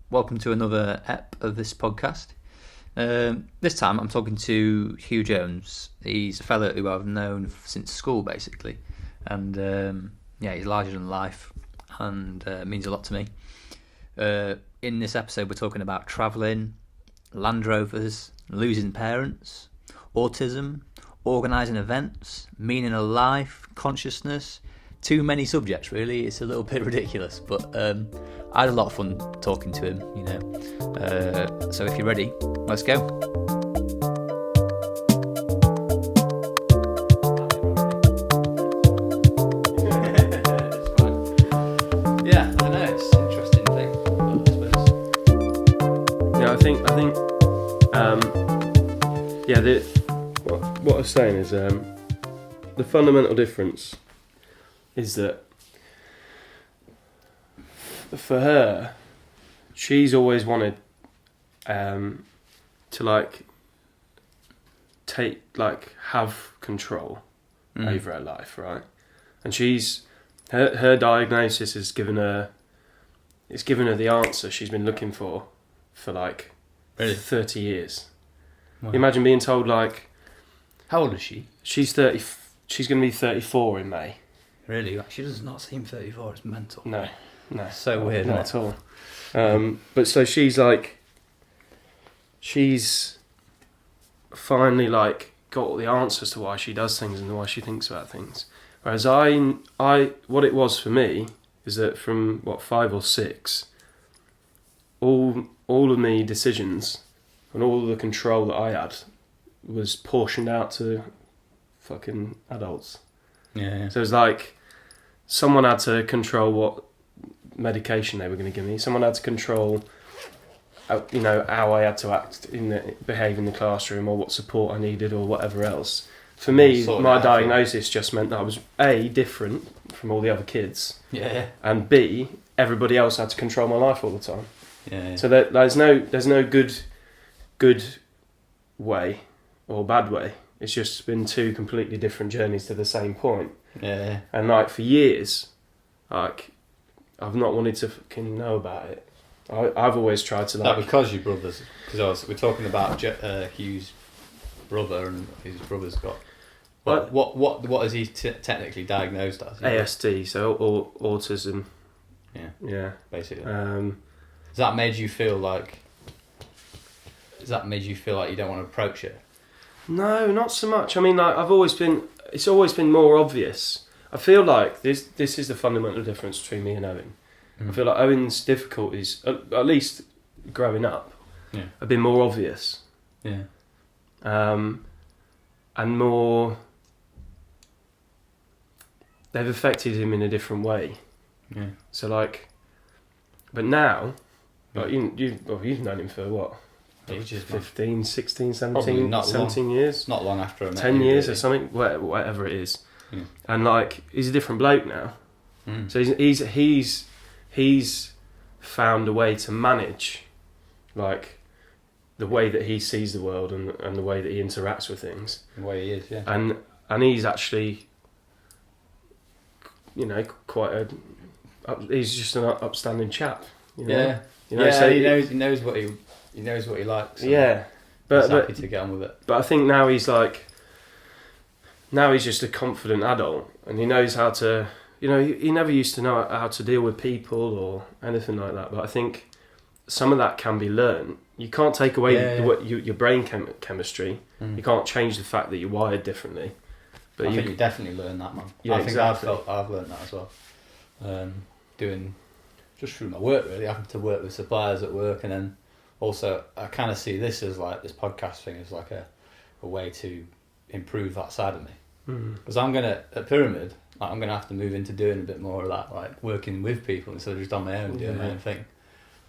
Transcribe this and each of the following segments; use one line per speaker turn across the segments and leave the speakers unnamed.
welcome to another ep of this podcast. This time I'm talking to Hugh Jones. He's a fellow who I've known since school, basically, and he's larger than life and means a lot to me. In this episode, we're talking about travelling, Land Rovers, losing parents, autism, organising events, meaning of life, consciousness. Too many subjects, really. It's a little bit ridiculous, but I had a lot of fun talking to him, So if you're ready, let's go. Yeah, I know, it's an interesting thing,
Yeah, I think, what I was saying is the fundamental difference is that for her, she's always wanted to have control over her life, right? And her diagnosis has given her the answer she's been looking for
Really?
30 years.
Wow.
Imagine being told
How old is she?
she's 30. She's going to be 34 in May.
Really? She does not seem 34. It's mental.
No.
So weird,
not
isn't
at all. But so she's finally got all the answers to why she does things and why she thinks about things. Whereas what it was for me is that from 5 or 6, all of me decisions and all the control that I had was portioned out to fucking adults.
Yeah.
So it was someone had to control what medication they were going to give me. Someone had to control, how I had to behave in the classroom, or what support I needed, or whatever else. For me, my diagnosis just meant that I was A, different from all the other kids, and B, everybody else had to control my life all the time.
Yeah.
So there's no good way or bad way. It's just been two completely different journeys to the same point.
Yeah.
And for years, I've not wanted to fucking know about it. I've always tried to
because your brothers, because we're talking about Hugh's brother, and his brother's got what is he technically diagnosed as?
ASD, so autism. Yeah.
Basically. Has that made you feel like you don't want to approach it?
No, not so much. I mean, it's always been more obvious. I feel like this is the fundamental difference between me and Owen. I feel like Owen's difficulties, at least growing up, have been more obvious.
Yeah.
And more, they've affected him in a different way.
Yeah.
So but now, you've known him for what? 15, 16, 17, 17 years?
Not long after I met
10
you,
years
really.
Or something, whatever it is.
Yeah.
And he's a different bloke now. So he's found a way to manage the way that he sees the world and the way that he interacts with things.
The way he is, yeah.
And he's actually he's just an upstanding chap.
Yeah.
So
he knows what he likes.
Yeah.
But happy to get on with it.
But I think now he's just a confident adult, and he knows how to. He never used to know how to deal with people or anything like that. But I think some of that can be learned. You can't take away your brain chemistry. You can't change the fact that you're wired differently. But
I think you definitely learn that, man.
Yeah,
I think
exactly.
I've learned that as well. Doing just through my work, really. Having to work with suppliers at work, and then also I kind of see this as this podcast thing as a way to improve that side of me. Because at Pyramid, I'm gonna have to move into doing a bit more of that, working with people instead of just on my own doing my own thing.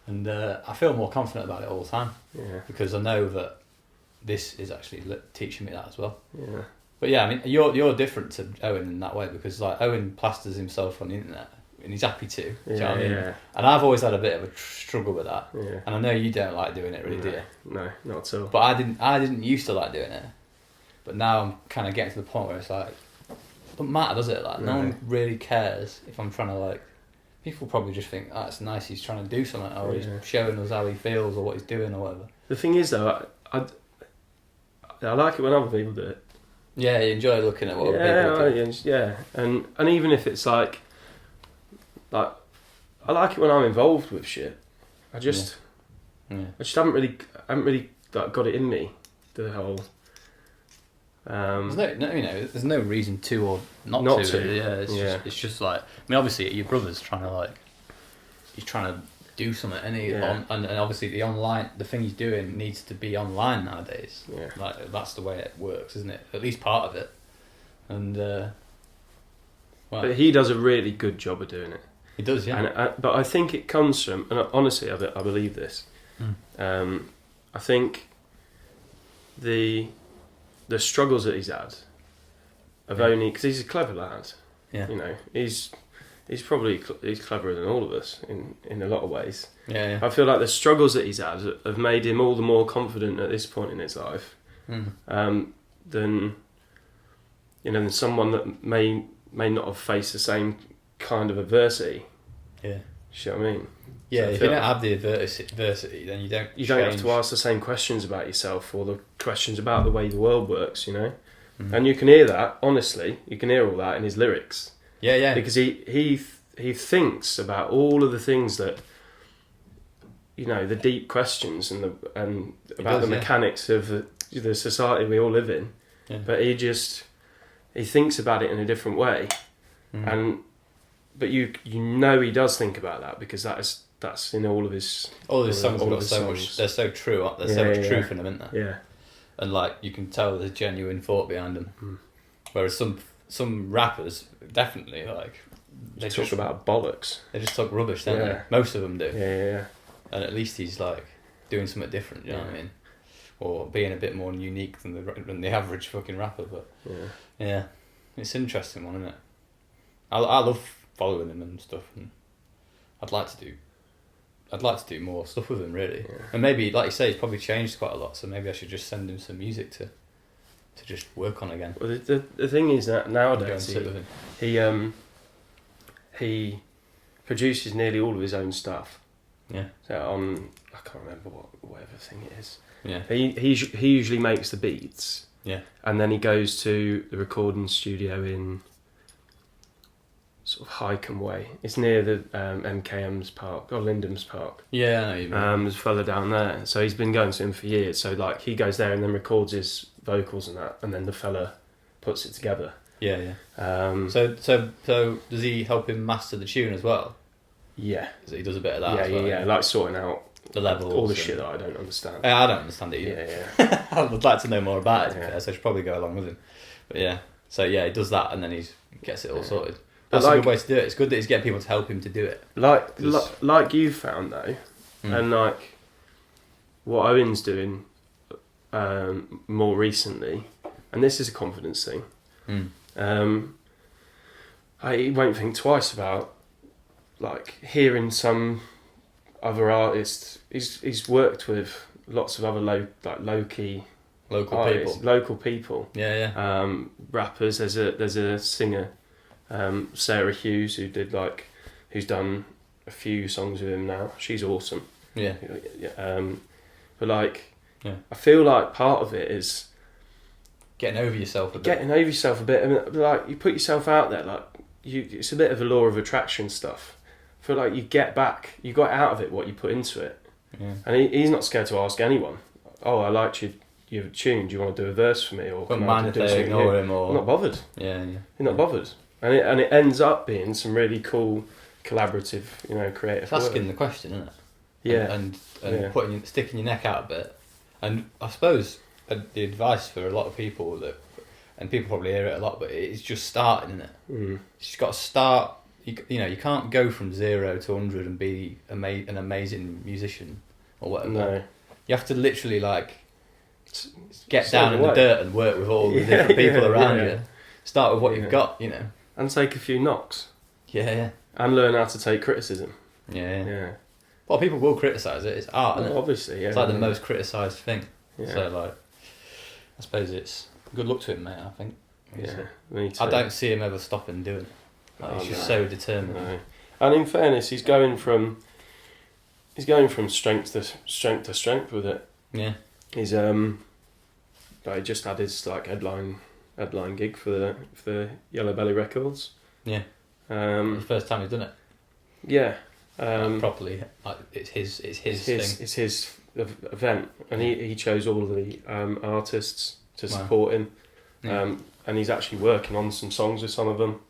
And I feel more confident about it all the time.
Yeah.
Because I know that this is actually teaching me that as well.
Yeah.
But yeah, I mean, you're different to Owen in that way, because Owen plasters himself on the internet and he's happy to. Do you know what I mean?
Yeah.
And I've always had a bit of a struggle with that.
Yeah.
And I know you don't like doing it, really, do you?
No, not at all.
But I didn't used to like doing it. But now I'm kind of getting to the point where it's doesn't matter, does it? No one really cares if I'm trying to People probably just think, it's nice, he's trying to do something, or
Yeah.
he's showing us how he feels, or what he's doing, or whatever.
The thing is, though, I like it when other people do it.
Yeah, you enjoy looking at what other people do.
Yeah, and even if it's like I like it when I'm involved with shit. I just haven't really like, got it in me. The whole.
There's no reason to or not to. Really. Yeah, it's just like, I mean, obviously your brother's trying to he's trying to do something, and obviously the thing he's doing needs to be online nowadays.
Yeah,
like that's the way it works, isn't it? At least part of it, and.
But he does a really good job of doing it.
He does, yeah.
But I think it comes from, and honestly, I believe this. I think the struggles that he's had have only, because he's a clever lad.
Yeah.
You know, he's probably he's cleverer than all of us in a lot of ways.
Yeah.
I feel like the struggles that he's had have made him all the more confident at this point in his life, than someone that may not have faced the same kind of adversity.
Yeah.
You see what I mean?
Yeah,
so
if you don't have the adversity, then you don't.
You don't have to ask the same questions about yourself or the questions about the way the world works. You know, and you can hear that. Honestly, you can hear all that in his lyrics.
Yeah.
Because he thinks about all of the things that, the deep questions and about the mechanics of the society we all live in.
Yeah.
But he thinks about it in a different way, but you he does think about that, because that's in all of his
songs. Have got so much. They're so true. There's so much truth in them, isn't there?
Yeah.
And you can tell there's genuine thought behind them. Whereas some rappers definitely
they talk about bollocks.
They just talk rubbish, don't they? Most of them do.
Yeah.
And at least he's doing something different. You know what I mean? Or being a bit more unique than the average fucking rapper. But yeah, it's an interesting one, isn't it? I love following him and stuff, and I'd like to do more stuff with him, really. Yeah. And maybe, like you say, he's probably changed quite a lot, so maybe I should just send him some music to just work on again.
Well, the thing is that nowadays he produces nearly all of his own stuff.
Yeah.
So I can't remember whatever thing it is.
Yeah.
He usually makes the beats.
Yeah.
And then he goes to the recording studio in sort of Highcombe Way. It's near the MKM's Park, or Lyndham's Park.
Yeah, I know you mean.
There's a fella down there. So he's been going to him for years. So he goes there and then records his vocals and that, and then the fella puts it together.
Yeah. So does he help him master the tune as well?
Yeah.
He does a bit of that.
Yeah. Like sorting out
the levels,
all the shit that I don't understand.
I don't understand it either.
Yeah.
I would like to know more about it. So I should probably go along with him. But yeah. So yeah, he does that, and then he gets it all sorted. That's a good way to do it. It's good that he's getting people to help him to do it.
Like you found though, and what Owen's doing more recently, and this is a confidence thing. He won't think twice about hearing some other artists. He's worked with lots of other local people.
Yeah.
Rappers. There's a singer, Sarah Hughes, who's done a few songs with him now. She's awesome.
Yeah.
But I feel like part of it is
getting over yourself a bit.
I mean, you put yourself out there. It's a bit of a law of attraction stuff. I feel like you got out of it what you put into it.
Yeah.
And he's not scared to ask anyone. Oh, I liked your tune. Do you want to do a verse for me? Or
wouldn't mind if they ignore him, or
I'm not bothered.
Yeah.
You're not bothered. And it ends up being some really cool, collaborative, creative.
It's asking the question, isn't it?
Yeah.
And sticking your neck out a bit. And I suppose the advice for a lot of people and people probably hear it a lot, but it's just starting, isn't it? You just got to start. You can't go from 0 to 100 and be an amazing musician or whatever.
No.
You have to literally get down in the dirt and work with all the different people around you. Start with what you've got,
And take a few knocks.
Yeah.
And learn how to take criticism.
Yeah. Well, people will criticise it. It's art, isn't it?
Obviously, yeah.
It's the most criticised thing.
Yeah.
So, I suppose it's good luck to him, mate, I think.
Yeah, me too.
I don't see him ever stopping doing it. He's just so determined.
No. And in fairness, he's going from strength to strength with it.
Yeah.
He's he just had his like headline gig for the Yellow Belly Records.
Yeah. The first time he's done it.
Yeah.
Properly, like it's his thing.
It's his event, and he chose all of the artists to support him.
Yeah.
And he's actually working on some songs with some of them.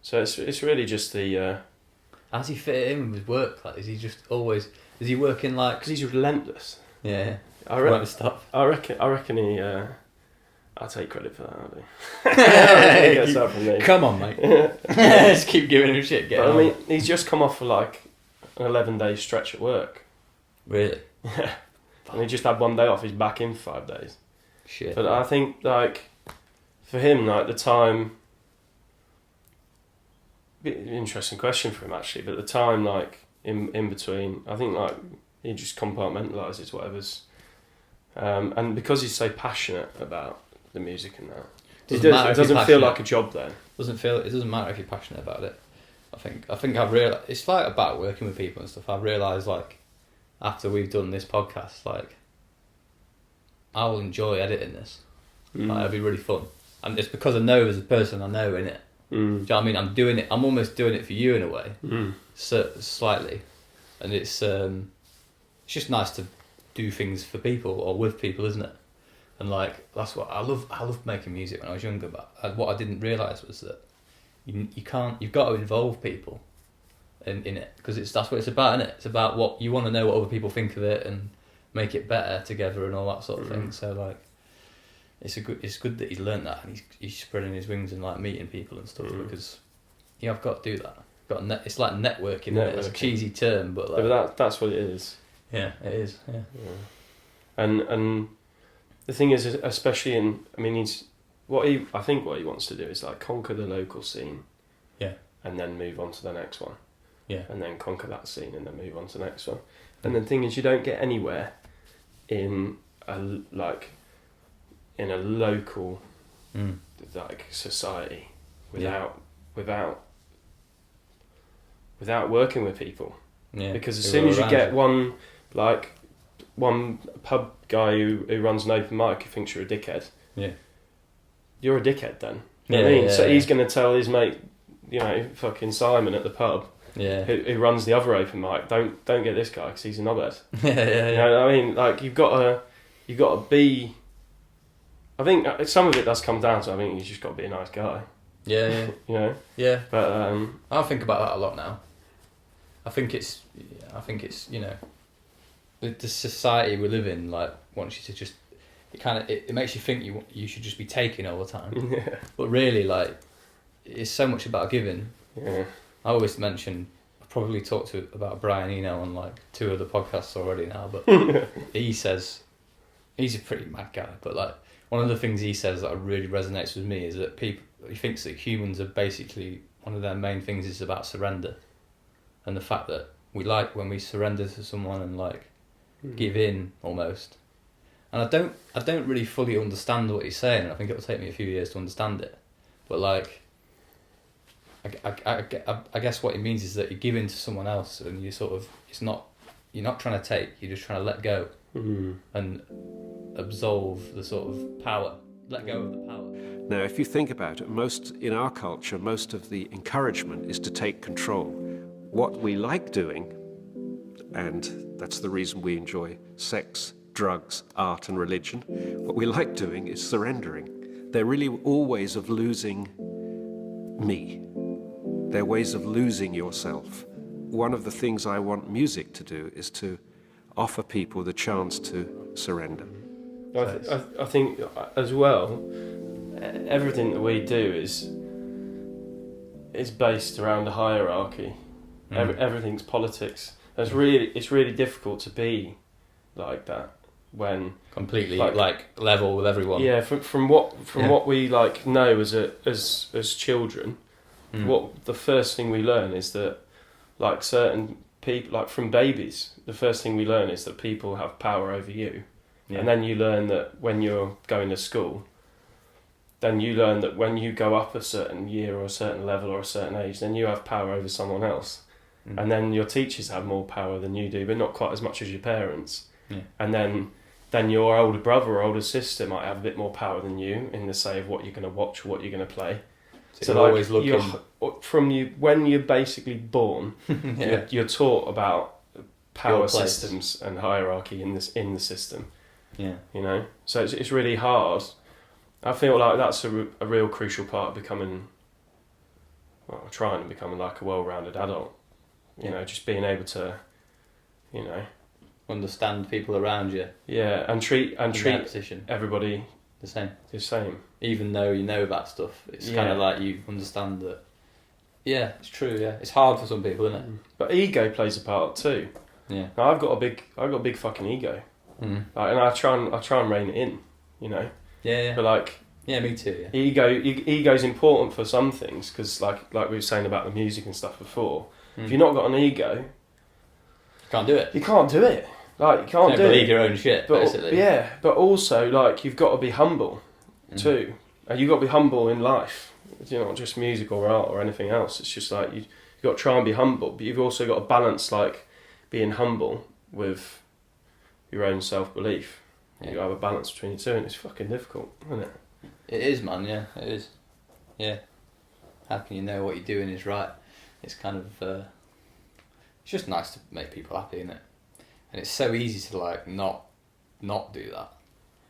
So it's really just the.
How's he fit in with work? Like, is he working like?
Because he's relentless.
Yeah.
I reckon he. I'll take credit for that. I'll do. He gets that from me.
Come on, mate. Just keep giving him shit.
I mean, he's just come off for like an 11-day stretch at work.
Really?
Yeah. And he just had one day off. He's back in for 5 days.
Shit.
But I think like for him, like the time. Interesting question for him actually, but the time like in between, I think like he just compartmentalises whatever's, and because he's so passionate about the music and that, it doesn't feel like a job then.
It doesn't matter if you're passionate about it. I think I've realised it's like about working with people and stuff. I've realised like after we've done this podcast, like I will enjoy editing this. Like, it'll be really fun, and it's because I know there's a person I know in it. Do you know what I mean? I'm doing it. I'm almost doing it for you in a way, slightly, and it's just nice to do things for people or with people, isn't it? And like that's what I love. I loved making music when I was younger, but what I didn't realise was that you can't. You've got to involve people in it because that's what it's about, isn't it? It's about what you want to know what other people think of it and make it better together and all that sort of thing. So like. It's good that he's learnt that and he's spreading his wings and like meeting people and stuff because I've got to do that. It's like networking. It's a cheesy term, but like
but that's what it is.
Yeah, it is. Yeah.
And the thing is, especially I think what he wants to do is like conquer the local scene.
Yeah. And
then move on to the next one.
Yeah.
And then conquer that scene and then move on to the next one. And the thing is, you don't get anywhere in a local like society without working with people. Yeah. Because as soon as you get one pub guy who runs an open mic who thinks you're a dickhead, you're a dickhead then. You know what I mean? So he's going to tell his mate, fucking Simon at the pub, who runs the other open mic, don't get this guy because he's a knobhead. You know what I mean? Like you've got to be. I think some of it does come down to I think you just got to be a nice guy.
Yeah.
Yeah. But
I think about that a lot now. I think it's the society we live in like wants you to just it makes you think you should just be taking all the time.
Yeah.
But really like it's so much about giving.
Yeah.
I always mention I've probably talked about Brian Eno on like 2 other podcasts already now, but he says he's a pretty mad guy, but like one of the things he says that really resonates with me is that he thinks that humans are basically one of their main things is about surrender, and the fact that we like when we surrender to someone and like give in almost. And I don't really fully understand what he's saying. I think it'll take me a few years to understand it, but like I guess what he means is that you give in to someone else and you sort of you're not trying to take, you're just trying to let go and absolve the sort of power, let go of the power.
Now, if you think about it, in our culture, most of the encouragement is to take control. What we like doing, and that's the reason we enjoy sex, drugs, art and religion, what we like doing is surrendering. They're really all ways of losing me. They're ways of losing yourself. One of the things I want music to do is to offer people the chance to surrender.
I think as well, everything that we do is based around a hierarchy. Everything's politics. It's really difficult to be like that when
completely like level with everyone.
Yeah, from what we like know as children, what the first thing we learn is that like certain people, like from babies, the first thing we learn is that people have power over you. Yeah. And then you learn that when you're going to school, then you learn that when you go up a certain year or a certain level or a certain age, then you have power over someone else. And then your teachers have more power than you do, but not quite as much as your parents.
Yeah.
And then your older brother or older sister might have a bit more power than you in the say of what you're going to watch or what you're going to play.
So you're always looking...
when you're basically born,
Yeah.
you're taught about power
Your place.
systems and hierarchy in the system.
Yeah.
You know, so it's really hard. I feel like that's a real crucial part of becoming, well, trying to become like a well-rounded adult. You know, just being able to, you know,
Understand people around you.
yeah, and treat
Position.
everybody
The same.
the same.
Even though you know about stuff, it's
Yeah.
kind of like you understand that. Yeah, it's true. Yeah, it's hard for some people, isn't it?
But ego plays a part too.
Yeah.
Now, I've got a big fucking ego,
Mm.
like, and I try and rein it in. You know,
Yeah, yeah.
but like.
Yeah, me too. Yeah.
Ego's important for some things because, like we were saying about the music and stuff before, if you've not got an ego,
Can't do it.
you can't do it. Like you can't do
believe
it.
your own shit,
But
basically.
yeah, but also like you've got to be humble too, and you've got to be humble in life. You know, not just music or art or anything else. It's just like you've got to try and be humble, but you've also got to balance like being humble with your own self-belief.
Yeah.
You got to have a balance between the two, and it's fucking difficult, isn't it?
It is, man. Yeah, it is. Yeah. How can you know what you're doing is right? It's kind of. It's just nice to make people happy, isn't it? And it's so easy to like not do that,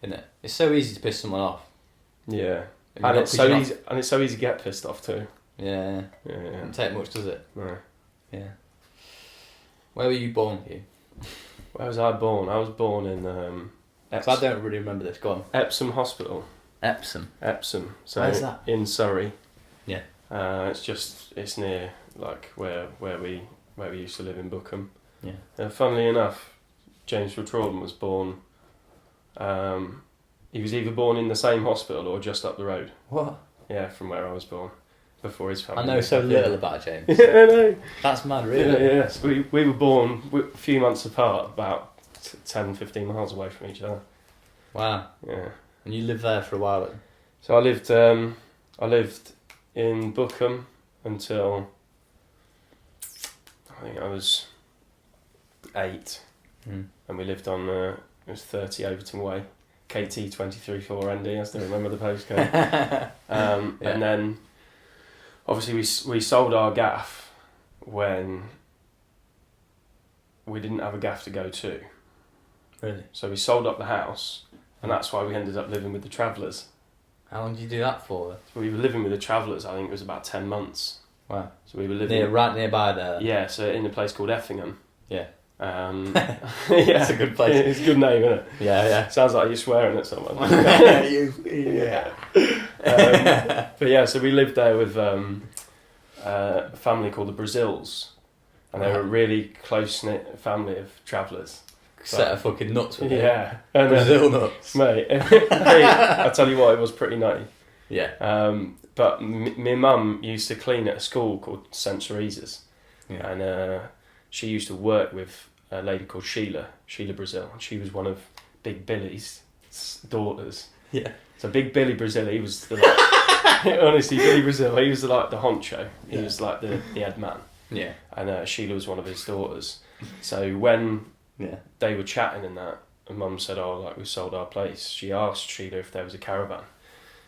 isn't it? It's so easy to piss someone off.
Yeah.
And
And
you're
it's
not-
so easy. And it's so easy to get pissed off too.
Yeah.
Yeah, yeah.
Doesn't take much, does it?
No.
Yeah. Where were you born, Hugh?
Where was I born? I was born in
'Cause I don't really remember this. Go on.
Epsom Hospital.
Epsom.
Epsom. So
Where's that?
in Surrey.
Yeah.
It's near like where we used to live in Bookham.
Yeah.
Funnily enough, James Fitzgerald was born. He was either born in the same hospital or just up the road.
What?
Yeah, from where I was born. Before his family.
I know so little about James.
Yeah, I know.
That's mad, really.
Yeah, yeah. So we were born a few months apart, about 10, 15 miles away from each other.
Wow.
Yeah.
And you lived there for a while then?
So I lived in Bookham until I think I was 8, and we lived on it was 30 Overton Way, KT 234ND. I still remember the postcode. And then obviously we sold our gaff when we didn't have a gaff to go to.
Really?
So we sold up the house, and that's why we ended up living with the Travellers.
How long did you do that for?
So we were living with the Travellers, I think it was about 10 months.
Wow.
So we were living...
Right nearby there?
Yeah, so in a place called Effingham.
Yeah.
Yeah.
It's a good place.
It's a good name, isn't it?
Yeah, yeah.
Sounds like you're swearing at someone.
Yeah.
But yeah, so we lived there with a family called the Brazils, and they were a really close-knit family of travellers.
Set of fucking nuts with it.
Yeah. And,
Brazil nuts.
mate, I tell you what, it was pretty nutty.
Yeah.
But my mum used to clean at a school called St. Teresa's,
Yeah.
and she used to work with a lady called Sheila Brazil, and she was one of Big Billy's daughters.
Yeah.
So Big Billy Brazil, he was the honestly, Billy Brazil, he was the honcho. He was like the head man.
Yeah.
And Sheila was one of his daughters. So when they were chatting and that, and Mum said, we sold our place, she asked Sheila if there was a caravan.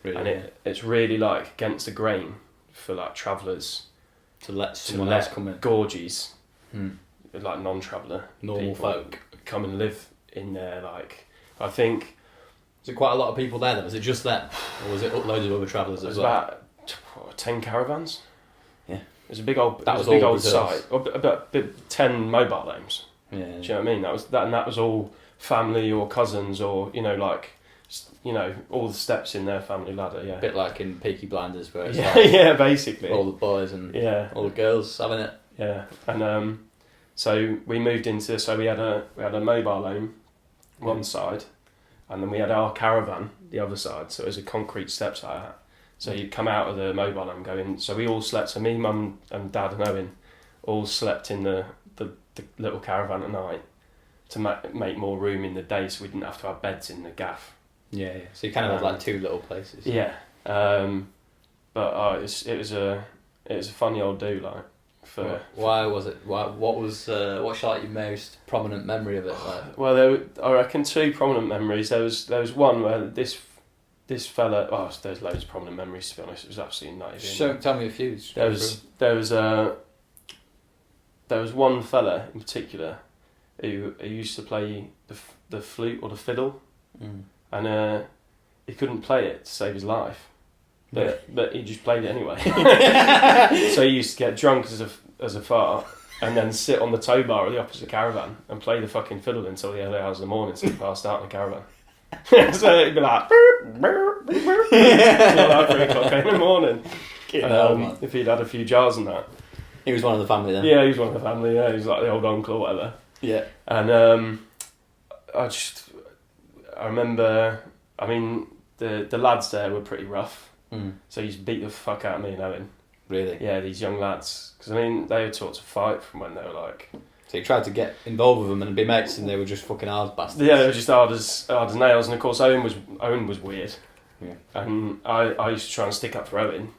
Really?
And it's really like against the grain for like travellers
to let someone else come in.
Gorgies, like non-traveller
Normal
people
folk
come and live in there. Like, I think
Was it quite a lot of people there then? Was it just them? Or was it loads of other travellers
it
as
was
well?
about 10 caravans.
Yeah.
It was a big old,
That was
big
all
old
Brazils.
site. About 10 mobile homes.
Yeah.
Do you know what I mean? That was all family or cousins or all the steps in their family ladder. Yeah.
A bit like in Peaky Blinders where it's
Yeah,
like
yeah, basically.
all the boys and
Yeah.
all the girls having it.
Yeah, and so we moved into. So we had a mobile home, one side, and then we had our caravan the other side. So it was a concrete steps like that. So you'd come out of the mobile home, go in. So we all slept. So me, Mum, and Dad, and Owen all slept in the little caravan at night to make more room in the day, so we didn't have to have beds in the gaff.
Yeah, yeah. So you kind of had like two little places.
Yeah, But it was a funny old do, like.
Why was it? What was what's like your most prominent memory of it? Like?
Well, I reckon two prominent memories. There was one where this fella. Oh, there's loads of prominent memories, to be honest. It was absolutely nutty.
Tell me a few.
There was one fella in particular who used to play the flute or the fiddle, and he couldn't play it to save his life, but he just played it anyway. So he used to get drunk as a fart and then sit on the tow bar of the opposite caravan and play the fucking fiddle until the early hours of the morning, so he passed out in the caravan. So it'd be like till like 3 o'clock in the morning. If he'd had a few jars and that.
He was one of the family then?
Yeah, he was one of the family, yeah. He was like the old uncle or whatever.
Yeah.
And I remember, I mean, the lads there were pretty rough. So he used to beat the fuck out of me and Owen.
Really?
Yeah, these young lads. Because, I mean, they were taught to fight from when they were like...
So you tried to get involved with them and be mates, and they were just fucking hard bastards?
Yeah, they were just hard as nails. And, of course, Owen was weird.
Yeah.
And I used to try and stick up for Owen.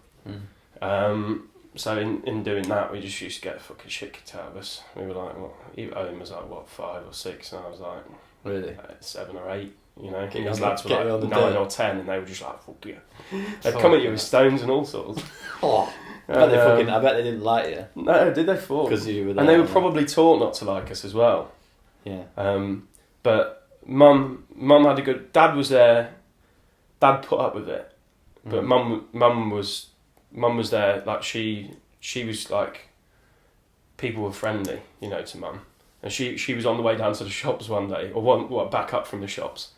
So in doing that, we just used to get fucking shit kicked out of us. We were like, Owen was like, 5 or 6, and I was like...
Really?
7 or 8. You know,
Get
these
on
lads
the-
were
get
like
on the
9
dirt.
or 10, and they were just like, fuck you. They'd come at you with stones and all sorts.
Oh, I bet they didn't like you.
No, did they fall?
Because you were there.
And they were probably taught not to like us as well.
Yeah.
But Mum had a good... Dad was there. Dad put up with it. But Mum was there. Like, she was like... People were friendly, you know, to Mum. And she was on the way down to the shops one day, or back up from the shops,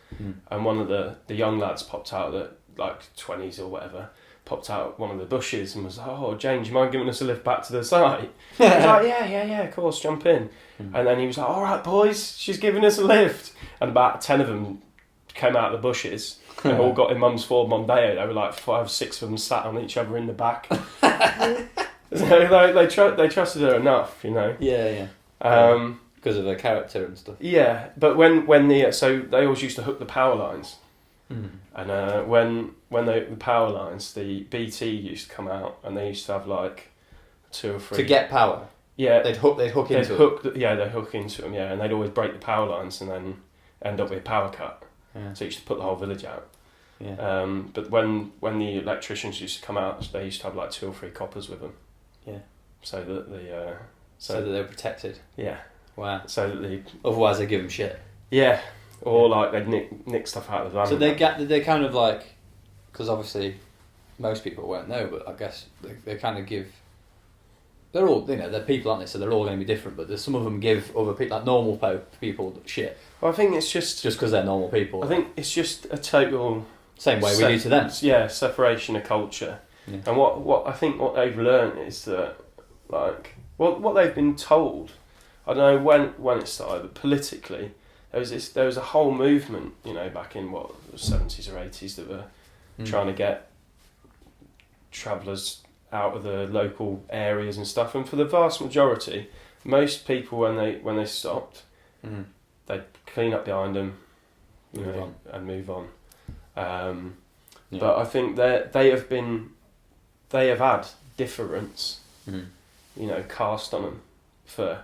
and one of the young lads popped out, like 20s or whatever, popped out one of the bushes and was like, "Oh, Jane, do you mind giving us a lift back to the site?" I was like, yeah, of course, jump in. And then he was like, "All right, boys, she's giving us a lift." And about 10 of them came out of the bushes and all got in Mum's Ford Mondeo. They were like 5 or 6 of them sat on each other in the back. So they trusted her enough, you know.
Yeah. Because of her character and stuff.
Yeah, but so they always used to hook the power lines, and when the power lines, the BT used to come out, and they used to have like 2 or 3
to get power.
Yeah,
they'd hook into it.
They'd hook into them. Yeah, and they'd always break the power lines and then end up with a power cut.
Yeah.
So you used to put the whole village out.
Yeah.
But when the electricians used to come out, they used to have like 2 or 3 coppers with them.
Yeah.
So that
so that they were protected.
Yeah.
Wow.
So that
Otherwise, they give them shit.
Yeah. Or like they'd nick stuff out of the van.
So they kind of like, because obviously most people won't know, but I guess they kind of give. They're all, you know, they're people, aren't they? So they're all going to be different. But there's some of them give other people, like normal people, shit.
Well, I think it's just
because they're normal people.
I think it's just a total
same way we do to them.
Yeah, separation of culture. Yeah. And what I think what they've learned is that, like, what they've been told. I don't know when it started, but politically, there was a whole movement, you know, back in the 70s or 80s that were trying to get travellers out of the local areas and stuff. And for the vast majority, most people when they stopped, they'd clean up behind them, and move on. But I think they have had difference, cast on them for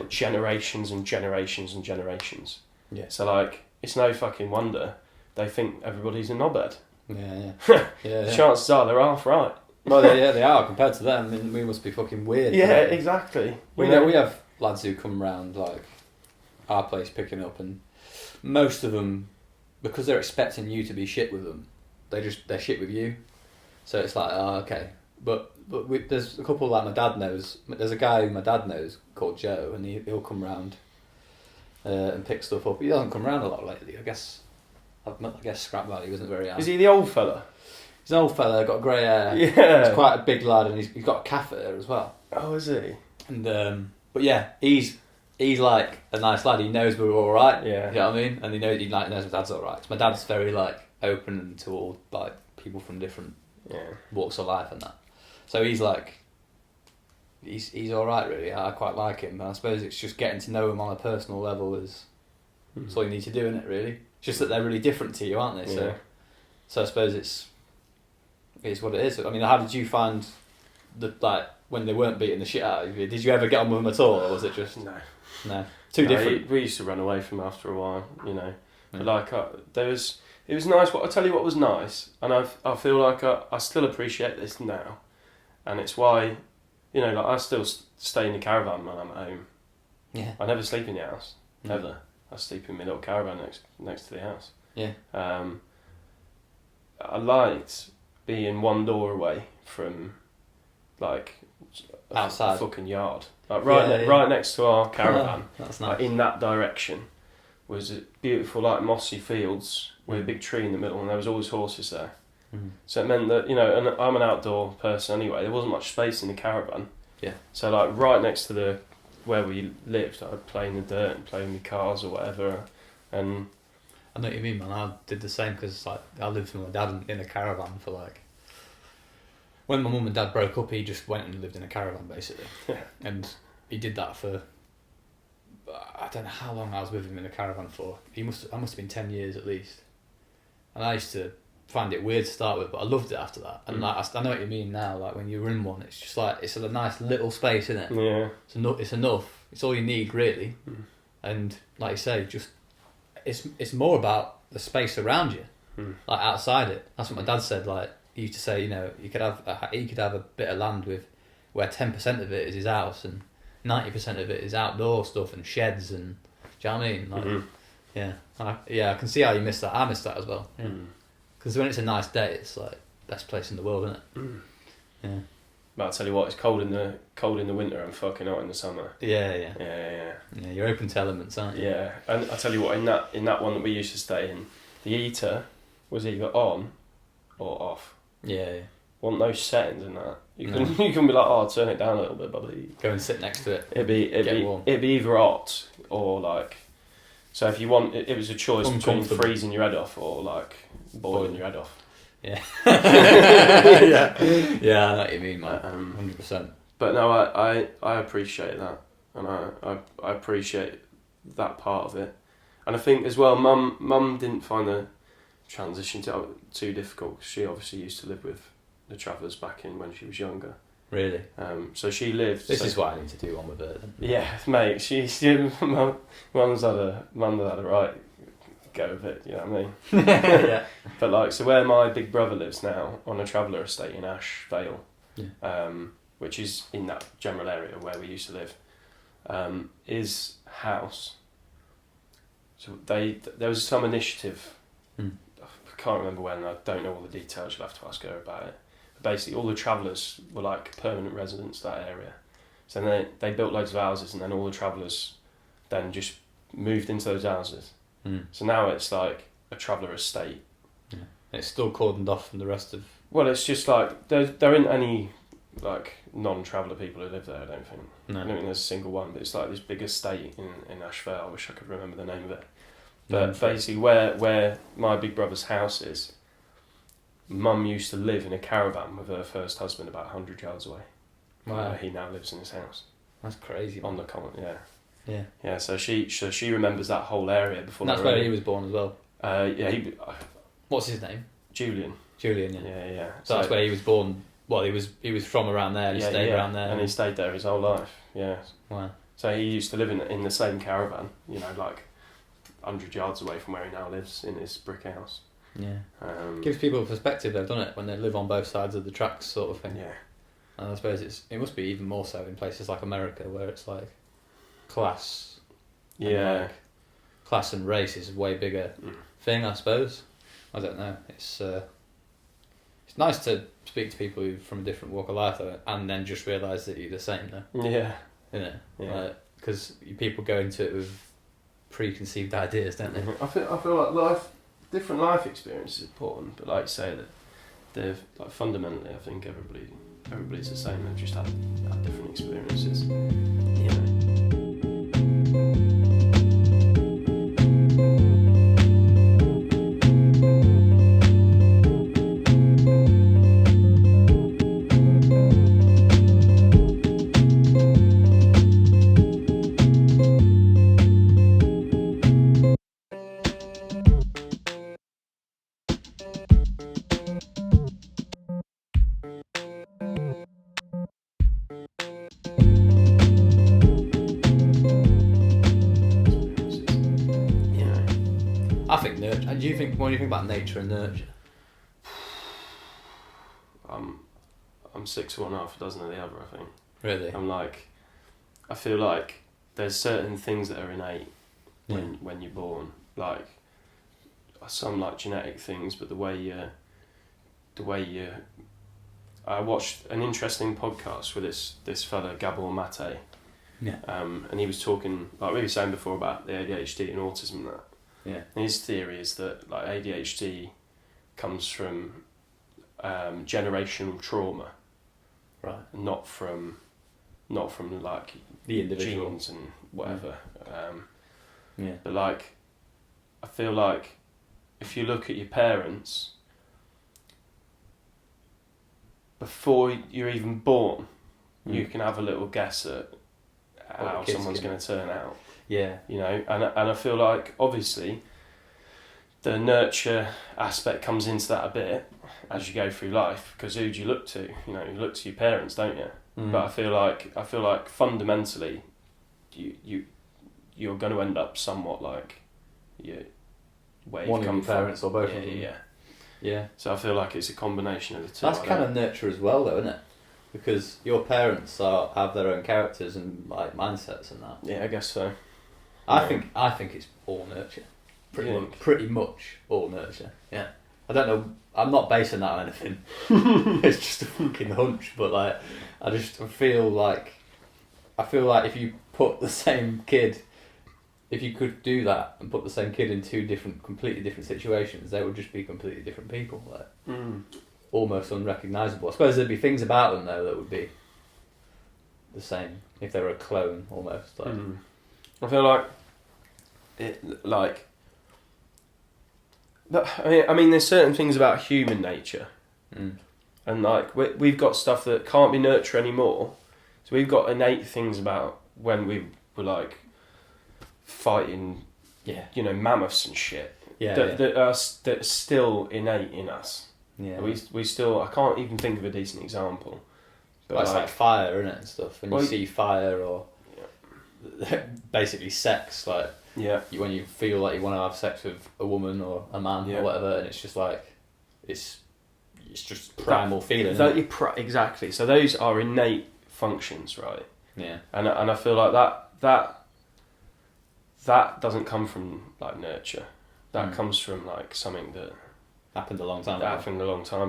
generations and generations and generations. Yeah. So like, it's no fucking wonder they think everybody's a knobhead. Yeah. Chances are they're half right.
Well, they are compared to them. I mean, we must be fucking weird.
Yeah, exactly.
We have lads who come round like our place picking up, and most of them, because they're expecting you to be shit with them, they're shit with you. So it's like, oh, okay. But there's a couple like my dad knows. There's a guy who my dad knows called Joe, and he'll come round and pick stuff up. He doesn't come round a lot lately. I guess scrap value isn't very high.
Is he the old fella?
He's an old fella, got grey hair.
Yeah.
He's quite a big lad, and he's got a catheter as well.
Oh, is he?
And but yeah, he's like a nice lad. He knows we're all right.
Yeah.
You know what I mean? And he knows my dad's all right. My dad's very like open to all like people from different walks of life and that. So he's like, he's all right really. I quite like him. And I suppose it's just getting to know him on a personal level is that's all you need to do, isn't it? Really, it's just that they're really different to you, aren't they? So I suppose it's it is what it is. I mean, how did you find when they weren't beating the shit out of you? Did you ever get on with them at all, or was it just no too different?
We used to run away from them after a while,
Yeah.
But it was nice. What I tell you, what was nice, and I feel like I still appreciate this now, and it's why, I still stay in the caravan when I'm at home.
Yeah.
I never sleep in the house. Never. I sleep in my little caravan next to the house.
Yeah.
I liked being one door away from,
outside,
a fucking yard, right next to our caravan.
That's nice.
In that direction was beautiful, mossy fields with a big tree in the middle, and there was always horses there.
Mm.
So it meant that and I'm an outdoor person anyway. There wasn't much space in the caravan.
Yeah.
So right next to where we lived, I'd play in the dirt and play with my cars or whatever, and.
I know what you mean, man. I did the same because I lived with my dad in a caravan for when my mum and dad broke up, he just went and lived in a caravan basically.
Yeah.
And he did that for, I don't know how long I was with him in a caravan for. I must have been 10 years at least. And I used to find it weird to start with, but I loved it after that. And I know what you mean now. When you're in one, it's just it's a nice little space, isn't it?
Yeah.
It's enough. It's all you need really.
Mm.
And like you say, just it's more about the space around you, outside it. That's what my dad said. He used to say, you could have a bit of land where 10% of it is his house and 90% of it is outdoor stuff and sheds and. Do you know what I mean? I can see how you miss that. I miss that as well. Because when it's a nice day, it's best place in the world, isn't it?
Mm.
Yeah.
But I'll tell you what, it's cold in the winter and fucking hot in the summer.
Yeah.
Yeah.
Yeah, you're open to elements, aren't you?
Yeah, and I'll tell you what, in that one that we used to stay in, the heater was either on or off.
Yeah.
Wasn't no settings in that. You can be like, oh, turn it down a little bit, buddy.
Go and sit next to it.
It'd be either hot or So if you want, it was a choice between freezing your head off or boiling your head off.
Yeah. Yeah, I know what you mean, man. 100%.
But no, I appreciate that, and I appreciate that part of it, and I think as well, Mum didn't find the transition too difficult. She obviously used to live with the Travellers back in when she was younger.
Really?
So she lived.
This is why I need to do one with her then.
Yeah, mate. Mum's had a right go of it. You know what I mean?
Yeah.
But so where my big brother lives now on a Traveller estate in Ash Vale, which is in that general area where we used to live, is house. So there was some initiative. I can't remember when. I don't know all the details. You'll have to ask her about it. But basically, all the Travellers were permanent residents of that area. So then they built loads of houses, and then all the Travellers then just moved into those houses. So now it's a Traveller estate.
Yeah. It's still cordoned off from the rest of.
Well, it's just there aren't any non-Traveller people who live there. I don't think.
No.
I don't think there's a single one. But it's this big estate in Ash Vale. I wish I could remember the name of it. But basically, where my big brother's house is, Mum used to live in a caravan with her first husband about 100 yards away.
Wow.
Where he now lives in his house.
That's crazy.
On the common, yeah.
Yeah.
Yeah. So she remembers that whole area before.
And that's where he was born as well.
Yeah.
What's his name?
Julian.
Julian. Yeah.
Yeah.
So that's where he was born. Well, he was from around there. And he stayed around there.
And he stayed there his whole life. Yeah.
Wow.
So he used to live in the same caravan. 100 yards away from where he now lives in his brick house.
Yeah. Gives people a perspective though, doesn't it? When they live on both sides of the tracks, sort of thing.
Yeah.
And I suppose it must be even more so in places like America, where it's class.
Yeah.
Class and race is a way bigger thing, I suppose. I don't know. It's nice to speak to people who from a different walk of life though, and then just realise that you're the same though.
Yeah.
Isn't it?
Yeah.
Because people go into it with preconceived ideas, don't they?
I feel like different life experience is important, but like you say that they're fundamentally, I think everybody's the same. They've just had different experiences.
I think nurture. What do you think about nature and nurture?
I'm 6 of one, half a dozen of the other. I think.
Really?
I feel like there's certain things that are innate when you're born, like some like genetic things, but the way you. I watched an interesting podcast with this fella Gabor Mate.
Yeah.
And he was talking, like we were saying before, about the ADHD and autism and that.
Yeah.
And his theory is that like ADHD comes from generational trauma,
right?
Not from like
The individual
genes and whatever.
Yeah.
But like, I feel like if you look at your parents before you're even born, you can have a little guess at how someone's going to turn out.
Yeah.
You know, and I feel like obviously the nurture aspect comes into that a bit as you go through life, because who do you look to? You know, you look to your parents, don't you? But I feel like fundamentally you're going to end up somewhat like where
one
you've
of
come
your parents
from.
or both
Yeah,
of them.
yeah.
Yeah.
So I feel like it's a combination of the two.
That's kind of nurture as well, though, isn't it? Because your parents have their own characters and like mindsets and that.
Yeah, I guess so.
I think it's all nurture. Pretty much all nurture. Yeah. I don't know. I'm not basing that on anything. It's just a fucking hunch. But like, I feel like if you put the same kid, if you could do that and put the same kid in two completely different situations, they would just be completely different people. Like, almost unrecognisable. I suppose there'd be things about them though that would be the same if they were a clone almost. Like.
I feel like it like. But, I mean, there's certain things about human nature, and like we've got stuff that can't be nurture anymore. So we've got innate things about when we were like fighting, you know, mammoths and shit. That are still innate in us. Yeah, we still. I can't even think of a decent example.
But it's like fire, isn't it, and stuff. When you see fire or basically sex, like.
Yeah.
When you feel like you want to have sex with a woman or a man or whatever, and it's just like it's just primal feeling.
Exactly. So those are innate functions, right?
Yeah.
And I feel like that doesn't come from like nurture. That comes from like something that
happened a long time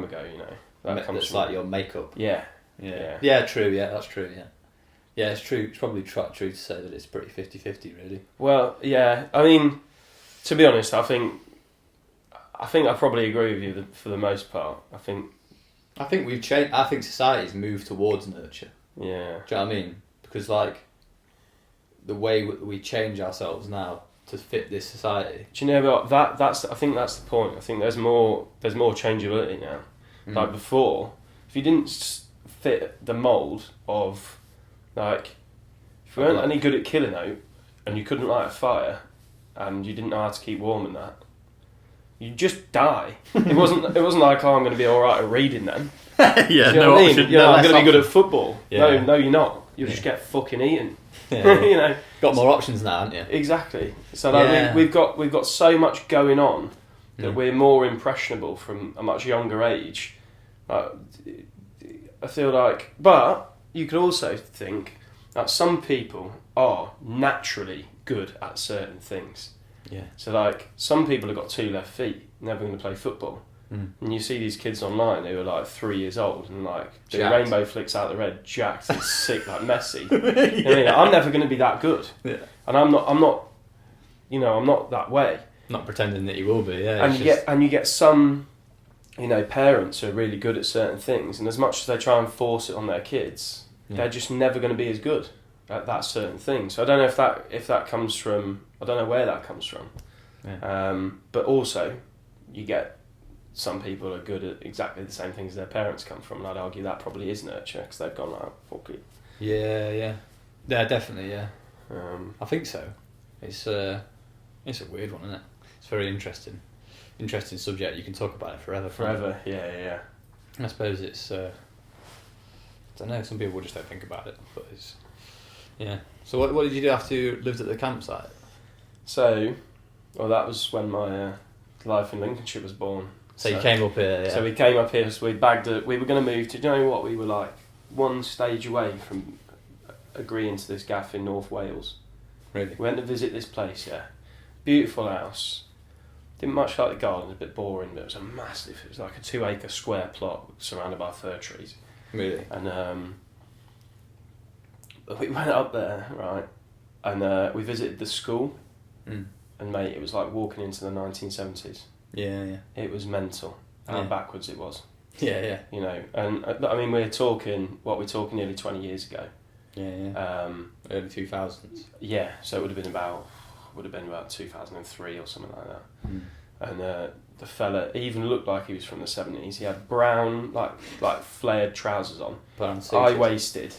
ago. You know. That's
from, like your makeup.
Yeah.
Yeah. True. Yeah, that's true. Yeah. Yeah, it's true. It's probably true to say that it's pretty 50-50, really.
Well, yeah. I mean, to be honest, I think I probably agree with you for the most part. I think
we've changed. I think society's moved towards nurture.
Yeah.
Do you know what I mean? Because like the way we change ourselves now to fit this society.
Do you know what? I think that's the point. I think there's more changeability now. Like before, if you didn't fit the mould of like, if you weren't any good at killing out and you couldn't light a fire and you didn't know how to keep warm and that, you'd just die. It wasn't like, oh, I'm going to be alright at reading then.
Yeah,
you know what I mean? I'm going to be good at football. Yeah. No, you're not. You'll just get fucking eaten.
Yeah.
You know,
got more options now, haven't you?
Exactly. So like, we've got so much going on that we're more impressionable from a much younger age. I feel like, but you could also think that some people are naturally good at certain things.
Yeah.
So like some people have got 2 left feet, never going to play football. And you see these kids online who are like 3 years old and like the rainbow flicks out the red, jacked and sick like Messi. You know, I'm never going to be that good. Yeah. And I'm not that way.
Not pretending that you will be. Yeah.
And you get some, you know, parents who are really good at certain things, and as much as they try and force it on their kids, they're just never going to be as good at that certain thing. So I don't know if that comes from. I don't know where that comes from. Yeah. But also, you get some people are good at exactly the same things their parents come from, and I'd argue that probably is nurture because they've gone like, fuck it.
Yeah, definitely, yeah. I think so. It's a weird one, isn't it? It's very interesting subject. You can talk about it forever.
Yeah.
I suppose it's. I don't know. Some people just don't think about it, but it's. Yeah. So what did you do after you lived at the campsite?
So, Well, that was when my life in Lincolnshire was born.
So you came up here, yeah.
So we came up here, so we bagged it. We were going to move to, do you know what, we were like one stage away from agreeing to this gaff in North Wales.
Really?
We went to visit this place, yeah. Beautiful house. Didn't much like the garden, a bit boring, but it was like a 2 acre square plot surrounded by fir trees.
Really?
And we went up there, right, and we visited the school, and mate, it was like walking into the 1970s.
Yeah.
It was mental, how backwards it was.
Yeah.
You know, and I mean, we're talking nearly 20 years ago.
Yeah. Early 2000s.
Yeah, so it would have been about 2003 or something like that. And the fella even looked like he was from the 70s. He had brown, like flared trousers on, high waisted,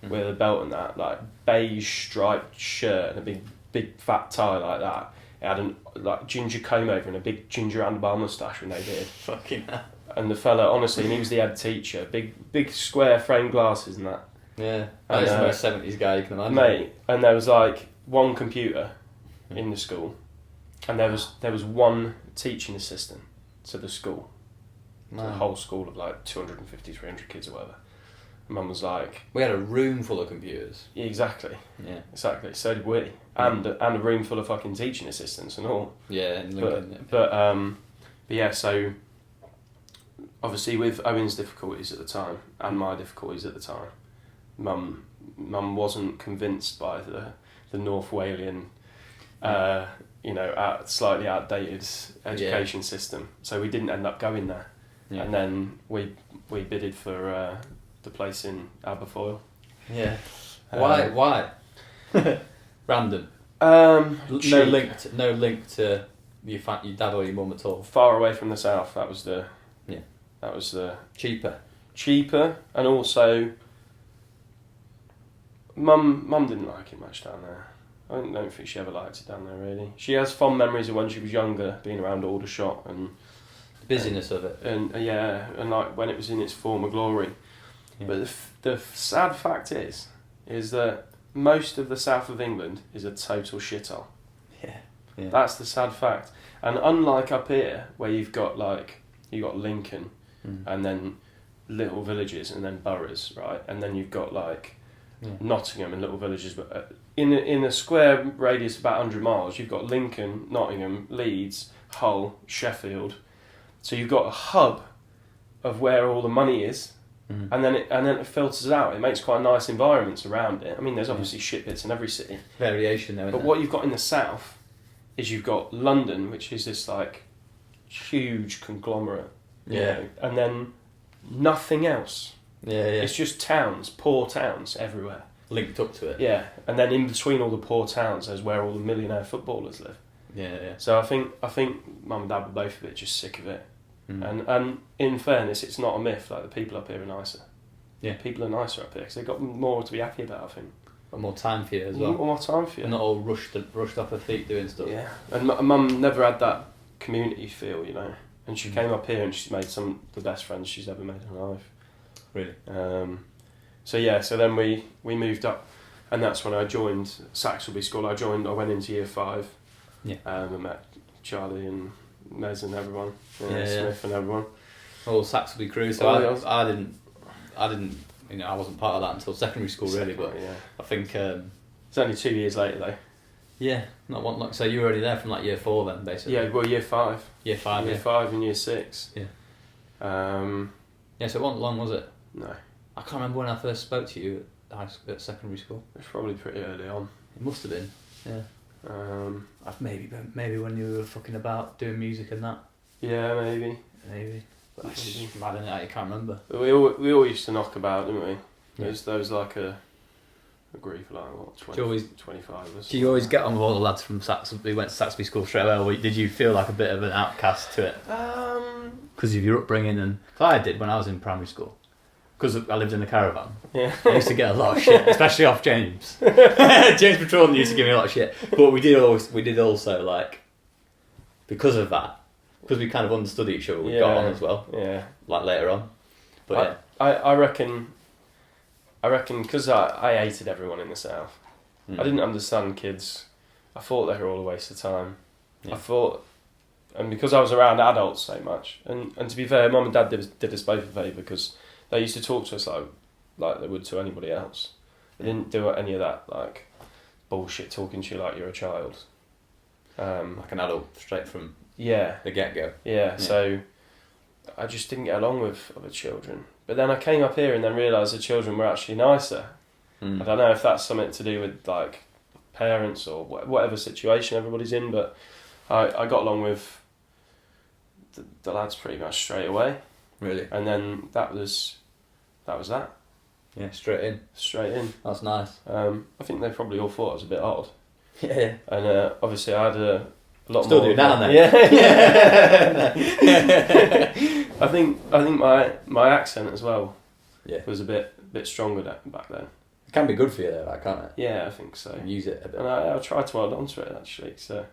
with a belt and that, like beige striped shirt and a big fat tie like that. He had a like ginger comb over and a big ginger handlebar moustache when they did.
Fucking hell.
And the fella, honestly, and he was the head teacher, big square frame glasses and that.
Yeah, that's the most 70s guy you can imagine.
Mate, and there was like one computer in the school, and there was one teaching assistant to the school. To the whole school of like 250, 300 kids or whatever. And Mum was like...
We had a room full of computers.
Yeah, exactly.
Yeah.
Exactly, so did we. And a room full of fucking teaching assistants and all.
Yeah, in Lincoln.
But yeah, so... Obviously with Owen's difficulties at the time, and my difficulties at the time, Mum wasn't convinced by the North Walian, slightly outdated education system. So we didn't end up going there. Yeah. And then we bidded for the place in Aberfoyle.
Yeah. Why? Random. No link to your dad or your mum at all.
Far away from the south. That was the cheaper, and also Mum didn't like it much down there. I don't think she ever liked it down there really. She has fond memories of when she was younger, being around Aldershot and
the busyness of it,
and like when it was in its former glory. Yeah. But the sad fact is that most of the south of England is a total shithole.
Yeah.
That's the sad fact. And unlike up here, where you've got Lincoln, and then little villages and then boroughs, right? And then you've got like Nottingham and little villages. But in a square radius of about 100 miles, you've got Lincoln, Nottingham, Leeds, Hull, Sheffield. So you've got a hub of where all the money is, and then it filters out. It makes quite nice environments around it. I mean, there's obviously shit bits in every city.
Variation there.
But what you've got in the south is you've got London, which is this like huge conglomerate. You know, and then nothing else.
Yeah.
It's just towns, poor towns everywhere.
Linked up to it.
Yeah, and then in between all the poor towns, there's where all the millionaire footballers live.
Yeah.
So I think Mum and Dad were both a bit just sick of it. And in fairness, it's not a myth. Like the people up here are nicer.
Yeah,
people are nicer up here because they've got more to be happy about. I think.
And more time for you as well.
More time for you.
Not all rushed off her feet doing stuff.
Yeah, and Mum never had that community feel, you know. And she came up here and she's made some of the best friends she's ever made in her life.
Really?
So then we moved up, and that's when I joined Saxelby School. I went into year 5.
Yeah.
I met Charlie and Mez and everyone, Smith and everyone.
Whole Saxelby crew. So I didn't. I wasn't part of that until secondary school really. But I think
it's only 2 years later though.
Yeah, not one. Like, so you were already there from like year 4 then, basically.
Yeah, well, year 5.
Year 5.
Year 5 and year 6.
Yeah.
Yeah,
so it wasn't long, was it?
No.
I can't remember when I first spoke to you at secondary school.
It was probably pretty early on.
It must have been. Yeah. Maybe when you were fucking about doing music and that.
Yeah, maybe.
But I just mad in it. I can't remember.
We all used to knock about, didn't we? Yeah. There was like a group of like what 25 of us.
Do you always get on with all the lads from Saxelby? We went to Saxelby School straight away. Or did you feel like a bit of an outcast to it? Because of your upbringing, and I did when I was in primary school. Because I lived in a caravan. Yeah. I used to get a lot of shit, especially off James. James Patrolman used to give me a lot of shit. But we did also like, because of that, because we kind of understood each other, we got on as well. Yeah. Like later on. But
I reckon because I hated everyone in the south. I didn't understand kids. I thought they were all a waste of time. I thought, and because I was around adults so much, and to be fair, Mum and Dad did us both a favour, because they used to talk to us like they would to anybody else. They didn't do any of that like bullshit talking to you like you're a child.
Like an adult straight from
the
get-go.
Yeah, so I just didn't get along with other children. But then I came up here and then realised the children were actually nicer. I don't know if that's something to do with like parents or whatever situation everybody's in, but I got along with the lads pretty much straight away.
Really?
And then that was that.
Yeah, straight in. That's nice.
I think they probably all thought I was a bit odd.
Yeah.
And obviously I had a lot
Still
more...
do now, then.
Yeah. I think my accent as well was a bit stronger back then.
It can be good for you though, can't it?
Yeah, I think so.
Use it a bit.
And I tried to hold on to it actually. So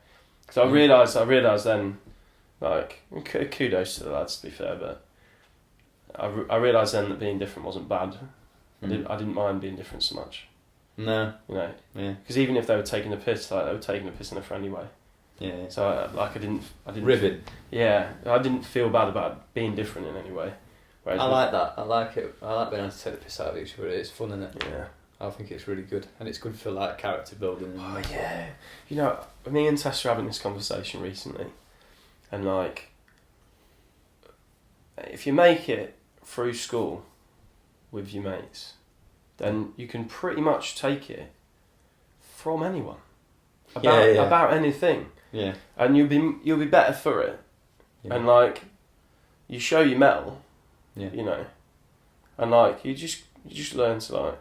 I realised then, like, kudos to the lads to be fair, but I realised then that being different wasn't bad. I didn't mind being different so much.
No.
You know.
Yeah.
Because even if they were taking the piss, like they were taking the piss in a friendly way.
Yeah.
So I didn't.
Ribbon.
Yeah, I didn't feel bad about being different in any way.
I like that. I like it. I like being able to take the piss out of each other. It's fun, isn't it?
Yeah.
I think it's really good, and it's good for like character building. And
yeah. You know, me and Tess were having this conversation recently, and like, if you make it through school with your mates, then you can pretty much take it from anyone about anything.
Yeah.
And you'll be better for it. Yeah. And like, you show your mettle. Yeah. You know, and like you just learn to like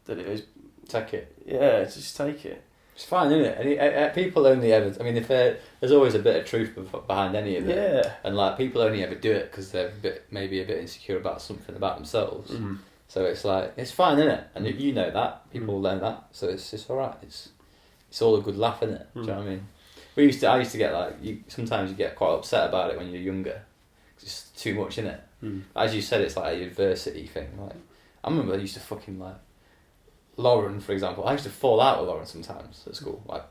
that it is.
Take it.
Yeah, just take it.
It's fine, isn't it? And people only ever... I mean, if there's always a bit of truth behind any of it.
Yeah.
And like, people only ever do it because they're maybe a bit insecure about something about themselves. Mm-hmm. So it's like, it's fine, isn't it? And you know that. People know that. So it's alright. It's all a good laugh, isn't it? Do you know what I mean? I used to get like... sometimes you get quite upset about it when you're younger. It's too much, isn't it? As you said, it's like a university thing. Like, I remember I used to fucking like... Lauren, for example, I used to fall out with Lauren sometimes at school, like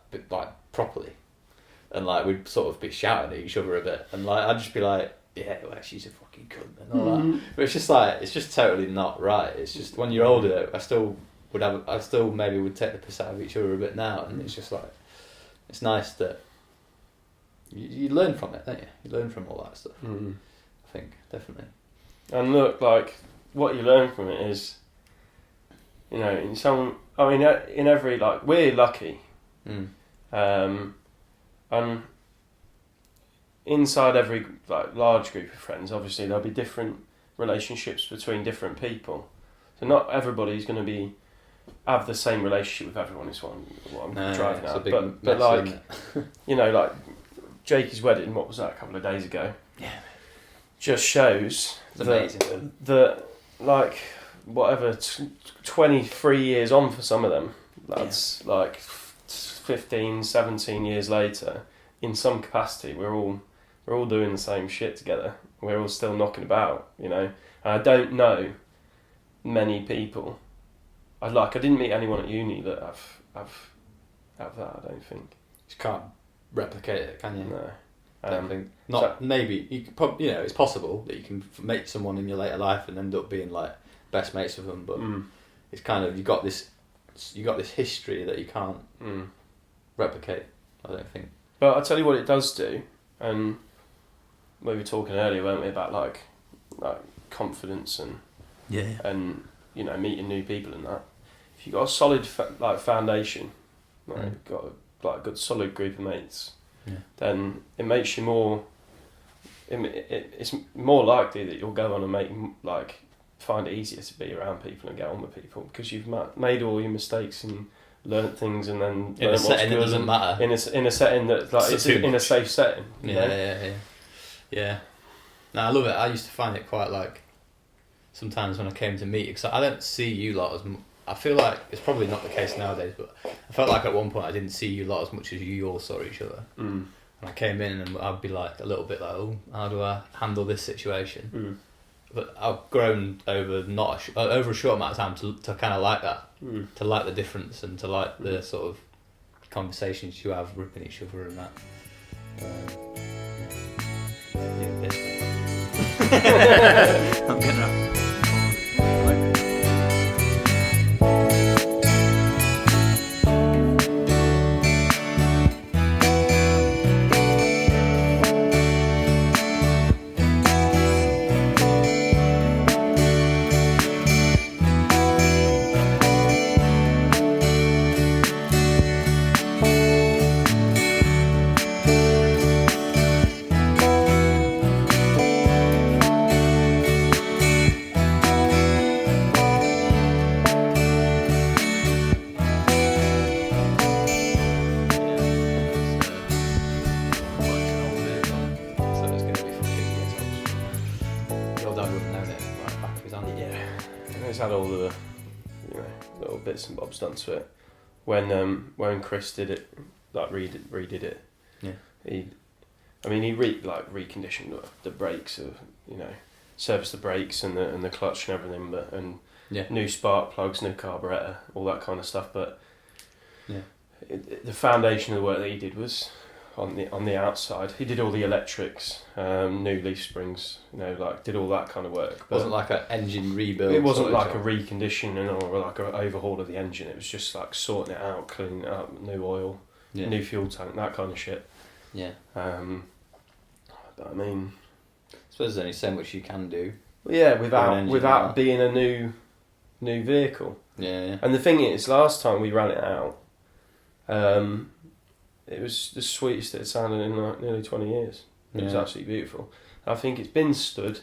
properly, and like we'd sort of be shouting at each other a bit, and like I'd just be like, yeah, well, she's a fucking cunt and all that. But it's just like, it's just totally not right. It's just when you're older, I still maybe would take the piss out of each other a bit now, and it's just like, it's nice that you learn from it, don't you? You learn from all that stuff. I think definitely.
And look, like what you learn from it is. You know, in every, like, we're lucky. And inside every, like, large group of friends, obviously there'll be different relationships between different people. So not everybody's going to have the same relationship with everyone is what I'm driving at. But like, you know, like, Jakey's wedding, what was that, a couple of days ago?
Yeah.
Just shows
that
like, whatever, 23 years on for some of them, that's like 15, 17 years later, in some capacity, we're all doing the same shit together. We're all still knocking about, you know. And I don't know many people. I didn't meet anyone at uni that have that. I don't think.
You can't replicate it, can you?
No.
I don't think. Maybe you could probably, you know, it's possible that you can meet someone in your later life and end up being like best mates with them, but it's kind of you got this history that you can't replicate. I don't think.
But I'll tell you what it does do, and we were talking earlier, weren't we, about like confidence and and you know, meeting new people and that. If you got a solid foundation, got a good solid group of mates, then it makes you more. It's more likely that you'll go on and find it easier to be around people and get on with people because you've made all your mistakes and learnt things and then
in a setting that doesn't matter.
In a setting that it's in a safe setting.
Yeah. No, I love it. I used to find it quite like sometimes when I came to meet because I don't see you lot as. I feel like it's probably not the case nowadays, but I felt like at one point I didn't see you lot as much as you all saw each other. And I came in and I'd be like a little bit like, oh, how do I handle this situation? But I've grown over over a short amount of time to kind of like that, to like the difference and to like the sort of conversations you have ripping each other and that. Yeah, basically. I'm getting up.
It's had all the, little bits and bobs done to it. When Chris did it, like redid it.
Yeah.
He reconditioned the brakes, serviced the brakes and the clutch and everything, new spark plugs, new carburetor, all that kind of stuff. But the foundation of the work that he did was on the outside. He did all the electrics, new leaf springs, did all that kind of work. But
it wasn't like an engine rebuild.
It wasn't like a reconditioning or like an overhaul of the engine. It was just like sorting it out, cleaning it up, new oil, new fuel tank, that kind of shit.
Yeah.
But I mean,
I suppose there's only so much you can do.
Yeah, without being a new vehicle.
Yeah.
And the thing is, last time we ran it out, it was the sweetest it had sounded in like nearly 20 years. It was absolutely beautiful. I think it's been stood.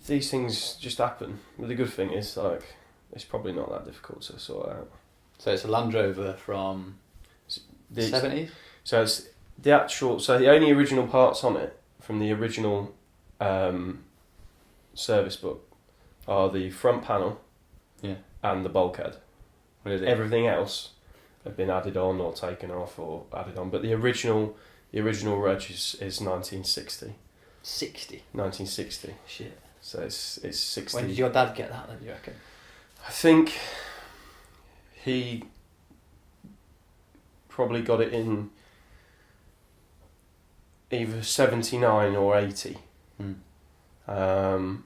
These things just happen. But the good thing is, it's probably not that difficult to sort out.
So it's a Land Rover from the 70s?
So it's the actual... So the only original parts on it from the original service book are the front panel and the bulkhead.
Really?
Everything else have been added on or taken off or added on, but the original reg is 1960.
60?
1960.
Shit.
So it's 60.
When did your dad get that then, do you reckon?
I think he probably got it in either 79 or 80. And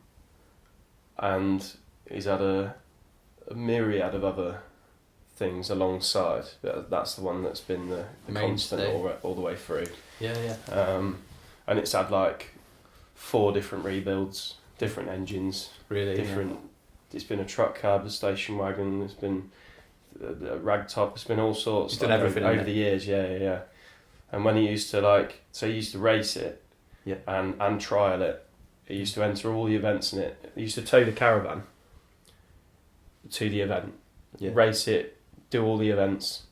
he's had a myriad of other things alongside, but that's the one that's been the constant all the way through.
Yeah.
And it's had like 4 different rebuilds, different engines,
really
different. Yeah. It's been a truck cab, a station wagon. It's been a rag top. It's been all sorts.
He's done everything
over the years. Yeah. And when he used to he used to race it, and trial it. He used to enter all the events in it. He used to tow the caravan to the event, race it, do all the events,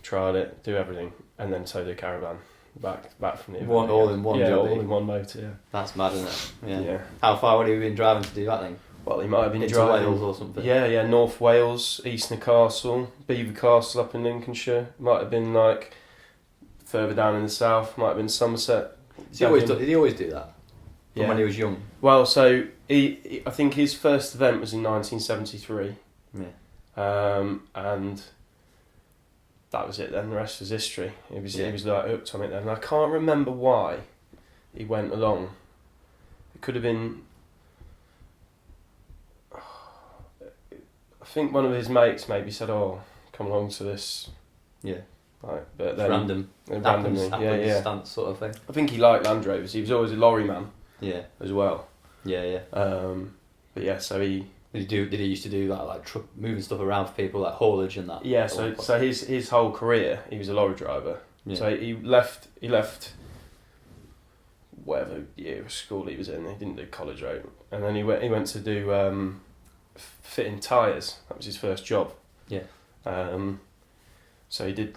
trial it, do everything, and then tow the caravan back from the event.
All in one job.
All in one motor, yeah.
That's mad, isn't it?
Yeah.
How far would he have been driving to do that thing?
Well, he might have been
into
driving
Wales or something.
Yeah, North Wales, East Newcastle, Belvoir Castle up in Lincolnshire. Might have been further down in the south. Might have been Somerset.
Did he always do that? From when he was young?
Well, so I think his first event was in 1973.
Yeah.
And that was it then. The rest was history. He was hooked on it then. And I can't remember why he went along. It could have been... I think one of his mates maybe said, come along to this.
Yeah.
But then...
Randomly.
Yeah.
Stance sort of thing.
I think he liked Land Rovers. He was always a lorry man.
Yeah.
As well.
Yeah.
But yeah, so he...
Did he used to do that, like truck, moving stuff around for people, like haulage and that?
Yeah, so his whole career, he was a lorry driver. Yeah. So he left whatever year of school he was in. He didn't do college, right? And then he went to do fitting tyres. That was his first job.
Yeah.
So he did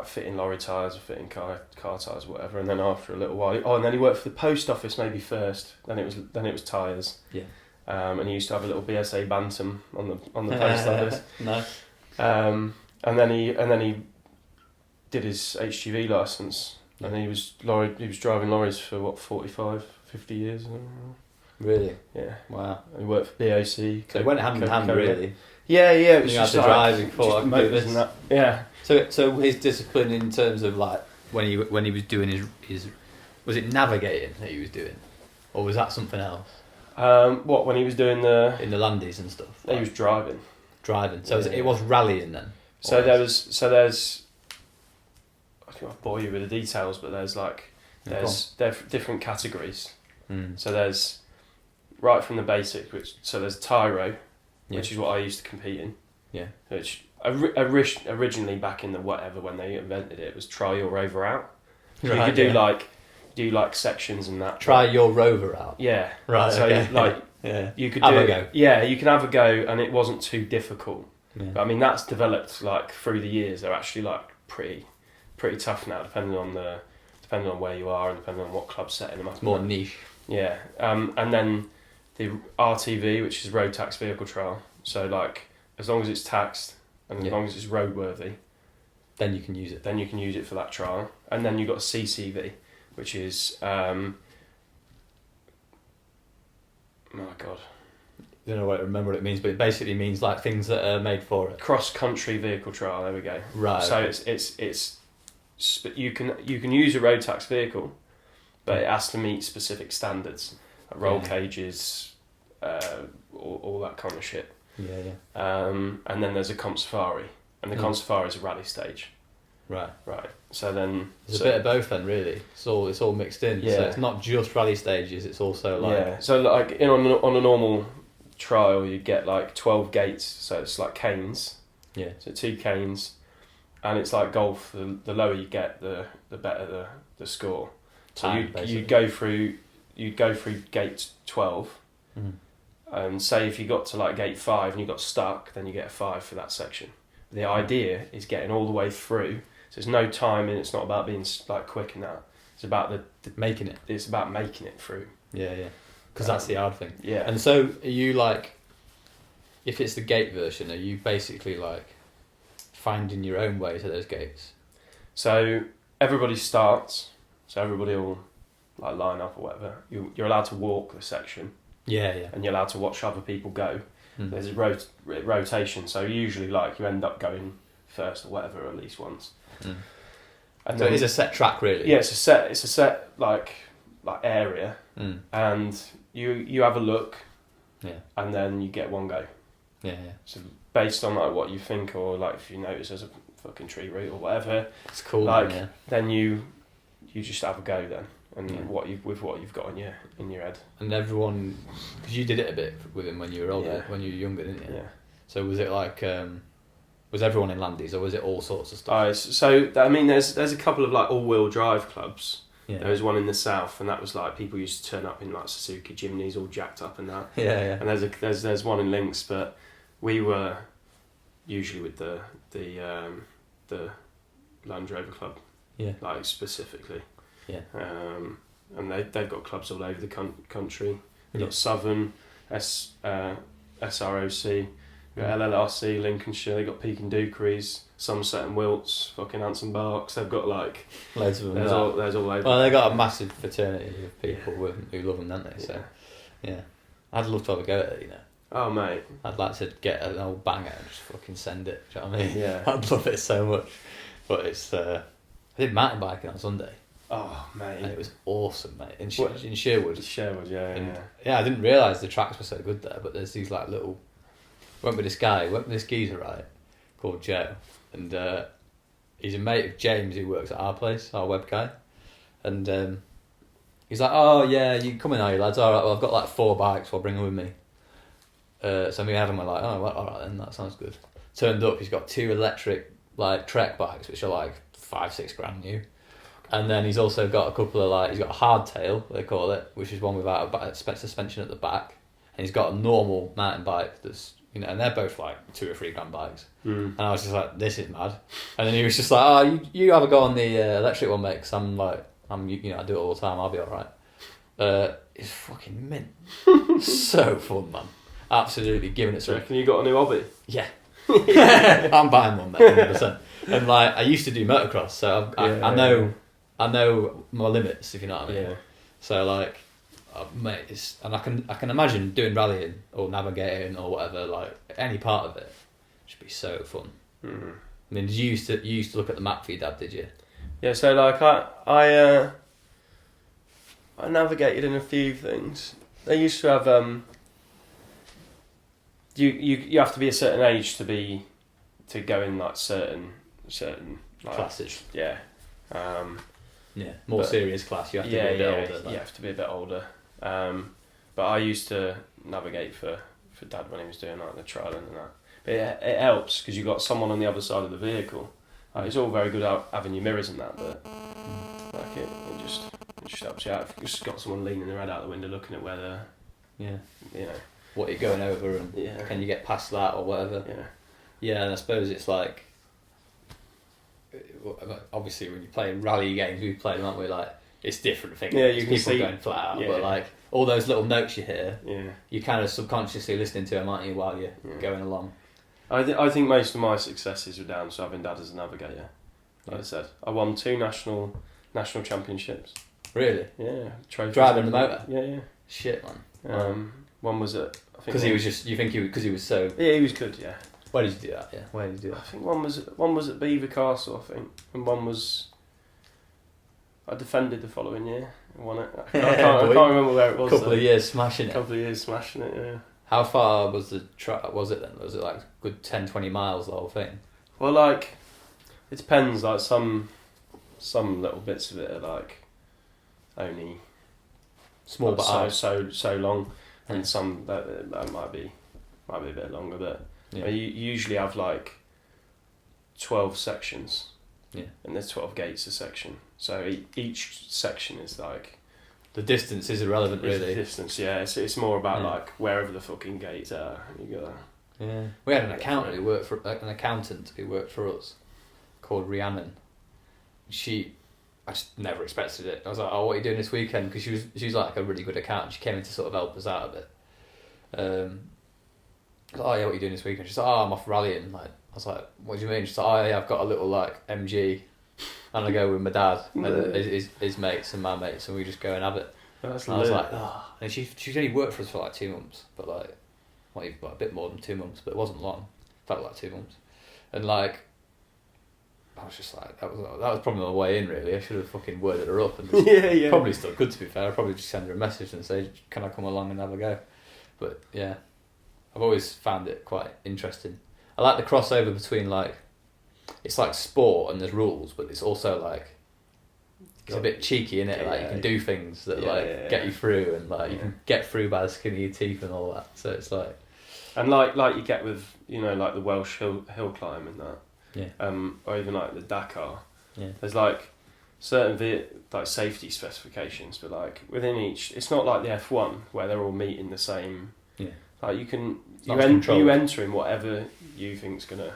fitting lorry tyres or fitting car tyres or whatever. And then after a little while, and then he worked for the post office maybe first. Then it was tyres.
Yeah.
And he used to have a little BSA Bantam on the post office.
Nice.
And then he did his HGV licence, and he was driving lorries for 45, 50 years.
Really?
Yeah.
Wow.
And he worked for BOC.
So it went hand in hand, really.
Yeah, it was
You had
just
to
like,
drive before I
just
could do
motors
this.
and that. Yeah.
So his discipline in terms of like when he was doing his was it navigating that he was doing, or was that something else
What, when he was doing the...
in the landies and stuff?
He was driving.
Driving. So
Yeah.
it was rallying then.
So there's I can't bore you with the details, but there's different categories. So there's right from the basic, there's Tyro, which is what I used to compete in.
Yeah.
Which originally back in the whatever when they invented it was try your rover out. So you could do like sections and that.
Try your rover out.
Yeah.
Right.
So
okay.
you could
have
do
a go.
Yeah, you can have a go, and it wasn't too difficult.
Yeah.
But I mean, that's developed like through the years. They're actually like pretty tough now, depending on where you are and depending on what club setting them up.
It's more niche.
Yeah. And then the RTV, which is road tax vehicle trial. So like, as long as it's taxed and as long as it's roadworthy,
then you can use it.
Then you can use it for that trial. And then you've got CCV, which is oh my god,
I don't know what I remember what it means, but it basically means like things that are made for it.
cross country vehicle trial. There we go.
Right.
So it's you can use a road tax vehicle, but it has to meet specific standards, like roll cages, all that kind of shit.
Yeah.
And then there's a comp safari, and the comp safari is a rally stage.
Right.
So then
There's a bit of both then, really. It's all mixed in.
Yeah.
So it's not just rally stages. It's also like
So like on a normal trial, you get like 12 gates. So it's like canes.
Yeah.
So 2 canes, and it's like golf. The lower you get, the better the score. So you'd go through gate 12. And say if you got to like gate 5 and you got stuck, then you get a 5 for that section. The idea is getting all the way through. So there's no timing. It's not about being like quick and that. It's about the
making it.
It's about making it through.
Yeah. Because that's the hard thing.
Yeah.
And so are you like, if it's the gate version, are you basically like finding your own way to those gates?
So everybody starts. So everybody will like line up or whatever. You're allowed to walk the section.
Yeah.
And you're allowed to watch other people go. There's a rotation, so usually like you end up going first or whatever at least once. And
so it is a set track, really.
Yeah, it's a set like area, and you have a look, and then you get one go.
Yeah.
So based on like what you think, or like if you notice there's a fucking tree root or whatever,
it's cool.
Like
man,
then you just have a go then. And what you've got in your head. And
everyone, because you did it a bit with him when you were older, when you were younger, didn't you?
Yeah.
So was it like, was everyone in Landies, or was it all sorts of stuff?
So I mean, there's a couple of like all-wheel drive clubs.
Yeah.
There was one in the south, and that was like people used to turn up in like Suzuki Jimneys, all jacked up and that.
Yeah.
And there's one in Links, but we were usually with the Land Rover Club.
Yeah.
Like specifically.
Yeah.
And they've got clubs all over the country. We've got Southern, SROC, we've got LLRC, Lincolnshire, they've got Peak and Dukeries, Somerset and Wilts, fucking Anson Barks, they've got like...
Loads of them.
There's all over.
Well, they've got a massive fraternity of people who love them, don't they? So, yeah. I'd love to have a go at it, you know.
Oh, mate.
I'd like to get an old banger and just fucking send it, do you know what I mean?
Yeah.
I'd love it so much. But it's... I did mountain biking on Sunday.
Oh, mate.
And it was awesome, mate. In Sherwood.
Sherwood, yeah.
Yeah, I didn't realise the tracks were so good there, but there's these like little... Went with this geezer, right, called Joe. And he's a mate of James who works at our place, our web guy. And he's like, oh, yeah, you can come in, are you, lads? All right, well, I've got like 4 bikes, so I'll bring them with me. So me and Adam were like, oh, well, all right then, that sounds good. Turned up, he's got 2 electric like Trek bikes, which are like 5-6 grand new. And then he's also got a couple of like, he's got a hardtail, they call it, which is one without a suspension at the back. And he's got a normal mountain bike that's, you know, and they're both like 2 or 3 grand bikes. And I was just like, this is mad. And then he was just like, oh, you have a go on the electric one, mate, because I do it all the time, I'll be alright. It's fucking mint. So fun, man. Absolutely giving it
Do you reckon you got a new hobby?
Yeah. I'm buying one, mate, 100%. And like, I used to do motocross, so I know my limits, if you know what I mean.
Yeah.
So like, mate, and I can imagine doing rallying or navigating or whatever, like any part of it should be so fun.
Mm.
I mean, you used to look at the map for your dad, did you?
Yeah, so like I navigated in a few things. They used to have you have to be a certain age to go in like certain like,
Classes.
Yeah.
More serious class. You have to be a bit older. Like.
You have to be a bit older. But I used to navigate for Dad when he was doing like the trialing and that. But it helps because you got someone on the other side of the vehicle. Like, it's all very good having your mirrors and that, but like it just helps you out. If you've just got someone leaning their head out the window looking at where they're, you know,
what you're going over and can you get past that or whatever. Yeah, and I suppose it's like, obviously when you play rally games, we play them, aren't we? Like, it's different things.
Yeah, you can
people
see
going flat out, but like all those little notes you hear, you're kind of subconsciously listening to them, aren't you, while you're going along.
I think most of my successes were down to having Dad as a navigator. Like I said, I won 2 national championships.
Really?
Yeah, trophies.
Driving the motor.
Yeah.
Shit, man.
One was at.
Because he was just. You think because he was so.
Yeah, he was good. Yeah.
Where did you do that? Yeah. Where did you do that?
I think one was at Beaver Castle, I think, and one was. I defended the following year and won it. I can't remember where it was.
Couple of years smashing it.
Couple of years smashing it. Yeah.
How far was the was it then? Was it like a good 10, 20 miles the whole thing?
Well, like, it depends. Like some little bits of it are like only
small, but
so long, and some that might be a bit longer. But you usually have like 12 sections. Yeah. And there's 12 gates a section, so each section is like.
The distance is irrelevant, really.
The distance, yeah. It's more about like wherever the fucking gates are. You go.
Yeah. We had an accountant who worked for us, called Rhiannon. I just never expected it. I was like, "Oh, what are you doing this weekend?" Because she was like a really good accountant. She came in to sort of help us out a bit. I was like, "Oh yeah, what are you doing this weekend?" She's like, "Oh, I'm off rallying." Like, I was like, "What do you mean?" She's like, "Oh yeah, I've got a little like MG." And I go with my dad, and his mates and my mates, and we just go and have it. And I was like, oh. And she's only worked for us for like 2 months, but like, well, a bit more than 2 months, but it wasn't long. It felt like 2 months, and like, I was just like, that was probably my way in. Really, I should have fucking worded her up, and just probably still good to be fair. I'd probably just send her a message and say, "Can I come along and have a go?" But yeah, I've always found it quite interesting. I like the crossover between like. It's like sport and there's rules, but it's also like it's a bit cheeky, innit? Like you can do things that get you through, and like you can get through by the skin of your teeth and all that. So it's like,
and like you get with like the Welsh hill climb and that, or even like the Dakar. Yeah. There's like certain like safety specifications, but like within each, it's not like the F1 where they're all meeting the same. Yeah. Like you enter in whatever you think's gonna.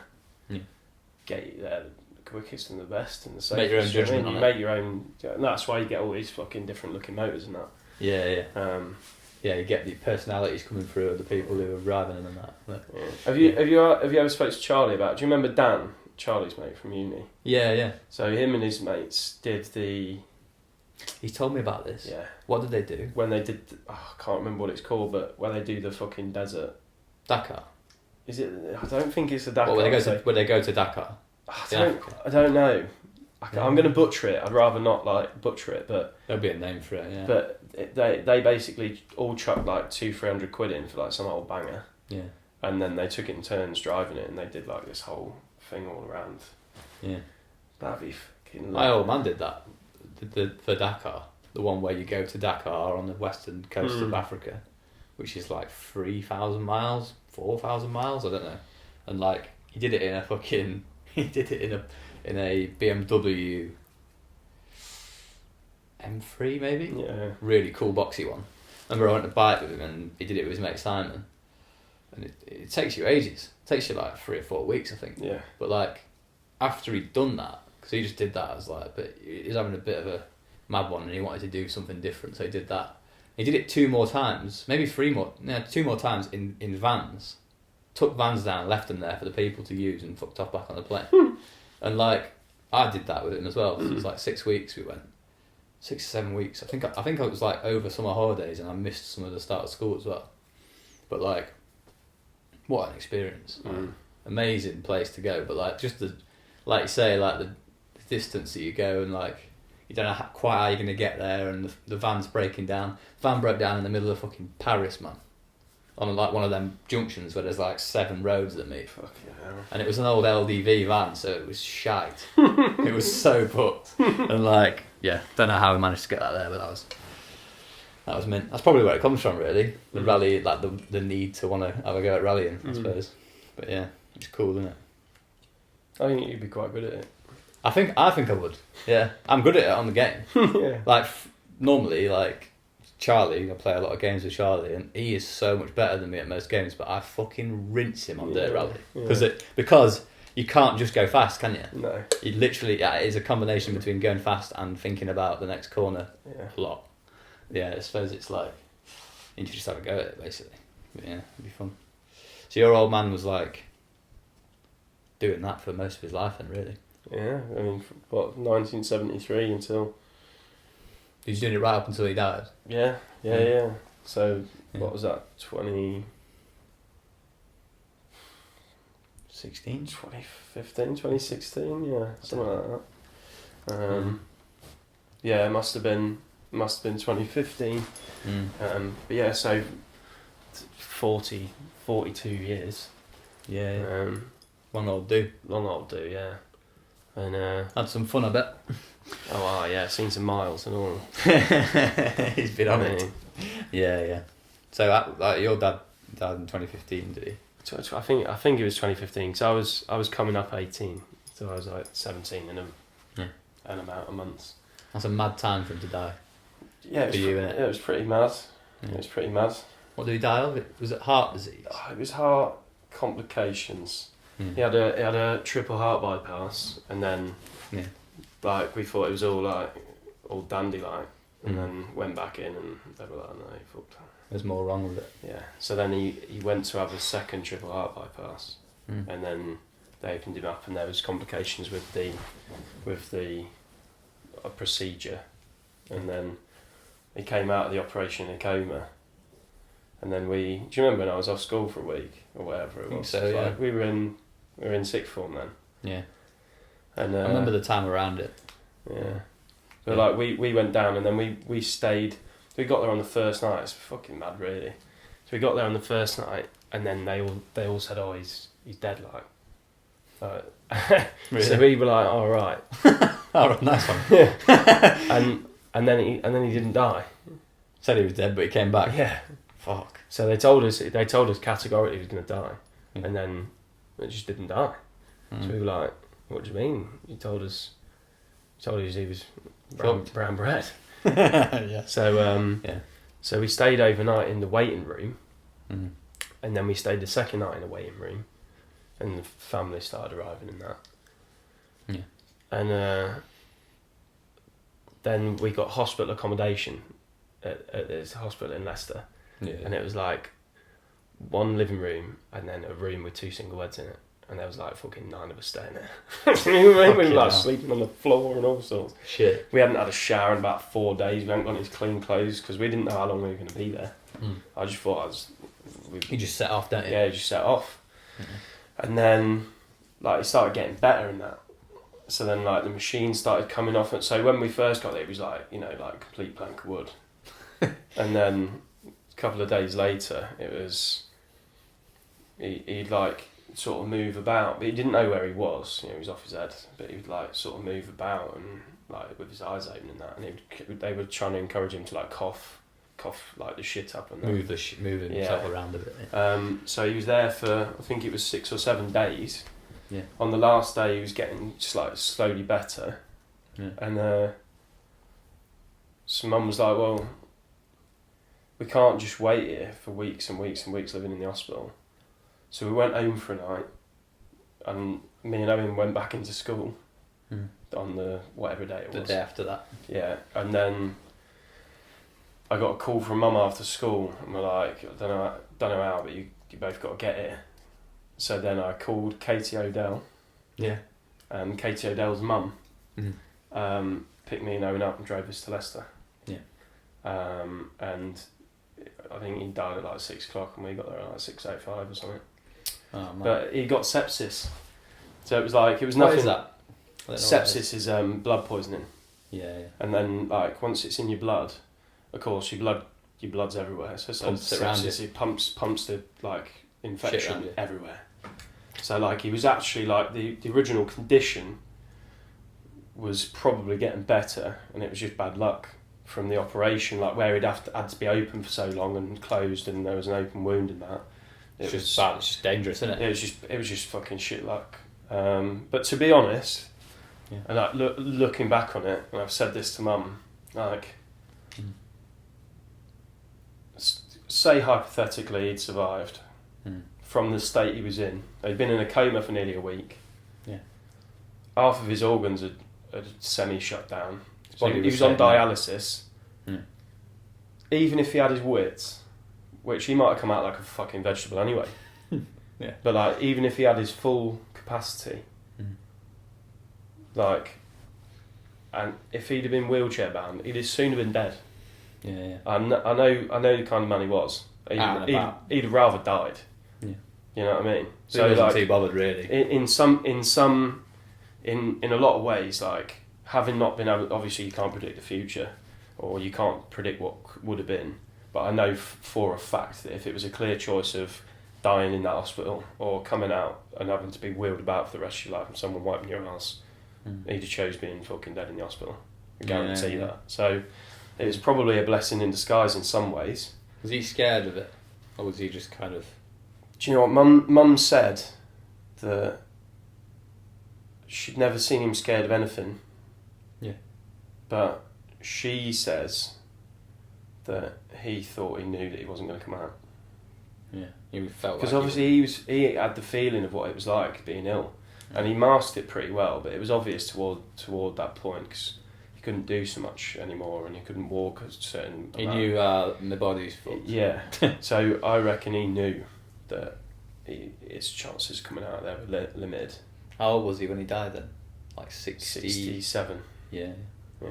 Get you there the quickest and the best and the safest.
Make your own judgment on it.
Make your own. And that's why you get all these fucking different looking motors and that.
Yeah. You get the personalities coming through of the people who are driving them and that.
Yeah. Have you ever spoke to Charlie about? Do you remember Dan, Charlie's mate from uni?
Yeah.
So him and his mates did the.
He told me about this.
Yeah.
What did they do?
When they did, I can't remember what it's called, but when they do the fucking desert.
Dakar.
Is it? I don't think it's a Dakar.
When they go to Dakar.
I don't know. I'm going to butcher it. I'd rather not like butcher it, but
there'll be a name for it. Yeah.
But they basically all chucked like 200-300 quid in for like some old banger. Yeah. And then they took it in turns driving it, and they did like this whole thing all around. Yeah. That'd be fucking.
My old man did that. For Dakar, the one where you go to Dakar on the western coast of Africa, which is like 3,000 miles, 4,000 miles, I don't know, and like he did it in a fucking. He did it in a BMW M3 maybe.
Yeah.
Really cool boxy one. I remember I went to buy it with him, and he did it with his mate Simon. And it takes you ages. It takes you like 3 or 4 weeks, I think. Yeah. But like after he'd done that, because he just did that as like, but he was having a bit of a mad one, and he wanted to do something different, so he did that. He did it 2 more times, maybe 2 more times in vans. Took vans down, left them there for the people to use, and fucked off back on the plane. And like I did that with him as well. It was like 6 weeks we went, 6 or 7 weeks. I think it was like over summer holidays, and I missed some of the start of school as well. But like, what an experience! Like, amazing place to go. But like, just the, like you say, like the distance that you go, and like you don't know quite how you're gonna get there, and the van's breaking down. The van broke down in the middle of fucking Paris, man. On like one of them junctions where there's like 7 roads that meet.
Fucking hell.
And it was an old LDV van, so it was shite. It was so fucked. And like, yeah, don't know how we managed to get that there, but that was mint. That's probably where it comes from, really. The rally, like the need to want to have a go at rallying, I suppose. But yeah, it's cool, isn't it?
I think you'd be quite good at it.
I think I would. Yeah, I'm good at it on the game.
Yeah.
Like normally, like Charlie, I play a lot of games with Charlie, and he is so much better than me at most games. But I fucking rinse him on dirt rally because you can't just go fast, can you?
No.
You literally, it is a combination between going fast and thinking about the next corner a lot. Yeah, I suppose it's like you just have a go at it basically. But yeah, it'd be fun. So your old man was like doing that for most of his life, then, really.
Yeah, I mean, what, 1973 until...
He was doing it right up until he died.
Yeah. So, what was that, 2015, 2016, yeah, something like that. Yeah, it must have been 2015. But yeah, so 42 years.
Yeah. Long old do.
Long old do, yeah. And
had some fun, I bet.
Oh wow, yeah, seen some miles and all.
He's been on it. Yeah. So like your dad died in 2015, did he?
I think it was 2015. So I was coming up 18, so I was like 17 in an amount of months.
That's a mad time for him to die.
Yeah, it was pretty mad.
Yeah.
It was pretty mad.
What did he die of? Was it heart disease?
It was heart complications. He had a triple heart bypass, and then like we thought it was all dandy like, and then went back in, and they were like, no, he fucked.
There's more wrong with it.
Yeah. So then he went to have a second triple heart bypass, and then they opened him up, and there was complications with the procedure, and then he came out of the operation in a coma. And then do you remember when I was off school for a week or whatever it was?
So yeah.
Like we were in sixth form then.
Yeah.
And
I remember the time around it.
Yeah. But like we went down, and then we stayed. We got there on the first night. It's fucking mad, really. So we got there on the first night, and then they all said, "Oh, he's dead." Like,
really?
So we were like, "All right."
Oh, nice one.
Yeah. and then he didn't die.
Said he was dead, but he came back.
Yeah.
Fuck.
So they told us categorically he was going to die, and then it just didn't die. So we were like, "What do you mean? You told us he was brown bread."
Yeah.
So so we stayed overnight in the waiting room, and then we stayed the second night in the waiting room, and the family started arriving in that.
Yeah.
And then we got hospital accommodation at this hospital in Leicester.
Yeah.
And it was like one living room and then a room with 2 single beds in it. And there was like fucking 9 of us staying there. we were like sleeping on the floor and all sorts.
Shit.
We hadn't had a shower in about 4 days. We hadn't got any clean clothes because we didn't know how long we were going to be there. I just thought
You just set off, don't you?
Yeah, you just set off. And then like it started getting better in that. So then like the machine started coming off. And so when we first got there, it was like, like a complete plank of wood. And then a couple of days later, it was he'd like sort of move about, but he didn't know where he was. He was off his head, but he would like sort of move about and like with his eyes open and that. And they were trying to encourage him to like cough like the shit up and that.
Move himself around a bit. Yeah.
So he was there for I think it was 6 or 7 days.
Yeah.
On the last day, he was getting just like slowly better.
Yeah.
And so Mum was like, well, we can't just wait here for weeks and weeks and weeks living in the hospital. So we went home for a night, and me and Owen went back into school on the whatever day it was.
The day after that.
Yeah, and then I got a call from Mum after school, and we're like, I don't know how, but you both got to get here. So then I called Katie Odell.
Yeah.
And Katie Odell's mum. picked me and Owen up and drove us to Leicester.
Yeah.
And I think he died at like 6 o'clock and we got there at like 6:05 or something.
Oh, man.
But he got sepsis. So it was nothing.
What is that?
Sepsis is blood poisoning.
Yeah.
And then like once it's in your blood, of course your blood's everywhere. So
Pumps it around
sepsis, it pumps the like
Shit
infection
around you.
everywhere. So like he was actually like the original condition was probably getting better, and it was just bad luck from the operation, like where he'd had to be open for so long and closed, and there was an open wound in that.
It's just bad. It's just dangerous, isn't it?
It was just fucking shit luck. But to be honest, and like looking back on it, and I've said this to Mum, like, say hypothetically he'd survived from the state he was in. He'd been in a coma for nearly a week.
Yeah.
Half of his organs had semi-shut down.
So
He was on dialysis.
Mm.
Even if he had his wits, which he might have come out like a fucking vegetable anyway.
Yeah.
But like, even if he had his full capacity, like, and if he'd have been wheelchair bound, he'd as soon have been dead.
Yeah.
I know the kind of man he was. He'd have rather died.
Yeah.
You know what I mean?
So he wasn't too bothered, really.
In a lot of ways, like, having not been able, obviously you can't predict the future, or you can't predict what would have been, but I know for a fact that if it was a clear choice of dying in that hospital or coming out and having to be wheeled about for the rest of your life and someone wiping your ass, he'd have chose being fucking dead in the hospital. I guarantee that. So it was probably a blessing in disguise in some ways.
Was he scared of it, or was he just kind of...
Do you know what Mum said? That she'd never seen him scared of anything.
Yeah.
But she says that he thought he knew that he wasn't going to come out.
Yeah, he felt
because
like
obviously he had the feeling of what it was like being ill, and he masked it pretty well. But it was obvious toward that point because he couldn't do so much anymore, and he couldn't walk a certain.
He knew my body's fucked.
Yeah, so I reckon he knew that his chances coming out of there were limited.
How old was he when he died then? Like
67.
Yeah.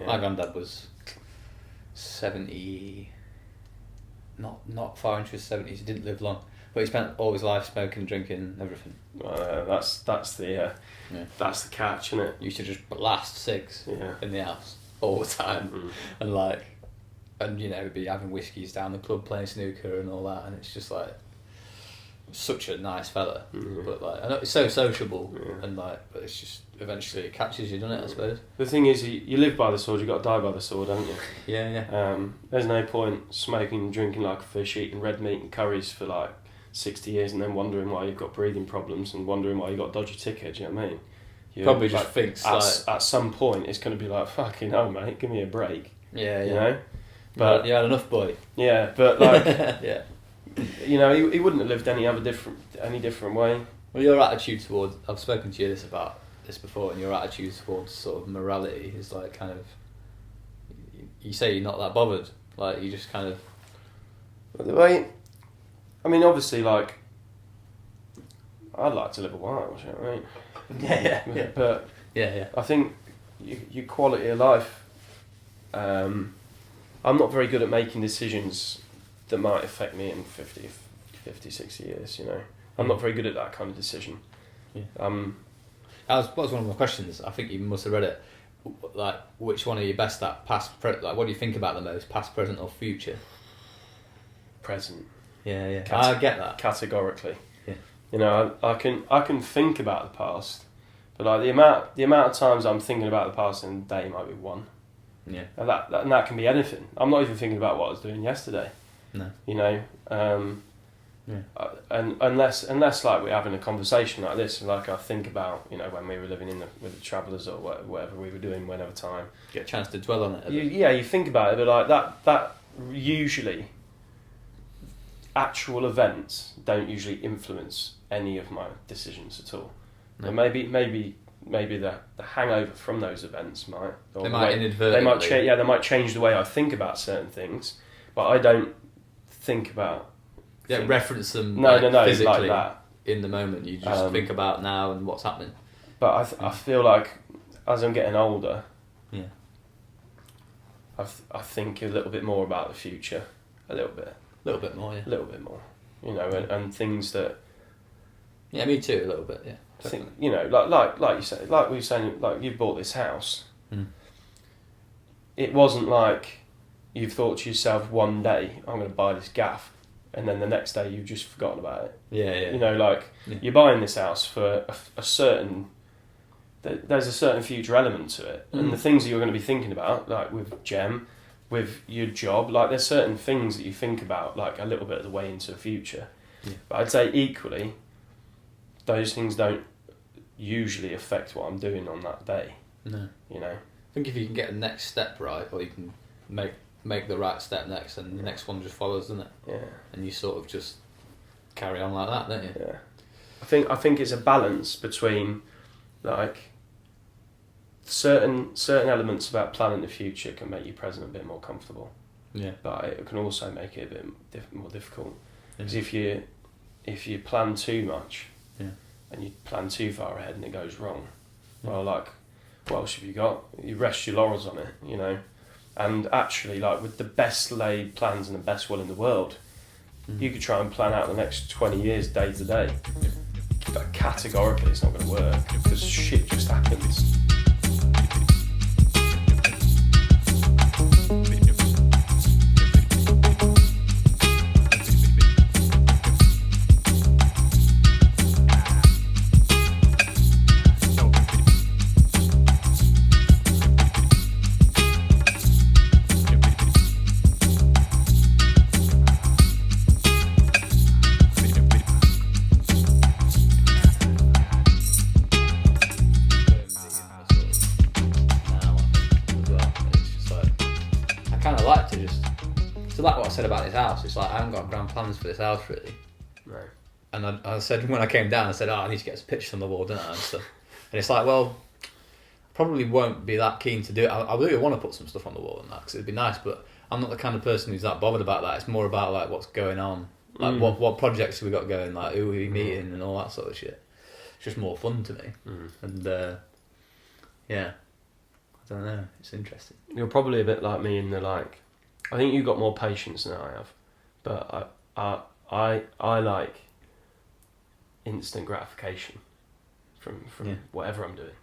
My granddad was 70. Not far into his 70s. He didn't live long, but he spent all his life smoking, drinking, everything.
That's the catch, isn't it?
You used to just last 6 in the house all the time, and you know, be having whiskies down the club, playing snooker and all that, and it's just like such a nice fella, but like I know it's so sociable, and like, but it's just eventually it catches you, doesn't it? I suppose.
The thing is, you live by the sword, you got to die by the sword, haven't you?
Yeah.
There's no point smoking and drinking like a fish, eating red meat and curries for like 60 years, and then wondering why you've got breathing problems and wondering why you got a dodgy ticket. Do you know what I mean?
Probably just thinks
at some point it's going to be like, fucking hell, mate, give me a break.
Yeah.
You know. But
you had enough, boy.
Yeah, but like.
Yeah.
You know, he wouldn't have lived any different way.
Well, your attitude towards... I've spoken to you about this before, and your attitude towards sort of morality is like kind of... You say you're not that bothered. Like, you just kind of...
The way... I mean, obviously, like... I'd like to live a while, you know what I mean?
Yeah.
But...
Yeah.
I think your quality of life... I'm not very good at making decisions that might affect me in 50, 60 years, you know. I'm not very good at that kind of decision.
Yeah. That was one of my questions. I think you must have read it. Like, which one are you best at? Like, what do you think about the most? Past, present, or future?
Present.
Yeah. I get that.
Categorically.
Yeah.
You know, I can think about the past, but like the amount of times I'm thinking about the past in a day might be one.
Yeah.
And that can be anything. I'm not even thinking about what I was doing yesterday.
No.
You know, and unless like we're having a conversation like this, like I think about, you know, when we were living with the Travellers or whatever we were doing whenever time.
Get a chance to dwell on it.
You think about it, but like that usually actual events don't usually influence any of my decisions at all.
No.
And maybe the hangover from those events might. Or
they might inadvertently.
They might change the way I think about certain things, but I don't think about.
Reference them.
No,
physically
like that.
In the moment, you just think about now and what's happening.
But I feel like as I'm getting older, I think a little bit more about the future, a little bit
more, yeah.
A little bit more, you know, and things that.
Yeah, me too, a little bit, yeah.
I think, you know, like you said, like we were saying, like you bought this house. It wasn't like you've thought to yourself one day, I'm going to buy this gaff, and then the next day you've just forgotten about it.
Yeah.
You know, like you're buying this house for a certain. There's a certain future element to it, and the things that you're going to be thinking about, like with Gem, with your job, like there's certain things that you think about, like a little bit of the way into the future.
Yeah.
But I'd say equally, those things don't usually affect what I'm doing on that day.
No.
You know.
I think if you can get the next step right, or you can make the right step next, and the next one just follows, doesn't it?
Yeah.
And you sort of just carry on like that, don't you?
Yeah. I think it's a balance between like certain elements about planning the future can make your present a bit more comfortable.
Yeah.
But it can also make it a bit more difficult. Because
Yeah.
if you plan too much,
Yeah.
and you plan too far ahead and it goes wrong, well, like, what else have you got? You rest your laurels on it, you know. And actually, like with the best laid plans and the best will in the world, you could try and plan out the next 20 years day to day. But categorically, it's not going to work because shit just happens.
About this house, it's like I haven't got grand plans for this house really.
No.
And I said when I came down, I said, I need to get some pictures on the wall, don't I, and stuff. And it's like, well, probably won't be that keen to do it. I really want to put some stuff on the wall and that because it'd be nice, but I'm not the kind of person who's that bothered about that. It's more about like what's going on, like what projects have we got going, like who are we meeting and all that sort of shit. It's just more fun to me, and yeah, I don't know. It's interesting.
You're probably a bit like me in the like. I think you've got more patience than I have, but I like instant gratification from whatever I'm doing.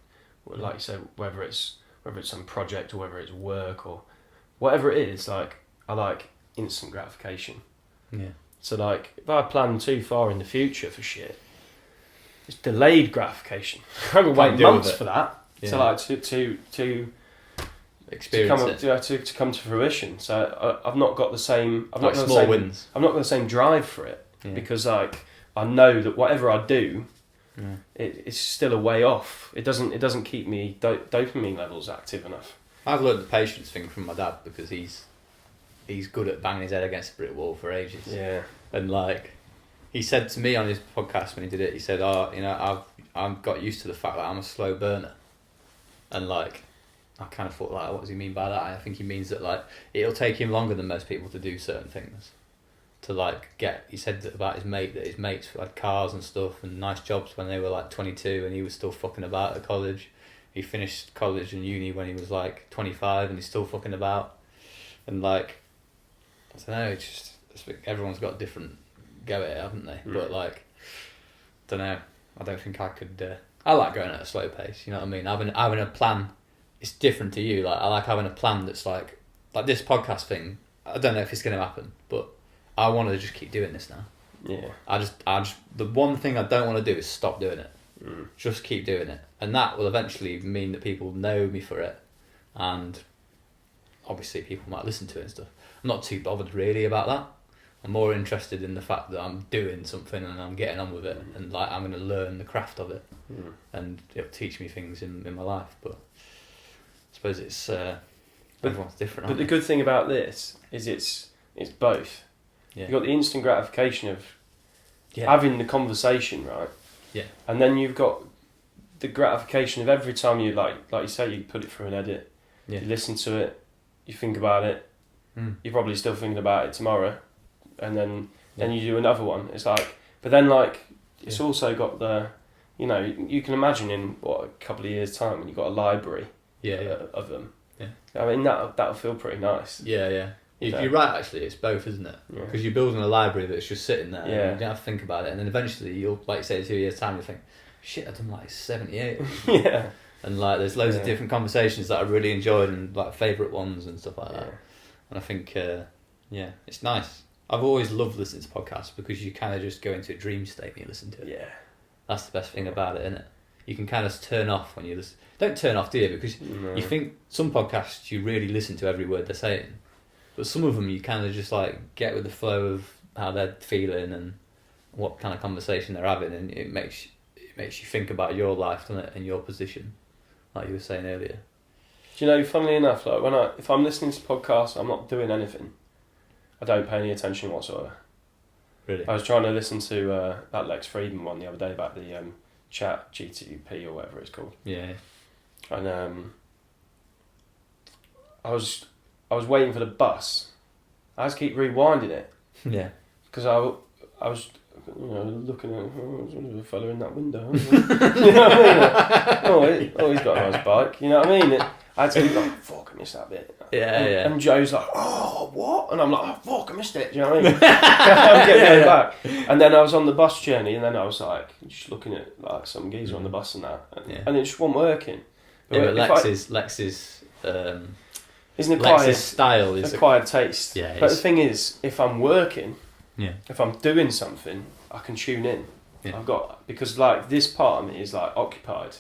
Like you said, whether it's some project or whether it's work or whatever it is, like I like instant gratification.
Yeah.
So like if I plan too far in the future for shit, it's delayed gratification. I can wait months for that.
Yeah.
So like to
experience
to come to fruition. So I've not got the same. I've
like
not got
small
the same,
wins.
I've not got the same drive for it because like I know that whatever I do, it's still a way off. It doesn't keep me dopamine levels active enough.
I've learned the patience thing from my dad because he's good at banging his head against a brick wall for ages.
Yeah.
And like he said to me on his podcast when he did it, he said, I've got used to the fact that I'm a slow burner, and like. I kind of thought, like, what does he mean by that? I think he means that, like, it'll take him longer than most people to do certain things. To, like, he said about his mate, that his mates had cars and stuff and nice jobs when they were, like, 22 and he was still fucking about at college. He finished college and uni when he was, like, 25 and he's still fucking about. And, like, I don't know, it's everyone's got a different go at it, haven't they? But, like, I don't know. I don't think I could... I like going at a slow pace, you know what I mean? Having a plan... It's different to you. Like I like having a plan that's like this podcast thing. I don't know if it's going to happen, but I want to just keep doing this now.
Yeah.
I just the one thing I don't want to do is stop doing it. Just keep doing it, and that will eventually mean that people know me for it, and obviously people might listen to it and stuff. I'm not too bothered really about that. I'm more interested in the fact that I'm doing something and I'm getting on with it, and like I'm going to learn the craft of it, and it'll teach me things in my life. But I suppose it's everyone's different.
But the good thing about this is it's both.
Yeah.
You've got the instant gratification of having the conversation, right?
Yeah.
And then you've got the gratification of every time you like you say, you put it through an edit, you listen to it, you think about it, you're probably still thinking about it tomorrow, and then you do another one. It's like, but then like it's also got the, you know, you can imagine in a couple of years' time when you've got a library of them.
Yeah.
I mean, that'll feel pretty nice.
Yeah.
Yeah.
You're right, actually. It's both, isn't it?
Yeah.
Because you're building a library that's just sitting there.
Yeah.
And you don't have to think about it. And then eventually, you'll, like say, 2 years' time, you'll think, shit, I've done like 78.
Yeah.
And like, there's loads of different conversations that I really enjoyed and like favourite ones and stuff like that. And I think, it's nice. I've always loved listening to podcasts because you kind of just go into a dream state when you listen to it.
Yeah.
That's the best thing about it, isn't it? You can kind of turn off when you listen. Don't turn off, do you? Because you think some podcasts you really listen to every word they're saying, but some of them you kind of just like get with the flow of how they're feeling and what kind of conversation they're having, and it makes you think about your life, doesn't it, and your position, like you were saying earlier.
Do you know, funnily enough, like if I'm listening to podcasts, I'm not doing anything. I don't pay any attention whatsoever.
Really?
I was trying to listen to that Lex Friedman one the other day about the chat GTP or whatever it's called.
Yeah.
And I was waiting for the bus. I just keep rewinding it.
Yeah.
Because I was looking at a fella in that window. You know what I mean? Oh, he's got a nice bike. You know what I mean? I had to be like, fuck, I missed that bit.
Yeah.
And Joe's like, oh, what? And I'm like, oh, fuck, I missed it. Do you know what I mean? I'm getting back. And then I was on the bus journey, and then I was like, just looking at like some geezer on the bus and that, and it just wasn't working.
But Lex's
isn't it
Lex's style is
acquired taste.
Yeah.
But the thing is, if I'm working,
yeah,
if I'm doing something, I can tune in.
Yeah.
Because like this part of me is like occupied.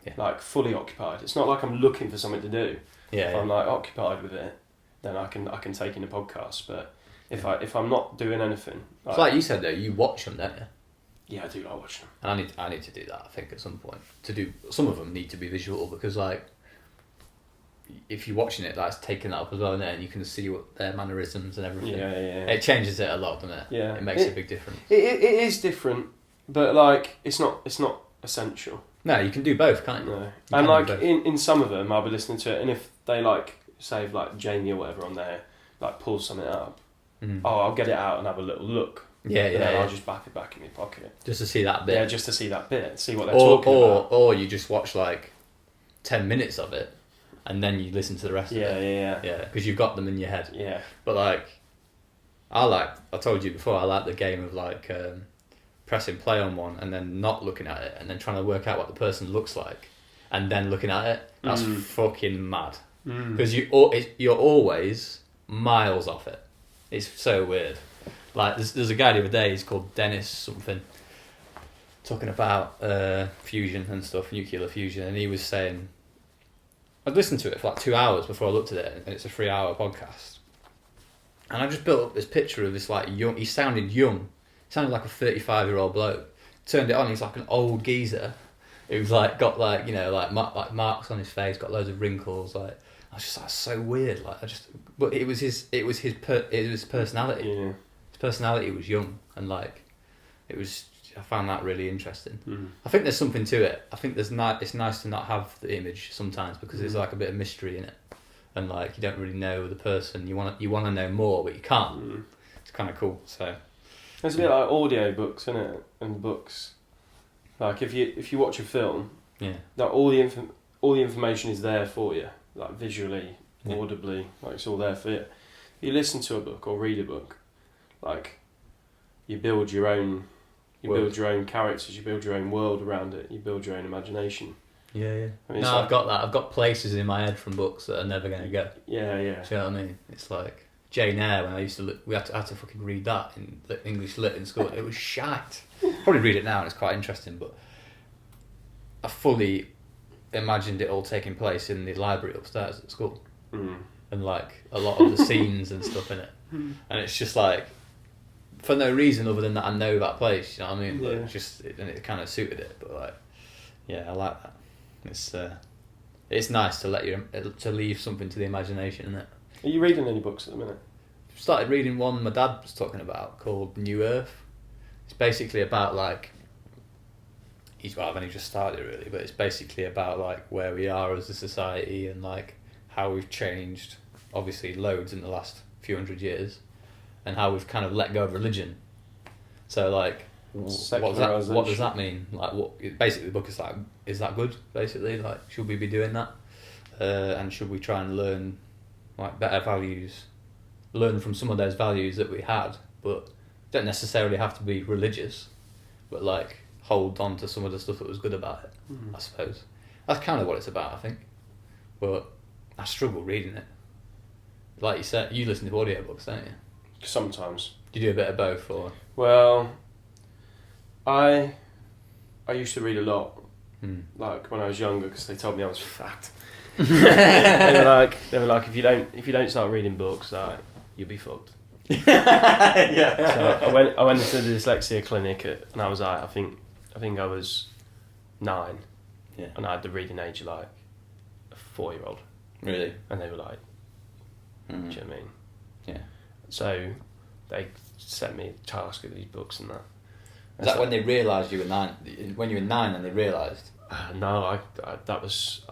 Yeah.
Like fully occupied. It's not like I'm looking for something to do.
Yeah.
If I'm like occupied with it, then I can take in a podcast. But if I'm not doing anything,
like you said though, you watch them, don't you?
Yeah, I do like watching them.
And I need to do that. I think at some point some of them need to be visual because like if you're watching it, that's taking that up as well, and you can see what their mannerisms and everything.
Yeah.
It changes it a lot, doesn't it?
Yeah.
It makes a big difference.
It is different, but like it's not essential.
No, you can do both, can't you?
No. And like in some of them, I'll be listening to it, and if they like say like Jamie or whatever on there, like pulls something up, I'll get it out and have a little look.
Yeah.
I'll just back it back in my pocket.
Just to see that bit.
Yeah, just to see that bit, see what they're talking about.
Or you just watch like 10 minutes of it, and then you listen to the rest of it. Yeah. Because you've got them in your head.
Yeah.
But like, I told you before, I like the game of like pressing play on one and then not looking at it and then trying to work out what the person looks like and then looking at it. That's fucking mad. Because you're always miles off it. It's so weird. Like there's a guy the other day, he's called Dennis something, talking about fusion and stuff, nuclear fusion, and he was saying, I'd listened to it for like 2 hours before I looked at it, and it's a 3-hour podcast. And I just built up this picture of this like young, he sounded young, sounded like a 35-year-old bloke. Turned it on, he's like an old geezer who's like got like, you know, like marks on his face, got loads of wrinkles. Like I was just like, so weird. Like but it was his personality.
Yeah.
His personality was young, and like I found that really interesting. I think there's something to it. I think it's nice to not have the image sometimes because there's like a bit of mystery in it, and like you don't really know the person. You want to know more, but you can't. It's kind of cool. So
it's a bit like audio books, isn't it? And books. Like if you watch a film, like all the information is there for you, like visually, audibly, like it's all there for you. If you listen to a book or read a book, like you build your own. Build your own characters, you build your own world around it, you build your own imagination.
Yeah.
I mean,
I've got that. I've got places in my head from books that are never going to go.
Yeah.
Do you know what I mean? It's like Jane Eyre, when I used to look, I had to fucking read that in English lit in school. It was shite. Probably read it now and it's quite interesting, but I fully imagined it all taking place in the library upstairs at school. And like a lot of the scenes and stuff in it. And it's just like, for no reason other than that I know that place, you know what I mean? But it kind of suited it. But like, yeah, I like that. It's nice to leave something to the imagination, isn't it?
Are you reading any books at the minute?
Started reading one my dad was talking about called New Earth. It's basically about like, I've only just started really, but it's basically about like where we are as a society and like how we've changed, obviously loads in the last few hundred years. And how we've kind of let go of religion. So like, what does that mean? Like, what? Basically, the book is like, is that good? Basically, like, should we be doing that? and should we try and learn like better values, learn from some of those values that we had, but don't necessarily have to be religious, but like hold on to some of the stuff that was good about it. I suppose that's kind of what it's about, I think. But I struggle reading it. Like you said, you listen to audiobooks, don't you?
Sometimes.
Do you do a bit of both, or?
Well, I used to read a lot, like when I was younger, because they told me I was fat. they were like, if you don't start reading books, like, you'll be fucked.
Yeah.
So I went into the dyslexia clinic and I was like, I think I was 9, and I had the reading age of like a 4-year-old.
Really?
And they were like, do you know what I mean?
Yeah.
So they set me a task of these books and that.
Is that when they realised you were 9? When you were 9 and they realised?
No, I was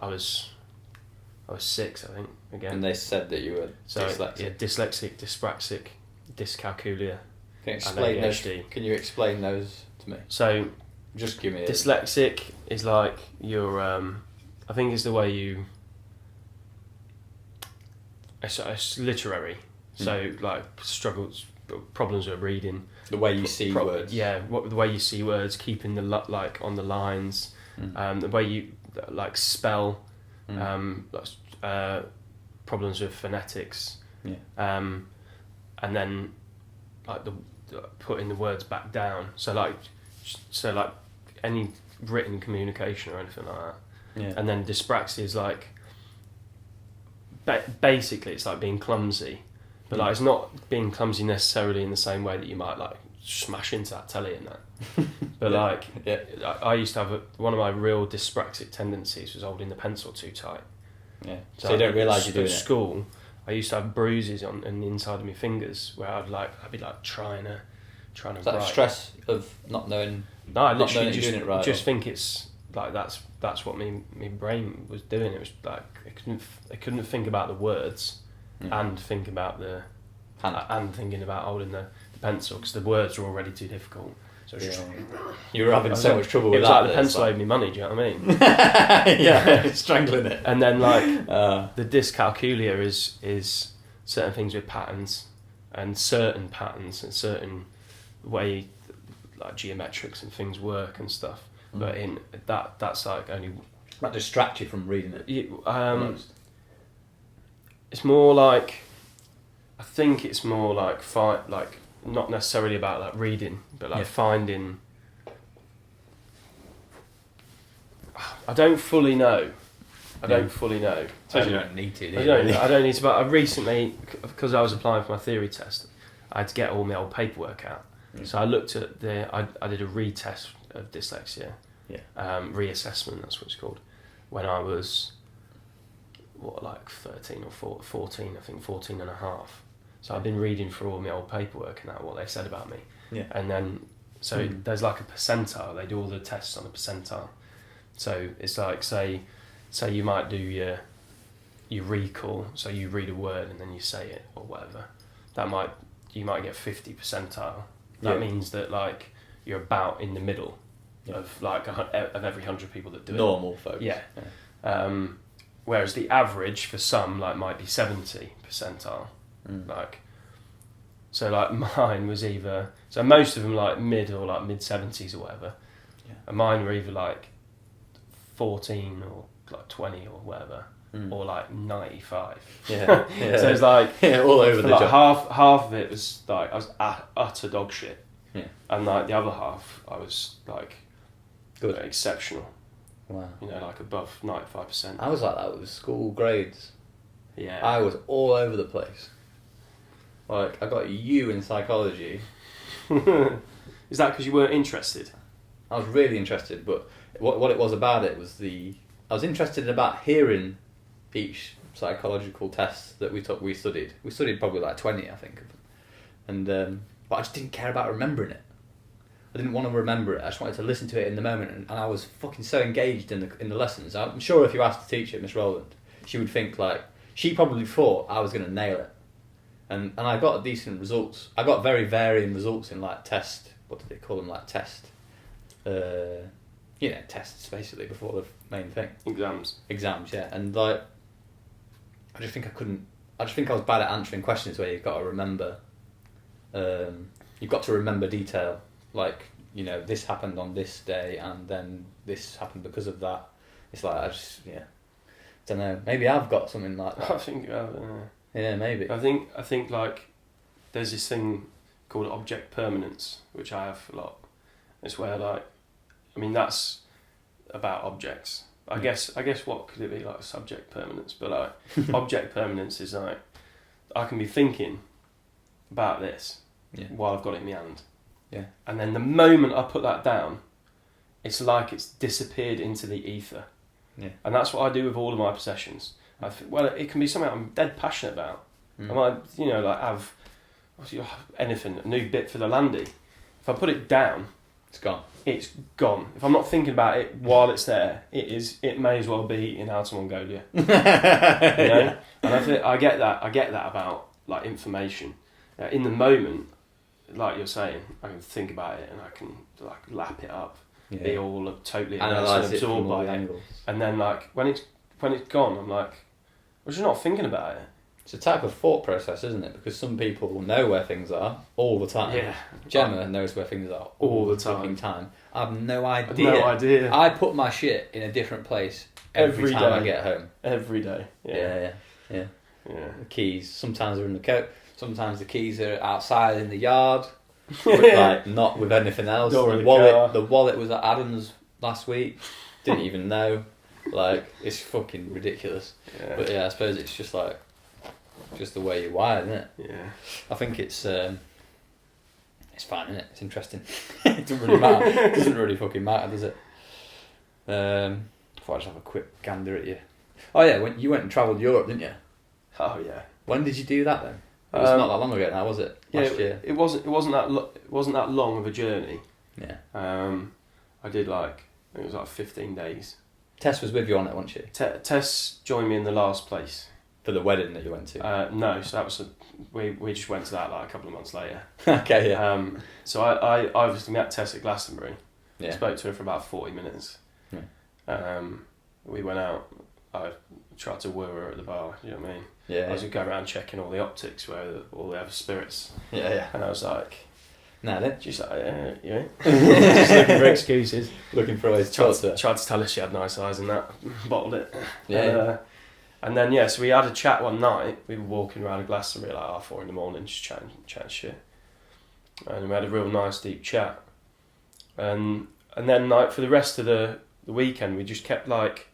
6, I think, again.
And they said that you were dyslexic?
Yeah, dyslexic, dyspraxic, dyscalculia,
Can you explain those to me?
So,
just give me
dyslexic is like your, I think it's the way you, it's literary, so like problems with reading.
The way you see words.
Yeah, the way you see words, keeping the like on the lines, the way you like spell, problems with phonetics, and then like the putting the words back down. So like any written communication or anything like that.
Yeah.
And then dyspraxia is like basically it's like being clumsy, but like it's not being clumsy necessarily in the same way that you might like smash into that telly and that. But I used to have one of my real dyspraxic tendencies was holding the pencil too tight.
Yeah. So you don't realise you're doing it.
At school, I used to have bruises on the inside of my fingers where I'd be like trying to
Is that
write.
Stress of not knowing?
No, I literally
not doing it right.
Just think it's like that's what my brain was doing. It was like I couldn't think about the words and think about the
hand.
And thinking about holding the pencil because the words were already too difficult. So
you were having so much trouble with
that.
that.
It was like the pencil owed me money. Do you know what I mean?
Yeah, strangling it.
And then like the dyscalculia is certain things with patterns and certain way like geometrics and things work and stuff. But in that's like only
might distract you from reading it.
It's more like I think it's more like not necessarily about like reading, but like finding. I don't fully know.
Suppose you don't need to.
I don't need to. But I recently, because I was applying for my theory test, I had to get all my old paperwork out. So I looked at I did a retest of dyslexia. Reassessment, that's what it's called. When I was, 13 or 14, I think 14 and a half. So I've been reading through all my old paperwork and what they said about me. Yeah. And then, there's like a percentile. They do all the tests on a percentile. So it's like, say you might do your recall. So you read a word and then you say it or whatever. You might get 50 percentile. That means that like you're about in the middle of like of every 100 people that do
normal folks.
Yeah. Whereas the average for some like might be 70 percentile. So mine was either most of them like mid or like mid 70s or whatever, and mine were either like 14 or like 20 or whatever, or like 95. So it's like
all over the job.
Half of it was like I was utter dog shit, and like the other half I was like
good,
exceptional.
Wow.
Like above 95%.
I was like that with school grades.
Yeah.
I was all over the place. Like, I got a U in psychology.
Is that because you weren't interested?
I was really interested, but what it was about it was I was interested about hearing each psychological test that we studied. We studied probably like 20, I think, and but I just didn't care about remembering it. I didn't want to remember it. I just wanted to listen to it in the moment, and I was fucking so engaged in the lessons. I'm sure if you asked the teacher, Miss Rowland, she would think like she probably thought I was going to nail it. And I got decent results. I got very varying results in like test. What do they call them? Like test. Tests basically before the main thing.
Exams,
yeah. And like I just think I couldn't. I just think I was bad at answering questions where you've got to remember. You've got to remember detail, like, you know, this happened on this day, and then this happened because of that. It's like, I just, don't know. Maybe I've got something like that.
I think you have.
Yeah, maybe.
I think like there's this thing called object permanence, which I have a lot. It's where, like, I mean, that's about objects. I guess what could it be, like subject permanence? But like object permanence is like, I can be thinking about this while I've got it in my hand.
Yeah.
And then the moment I put that down, it's like it's disappeared into the ether.
Yeah.
And that's what I do with all of my possessions. Well, it can be something I'm dead passionate about. I might, like have anything, a new bit for the landy. If I put it down,
It's gone.
It's gone. If I'm not thinking about it while it's there, it may as well be in Outer Mongolia. And I get that about like information. In the moment, like you're saying, I can think about it and I can like lap it up, be all totally
analyse
and
it
absorbed
from all
by
the
it.
angles.
And then like when it's gone, I'm like, well, you're not thinking about it.
It's a type of thought process, isn't it? Because some people know where things are all the time.
Yeah.
Gemma knows where things are all the fucking time. I have no idea.
No idea.
I put my shit in a different place every time I get home.
Every day.
Yeah. The keys. Sometimes they're in the coat. Sometimes the keys are outside in the yard. But like not with anything else. The wallet was at Adam's last week. Didn't even know. Like, it's fucking ridiculous.
Yeah.
But yeah, I suppose it's just like just the way you're wired, isn't it?
Yeah.
I think it's fine, isn't it? It's interesting. It doesn't really matter. It doesn't really fucking matter, does it? I thought I'd just have a quick gander at you. Oh yeah, when you went and travelled Europe, didn't you?
Oh yeah.
When did you do that then? It was not that long ago now, was it? Last year.
It wasn't that long of a journey.
Yeah.
I did it was like 15 days.
Tess was with you on it, wasn't she?
Tess joined me in the last place.
For the wedding that you went to?
No, so that was we just went to that like a couple of months later.
Okay, yeah.
So I obviously met Tess at Glastonbury.
Yeah.
Spoke to her for about 40 minutes.
Yeah.
We went out. I tried to woo her at the bar. You know what I mean?
Yeah.
I was going around checking all the optics where all the other spirits.
Yeah.
And I was like,
nah, then.
she's like, yeah. Just looking for excuses.
Looking for ways to
tried to tell her she had nice eyes and that. Bottled it.
Yeah.
And then, so we had a chat one night. We were walking around Glastonbury like 4:30 in the morning, just chatting shit. And we had a real nice deep chat. And then like for the rest of the weekend, we just kept like,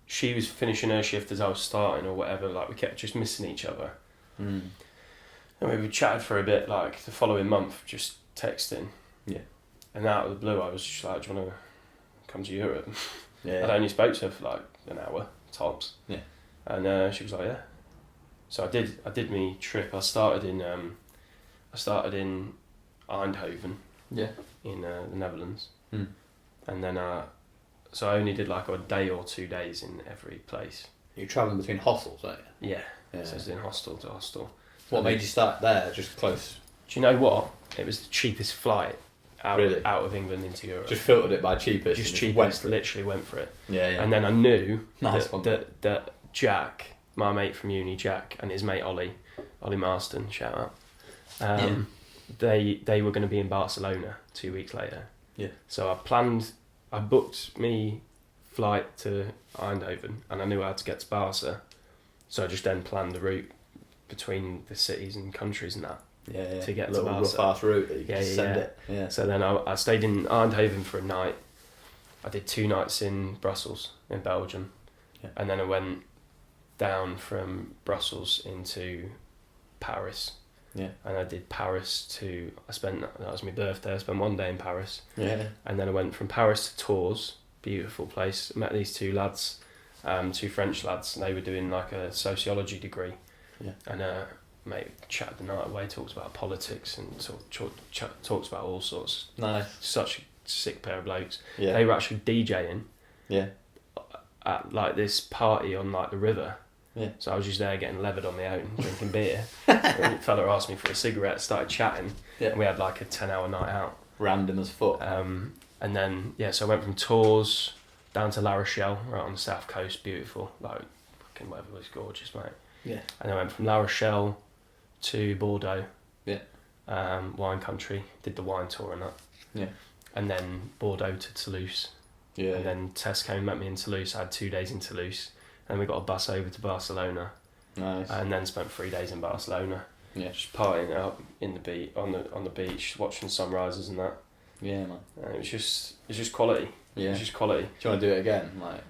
she was finishing her shift as I was starting or whatever, like we kept just missing each other. And we chatted for a bit, like the following month, just texting. Yeah. And out of the blue, I was just like, do you want to come to Europe?
Yeah.
I'd only spoke to her for like an hour, tops.
Yeah.
And she was like, yeah. So I did my trip. I started in Eindhoven. Yeah. In the Netherlands. And then so I only did like a day or 2 days in every place.
You're travelling between hostels, aren't you?
Yeah. So it's in hostel to hostel.
What made you start there, just close?
Do you know what? It was the cheapest flight out of England into Europe.
Just filtered it by cheapest.
Just cheapest, literally went for it.
Yeah.
And then I knew
that
Jack, my mate from uni, Jack, and his mate Ollie Marston, shout out, they were going to be in Barcelona 2 weeks later.
Yeah.
So I booked me flight to Eindhoven and I knew how to get to Barca. So I just then planned the route between the cities and countries and that.
Yeah.
To get
a
to
little
Barca.
rough ass route that you can send it.
Yeah. So then I stayed in Eindhoven for a night. I did 2 nights in Brussels, in Belgium. Yeah. And then I went down from Brussels into Paris. Yeah. And I did Paris that was my birthday, I spent 1 day in Paris. Yeah. And then I went from Paris to Tours, beautiful place. I met these 2 lads, 2 French lads, and they were doing like a sociology degree. Yeah. And mate, chatted the night away, talked about politics and talks about all sorts. Nice. Such a sick pair of blokes. Yeah. They were actually DJing. Yeah. At like this party on like the river. Yeah. So I was just there getting levered on my own, drinking beer. And the fella asked me for a cigarette, started chatting. Yeah. And we had like a 10-hour night out.
Random as fuck.
And then so I went from Tours down to La Rochelle, right on the south coast, beautiful, like fucking weather was gorgeous, mate.
Yeah.
And I went from La Rochelle to Bordeaux.
Yeah.
Wine country. Did the wine tour and that.
Yeah.
And then Bordeaux to Toulouse.
Yeah.
And then Tess came and met me in Toulouse. I had 2 days in Toulouse. And we got a bus over to Barcelona.
Nice.
And then spent 3 days in Barcelona.
Yeah.
Just partying out in the beach on the beach, watching sunrises and that.
Yeah, man.
And it was just quality.
Yeah.
It was just quality.
Do you want to do it again? Like,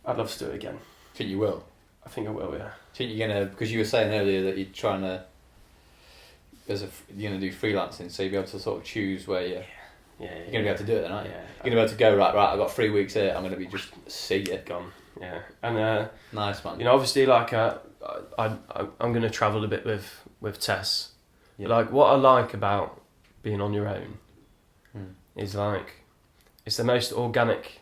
I'd love to do it again.
think you will?
I think I will, yeah.
Think you're gonna, because you were saying earlier that you're trying to, you're gonna do freelancing, so you'll be able to sort of choose where you're gonna be able to do it then, aren't you?
Yeah.
You're gonna be able to go, right, I've got 3 weeks here, I'm gonna be just see it.
Gone. Yeah. And
Nice, man.
you know, obviously, like I'm gonna travel a bit with Tess.
Yeah.
Like what I like about being on your own is like it's the most organic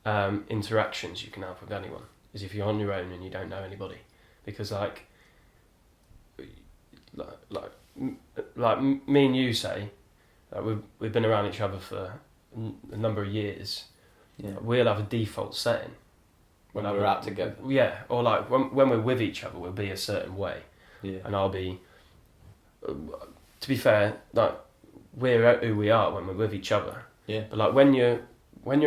interactions you can have with anyone. Is if you're on your own and you don't know anybody, because like me and you say, we've been around each other for a number of years.
Yeah.
We'll have a default setting
When we're out together.
Yeah, or like when we're with each other, we'll be a certain way.
Yeah.
And I'll be. To be fair, like we're who we are when we're with each other.
Yeah.
But like when you're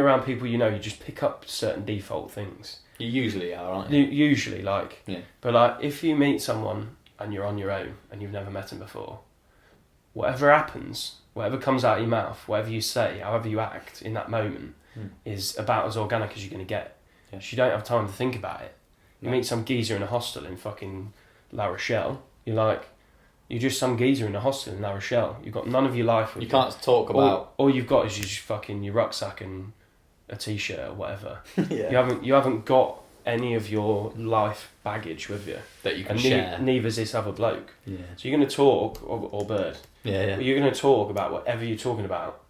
around people, you know, you just pick up certain default things.
You usually are, aren't you?
Usually, like.
Yeah.
But like, if you meet someone and you're on your own and you've never met them before, whatever happens, whatever comes out of your mouth, whatever you say, however you act in that moment, is about as organic as you're going to get.
Yeah.
You don't have time to think about it. You
No.
meet some geezer in a hostel in fucking La Rochelle. You're just some geezer in a hostel in La Rochelle. You've got none of your life with
You can't talk about.
All you've got is just fucking your rucksack and a t-shirt or whatever.
Yeah.
You haven't got any of your life baggage with you.
That you can
And
share.
neither's this other bloke.
Yeah.
So you're going to talk, or Bird.
Yeah.
You're going to talk about whatever you're talking about.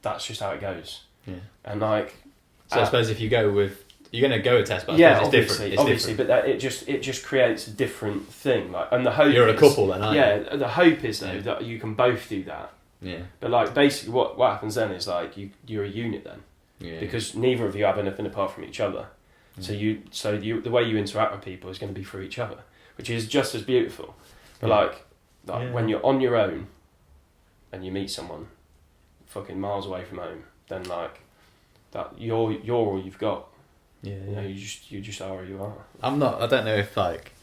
That's
just how it goes.
Yeah.
And like,
so I suppose if you go with, you're going to go with Tess, but I
yeah,
suppose
obviously,
it's different.
but that it just creates a different thing. Like, and the hope
You're a
is,
couple then, aren't you?
Yeah, the hope is though that you can both do that.
Yeah.
But like, basically, what happens then is like you're a unit then,
Yeah.
because neither of you have anything apart from each other. So the way you interact with people is going to be through each other, which is just as beautiful. But like when you're on your own and you meet someone fucking miles away from home, then like that you're all you've got.
Yeah.
You know, you just are who you are.
I don't know if like,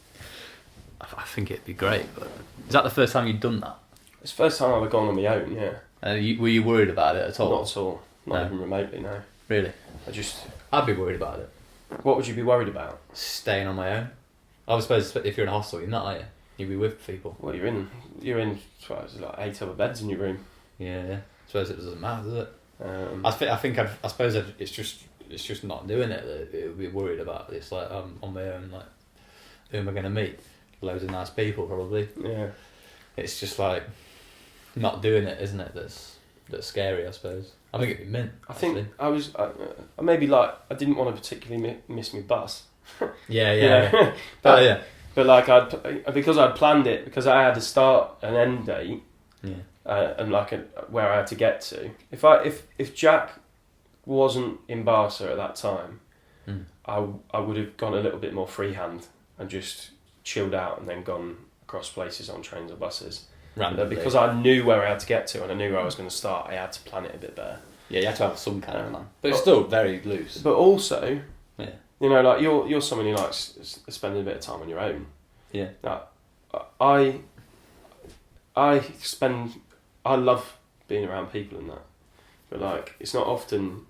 I think it'd be great, but is that the first time you'd done that?
It's the first time I've ever gone on my own. Yeah.
Were you worried about it at all?
Not at all. Not
No.
even remotely. No.
Really? I'd be worried about it.
What would you be worried about?
Staying on my own. I suppose if you're in a hostel, you're not, are you? You'll be with people.
Well, you're in there's like 8 other beds in your room.
Yeah. I suppose it doesn't matter, does it? I suppose it's just not doing it that it would be worried about. It's like I'm on my own. Like, who am I going to meet? Loads of nice people, probably.
Yeah.
It's just like not doing it, isn't it? That's scary, I suppose. I think it'd be mint.
I think I was maybe like I didn't want to particularly miss my bus.
Yeah.
But but like because I'd planned it, because I had a start and end date.
Yeah.
And like where I had to get to. If Jack wasn't in Barca at that time, I would have gone a little bit more freehand and just chilled out and then gone across places on trains or buses.
Randomly.
Because I knew where I had to get to and I knew where I was going to start, I had to plan it a bit better.
Yeah, you have to have some kind of plan, but it's still very loose.
But also,
yeah,
you know, like you're someone who likes spending a bit of time on your own.
Yeah.
Now, I love being around people and that, but like it's not often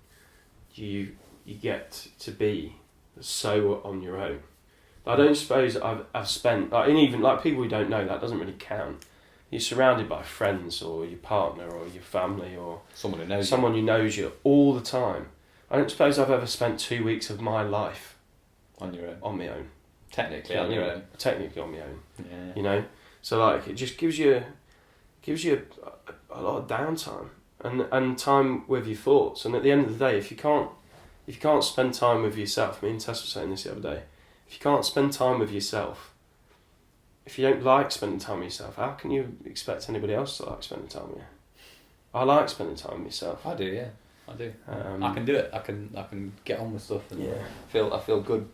you get to be so on your own. I don't suppose I've spent like, and even like people who don't know, that doesn't really count. You're surrounded by friends or your partner or your family or
someone who
knows you all the time. I don't suppose I've ever spent 2 weeks of my life
on your own.
On my own.
Technically on your own.
Technically on my own.
Yeah.
You know, so like it just gives you a lot of downtime and time with your thoughts. And at the end of the day, if you can't spend time with yourself, me and Tess were saying this the other day, if you can't spend time with yourself, if you don't like spending time with yourself, how can you expect anybody else to like spending time with you? I like spending time with myself.
I do, yeah. I do. I can do it. I can get on with stuff and I feel good.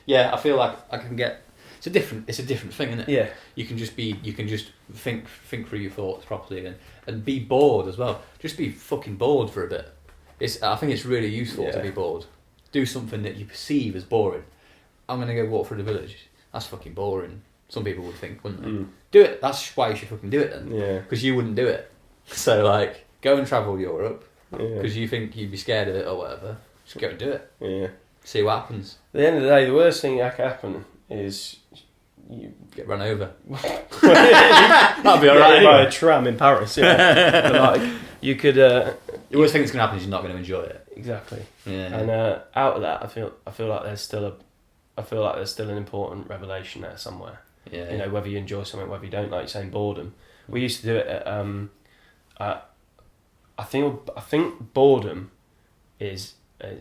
Yeah, I feel like I can get. It's a different thing, isn't it?
Yeah.
You can just think through your thoughts properly and be bored as well. Just be fucking bored for a bit. I think it's really useful to be bored. Do something that you perceive as boring. I'm gonna go walk through the village. That's fucking boring. Some people would think, wouldn't they? Do it. That's why you should fucking do it then.
Yeah.
Because you wouldn't do it. So like, go and travel Europe because you think you'd be scared of it or whatever. Just go and do it.
Yeah.
See what happens.
At the end of the day, the worst thing that can happen is you
get run over. That'll be alright.
By a tram in Paris. Yeah. But like you could.
The worst thing that's going to happen is you're not going to enjoy it.
Exactly.
Yeah.
And out of that, I feel like there's still an important revelation there somewhere.
Yeah.
You know, whether you enjoy something, whether you don't, like you're saying, boredom. We used to do it at. I think boredom is a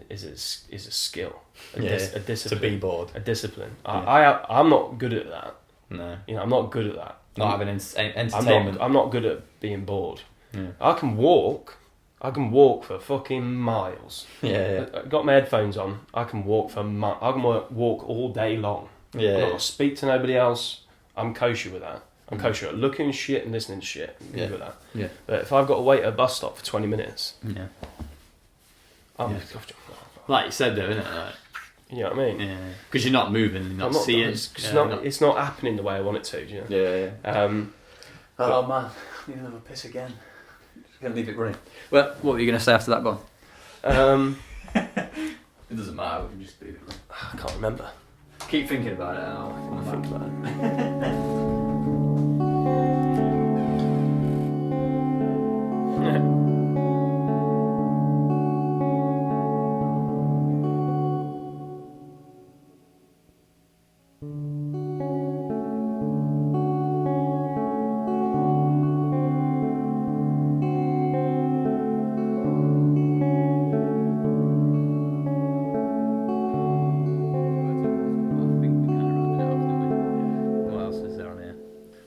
skill. A discipline.
To be bored.
A discipline.
Yeah.
I'm not good at that.
No.
You know, I'm not good at that.
Not having entertainment.
I'm not good at being bored.
Yeah.
I can walk for fucking miles.
Yeah.
I got my headphones on. I can walk I can walk all day long.
Yeah.
I'm not gonna speak to nobody else. I'm kosher with that. I'm kosher at looking at shit and listening to shit. I'm good with that.
Yeah.
But if I've got to wait at a bus stop for 20 minutes,
Like you said, though, isn't it? Like,
you know what I mean?
yeah. Because you're not moving, you're not seeing.
It's not happening the way I want it to. Do you know?
Yeah. Oh man, I need another piss again. Just gonna leave it running. Well, what were you gonna say after that one? It doesn't matter. We can just leave it running.
I can't remember.
Keep thinking about it. I'll think about it.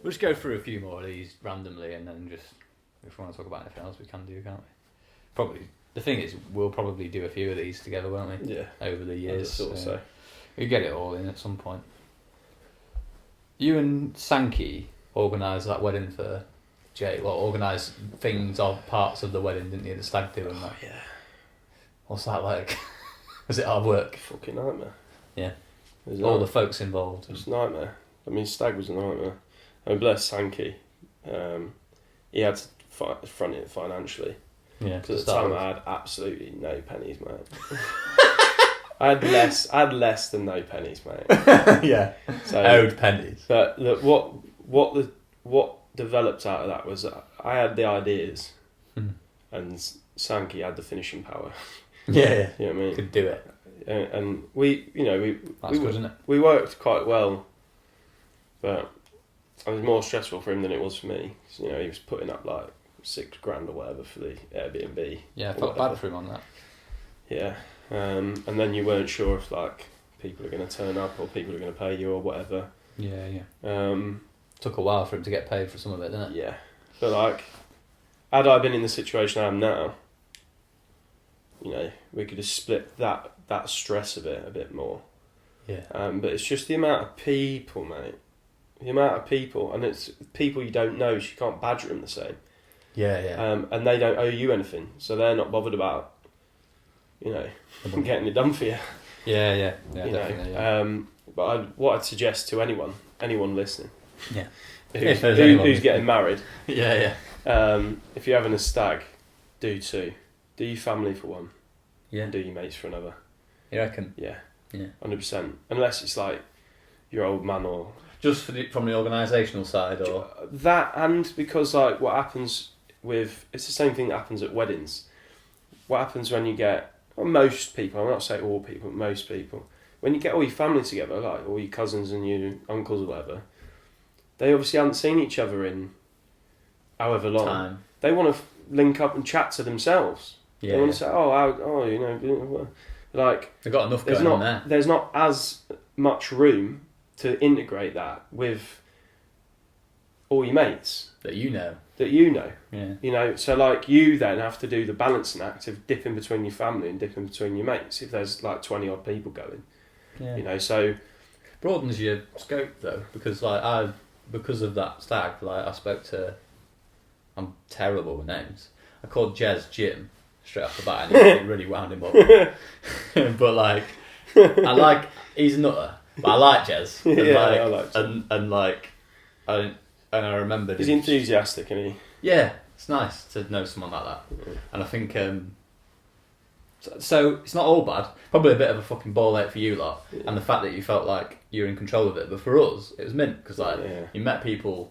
We'll just go through a few more of these randomly, and then just if we want to talk about anything else, we can do, can't we? Probably. The thing is, we'll probably do a few of these together, won't we?
Yeah.
Over the years,
so.
We get it all in at some point. You and Sankey organised that wedding for Jay. Well, organised things of parts of the wedding, didn't you? The stag do and that.
Yeah.
What's that like? Was it hard work?
Fucking nightmare.
Yeah. All the folks involved.
It was a nightmare. I mean, stag was a nightmare. I mean, bless Sankey. He had to front it financially.
Yeah.
Because at the time I had absolutely no pennies, mate. I had less than no pennies, mate.
Yeah.
So,
owed pennies.
But look, what developed out of that was that I had the ideas, and Sankey had the finishing power.
Yeah.
You know what I mean?
Could do it.
And we
That's good, isn't it?
We worked quite well, but it was more stressful for him than it was for me. So, you know, he was putting up like $6,000 or whatever for the Airbnb.
Yeah, I felt bad for him on that.
Yeah, and then you weren't sure if like people are going to turn up or people are going to pay you or whatever.
Yeah.
Took
a while for him to get paid for some of it, didn't it?
Yeah, but like, had I been in the situation I am now, you know, we could have split that stress of it a bit more.
Yeah.
But it's just the amount of people, mate. The amount of people, and it's people you don't know, so you can't badger them the same.
Yeah.
And they don't owe you anything, so they're not bothered about, you know, getting it done for you.
Yeah,
you
definitely.
know. But what I'd suggest to anyone listening,
yeah,
who's getting married,
yeah.
If you're having a stag, do two. Do your family for one.
Yeah.
And do your mates for another.
You reckon?
Yeah.
100%.
Unless it's like your old man or
just from the organisational side, or
that, and because like what happens with it's the same thing that happens at weddings. What happens when you get most people? I'm not saying all people, but most people. When you get all your family together, like all your cousins and your uncles or whatever, they obviously haven't seen each other in however long.
Time.
They want to link up and chat to themselves.
Yeah.
They want to say, you know, like
they've got enough going on there.
There's not as much room to integrate that with all your mates
that you know.
Yeah. You know, so like you then have to do the balancing act of dipping between your family and dipping between your mates if there's like 20 odd people going.
Yeah.
You know, so
broadens your scope though, because because of that stag, like I spoke to, I'm terrible with names. I called Jez Jim straight off the bat, and it really wound him up. But like, he's a nutter, but I like Jez. And
Yeah, I like Jez.
I remembered.
He's enthusiastic, isn't he?
Yeah, it's nice to know someone like that, and I think. So it's not all bad. Probably a bit of a fucking ball ache for you lot, and the fact that you felt like you were in control of it. But for us, it was mint because you met people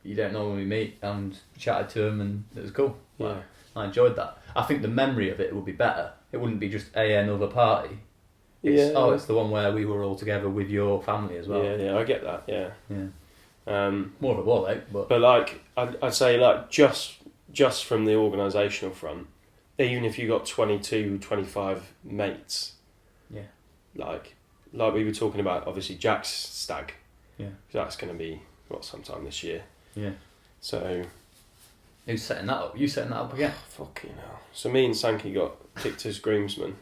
you don't normally meet and chatted to them, and it was cool. Like, I enjoyed that. I think the memory of it would be better. It wouldn't be just another party. It's the one where we were all together with your family as well.
Yeah, I get that. Yeah.
More of a ball ache, but
like I'd say like just from the organisational front. Even if you got 22, 25 mates, like we were talking about, obviously Jack's stag, that's going to be sometime this year.
Yeah.
So,
who's setting that up? You setting that up again?
Fucking hell. So me and Sankey got picked as groomsmen.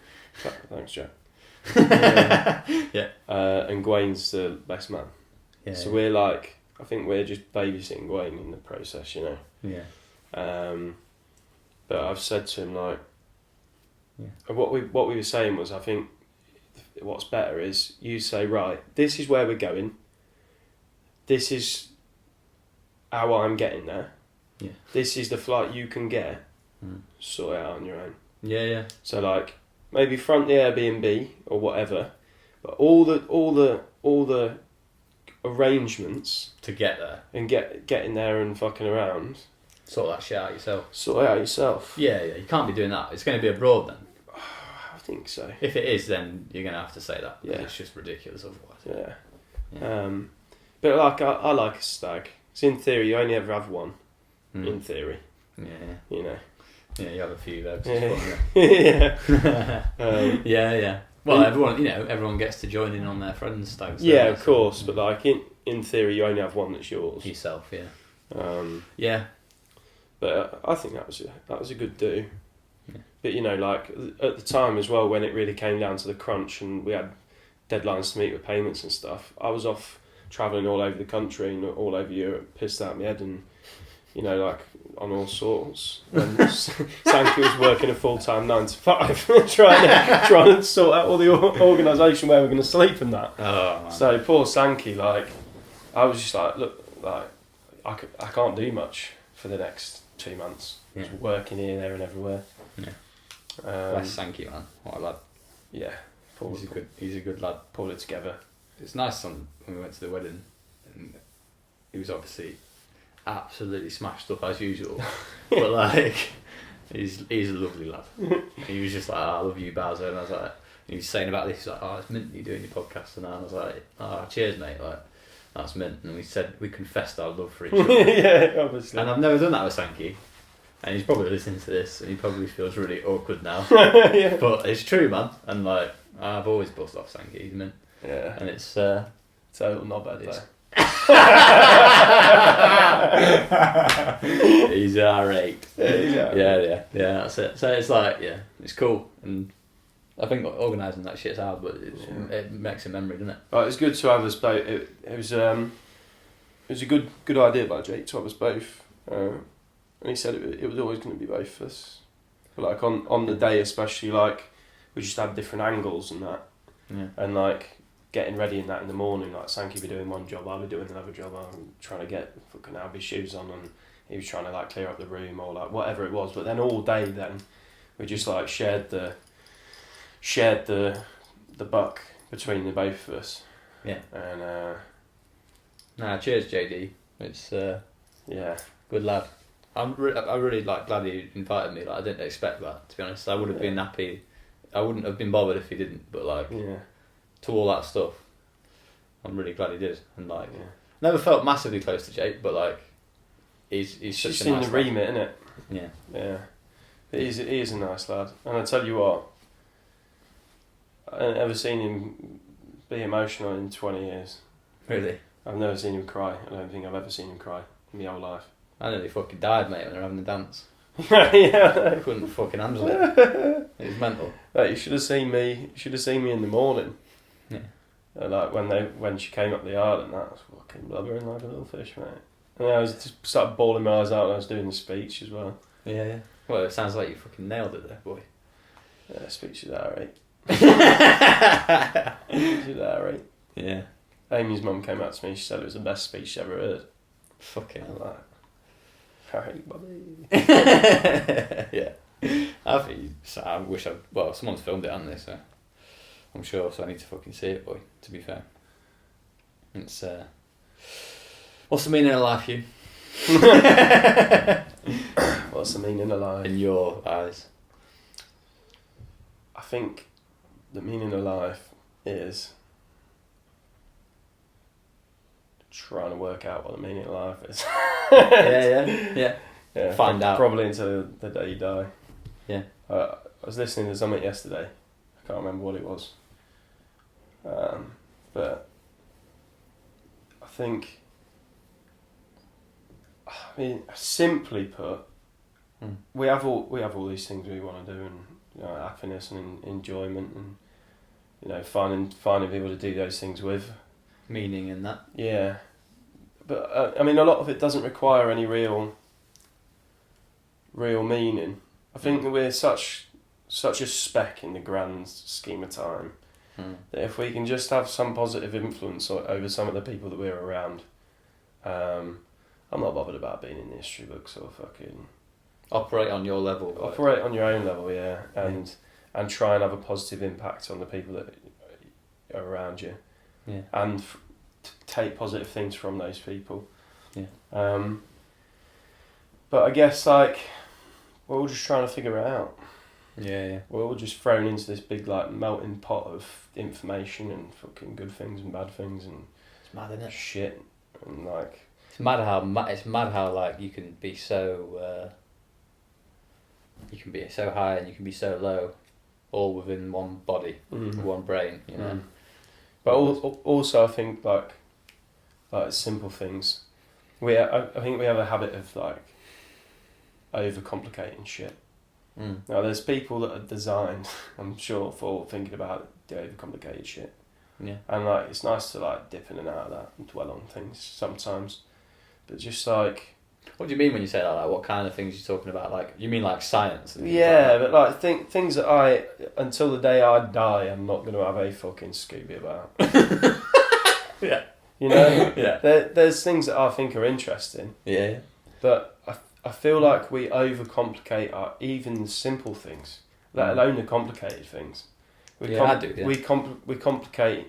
Thanks, Jack.
Yeah.
And Gwain's the best man.
Yeah.
So we're like, I think we're just babysitting Gwain in the process, you know.
Yeah.
But I've said to him like, what we were saying was, I think what's better is you say, right, this is where we're going. This is how I'm getting there.
Yeah.
This is the flight you can get. Sort it out on your own.
Yeah.
So like maybe front the Airbnb or whatever, but all the arrangements
to get there
and getting there and fucking around.
Sort that shit out yourself.
Sort it out yourself.
Yeah, you can't be doing that. It's going to be abroad then.
I think so.
If it is, then you're going to have to say that.
Yeah.
It's just ridiculous otherwise.
Yeah. But like, I like a stag. So in theory, you only ever have one. In theory.
Yeah.
You know.
Yeah, you have a few though.
Yeah.
Well, everyone gets to join in on their friends' stags.
Yeah, of course. But like in theory, you only have one that's yours.
Yourself, yeah.
Yeah. But I think that was a good do. Yeah. But like at the time as well, when it really came down to the crunch and we had deadlines to meet with payments and stuff, I was off travelling all over the country and all over Europe, pissed out my head and like on all sorts. And Sankey was working a full-time 9 to 5, trying to sort out all the organisation where we're going to sleep and that.
Oh, man.
So poor Sankey, like I was just like, look, like I can't do much for the next 2 months.
Yeah.
Just working here, there, and everywhere.
Yeah. Bless Sankey, man. What a lad.
Yeah.
He's a good lad.
Pulled it together.
It's nice when we went to the wedding, and he was obviously absolutely smashed up as usual, but like he's a lovely lad. He was just like, I love you, Bowser, and I was like, he was saying about this, he's like, it's mint you doing your podcast, and I was like, cheers mate, like that's mint. And we confessed our love for each other.
Yeah, obviously.
And I've never done that with Sankey, and he's probably listening to this and he probably feels really awkward now.
Yeah. But
it's true, man, and like I've always bust off Sankey, he's mint.
Yeah.
And it's
total knobhead though.
He's alright.
Yeah.
That's it. So it's like, it's cool, and I think organising that shit's hard, but it makes a memory, doesn't it?
Right, it's good to have us both. It was a good idea by Jake to have us both, and he said it was always going to be both of us. But like on the day especially, like we just had different angles and that, and like getting ready in that in the morning, like Sankey be doing one job, I'll be doing another job. I'm trying to get fucking Albie's shoes on, and he was trying to like clear up the room or like whatever it was. But then all day, then we just like shared the buck between the both of us.
Yeah.
And
cheers, JD. It's good lad. I'm really like glad he invited me. Like I didn't expect that, to be honest. I would have been happy. I wouldn't have been bothered if he didn't. But like.
Yeah.
To all that stuff, I'm really glad he did, and like never felt massively close to Jake, but like he's such
just
a nice
in the remit, innit?
Yeah.
He is a nice lad, and I tell you what, I haven't ever seen him be emotional in 20 years.
Really?
I've never seen him cry. I don't think I've ever seen him cry in my whole life.
I nearly fucking died, mate, when they were having a dance.
Yeah.
I couldn't fucking handle it. It was mental.
Like, you should have seen me. In the morning.
Yeah.
Like when she came up the island, that was fucking blubbering like a little fish, mate. And I was just started bawling my eyes out when I was doing the speech as well.
Yeah. Well, it sounds like you fucking nailed it there, boy.
Yeah, speech is alright. Speech is alright.
Yeah.
Amy's mum came out to me. She said it was the best speech she ever heard.
Fucking.
I'm like, alright, Bobby.
Yeah. I wish someone's filmed it, hasn't they? So I'm sure. So I need to fucking see it, boy. To be fair, it's what's the meaning of life, Hugh?
What's the meaning of life?
In your eyes,
I think the meaning of life is trying to work out what the meaning of life is.
yeah. Find out
probably until the day you die.
Yeah.
I was listening to something yesterday. I can't remember what it was. But I think, simply put, we have all these things we want to do, and happiness and enjoyment, and finding people to do those things with.
meaning in that.
Yeah, but a lot of it doesn't require any real meaning. I think that we're such a speck in the grand scheme of time that if we can just have some positive influence over some of the people that we're around, I'm not bothered about being in the history books or fucking
operate on your level.
Operate on your own level, yeah, and try and have a positive impact on the people that are around you, and take positive things from those people. Yeah. But I guess we're all just trying to figure it out.
Yeah.
We're all just thrown into this big melting pot of information and fucking good things and bad things and
it's mad, isn't it?
Shit and
it's mad how you can be so high and you can be so low, all within one body, one brain, you know.
But also I think like simple things. I think we have a habit of overcomplicating shit. Now there's people that are designed, I'm sure, for thinking about the overcomplicated shit.
Yeah.
And it's nice to dip in and out of that and dwell on things sometimes. But just
what do you mean when you say that? What kind of things are you talking about? You mean science? And
yeah, but things that until the day I die, I'm not going to have a fucking Scooby about.
Yeah.
Yeah. There's things that I think are interesting.
Yeah.
But I feel like we overcomplicate even the simple things, let alone the complicated things.
I do. Yeah.
We complicate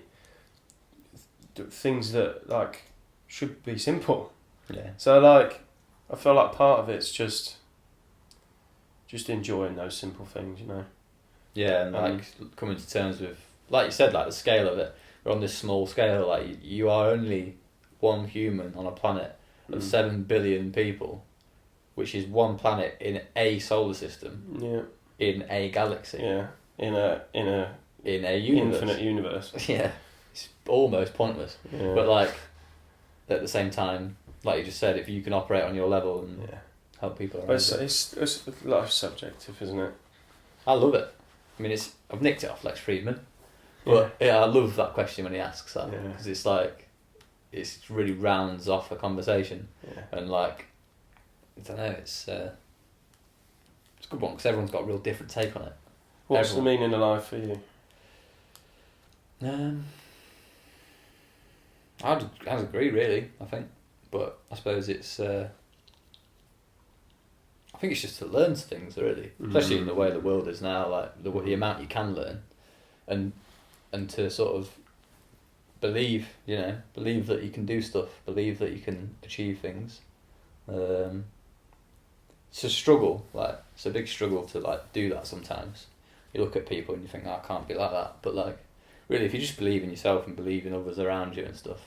things that should be simple.
Yeah.
So I feel like part of it's just enjoying those simple things,
Yeah, and coming to terms with, like you said, the scale of it. We're on this small scale. You are only one human on a planet of 7 billion people, which is one planet in a solar system.
Yeah.
In a galaxy.
Yeah. In a
universe.
Infinite universe.
Yeah. It's almost pointless.
Yeah.
But at the same time, like you just said, if you can operate on your level and help people around
it's a lot of subjective, isn't it?
I love it. I've nicked it off Lex Friedman. But I love that question when he asks that, because it really rounds off a conversation, and I don't know, it's a good one because everyone's got a real different take on it.
What's the meaning of life for you?
I'd agree, really. I think, but I suppose it's. I think it's just to learn things, really, especially in the way the world is now. The amount you can learn, and to sort of believe that you can do stuff, believe that you can achieve things. It's a struggle, it's a big struggle to do that sometimes. You look at people and you think, I can't be like that. But really, if you just believe in yourself and believe in others around you and stuff,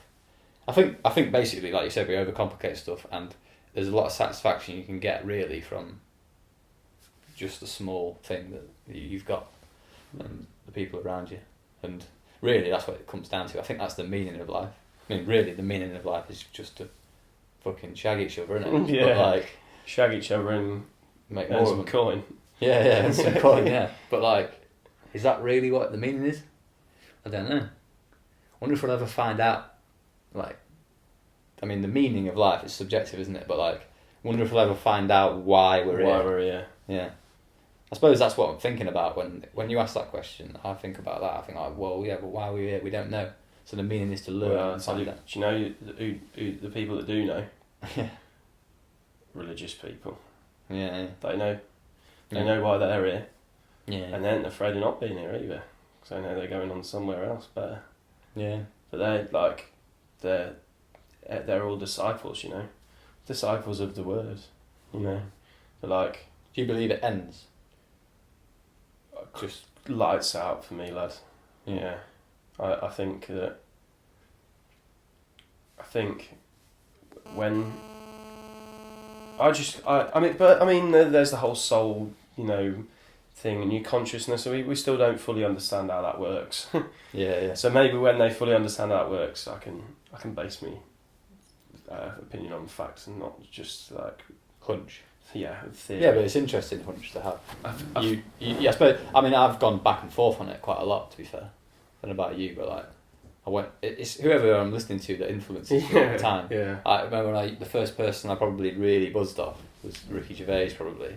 I think basically, like you said, we overcomplicate stuff, and there's a lot of satisfaction you can get really from just a small thing that you've got and the people around you. And really, that's what it comes down to. I think that's the meaning of life. Really, the meaning of life is just to fucking shag each other, isn't it?
Yeah.
But
shag each other and
make more
some coin.
Yeah, and some coin, yeah. But is that really what the meaning is? I don't know. wonder if we'll ever find out, like, I mean, the meaning of life is subjective, isn't it? But, like, I wonder if we'll ever find out why we're here. Yeah. I suppose that's what I'm thinking about when you ask that question. I think about that. I think, like, well, yeah, but why are we here? We don't know. So the meaning is to learn and find out.
Do you know who the people that do know?
Yeah.
Religious people.
Yeah.
They know. They know why they're here.
Yeah.
And they ain't afraid of not being here either. Because they know they're going on somewhere else better.
Yeah.
But they're all disciples, you know. Disciples of the word, you know. They're like...
Do you believe it ends?
Just lights out for me, lad. Yeah. I think that... when... I mean, there's the whole soul, you know, thing, and your consciousness. So we still don't fully understand how that works.
Yeah.
So maybe when they fully understand how that works, I can base me opinion on facts and not just like
hunch.
Yeah, theory.
Yeah, but it's interesting hunch to have. I suppose. I mean, I've gone back and forth on it quite a lot. To be fair, I don't know about you, but like, it's whoever I'm listening to that influences me all the time.
Yeah.
I remember the first person I probably really buzzed off was Ricky Gervais, probably.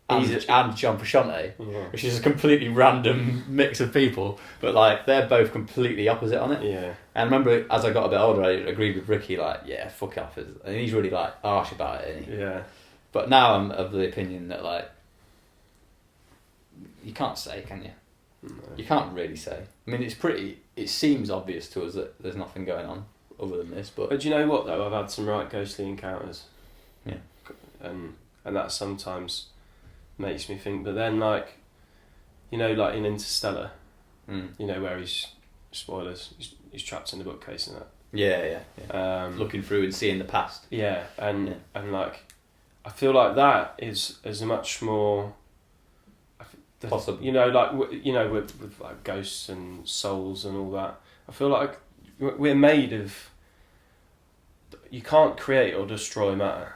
And John Frusciante, which is a completely random mix of people, but like they're both completely opposite on it.
Yeah.
And I remember as I got a bit older, I agreed with Ricky, like, yeah, fuck off, and he's really like harsh about it. Isn't he?
Yeah.
But now I'm of the opinion that like you can't say, can you? No. You can't really say. I mean, it seems obvious to us that there's nothing going on other than this, but
do you know what though? I've had some right ghostly encounters.
Yeah.
And that sometimes makes me think, but then like, you know, like in Interstellar, you know, where spoilers, he's trapped in the bookcase and that.
Yeah. Looking through and seeing the past.
Yeah, and like, I feel like that is a much more
possible.
You know, like with like ghosts and souls and all that. I feel like we're made of. You can't create or destroy matter.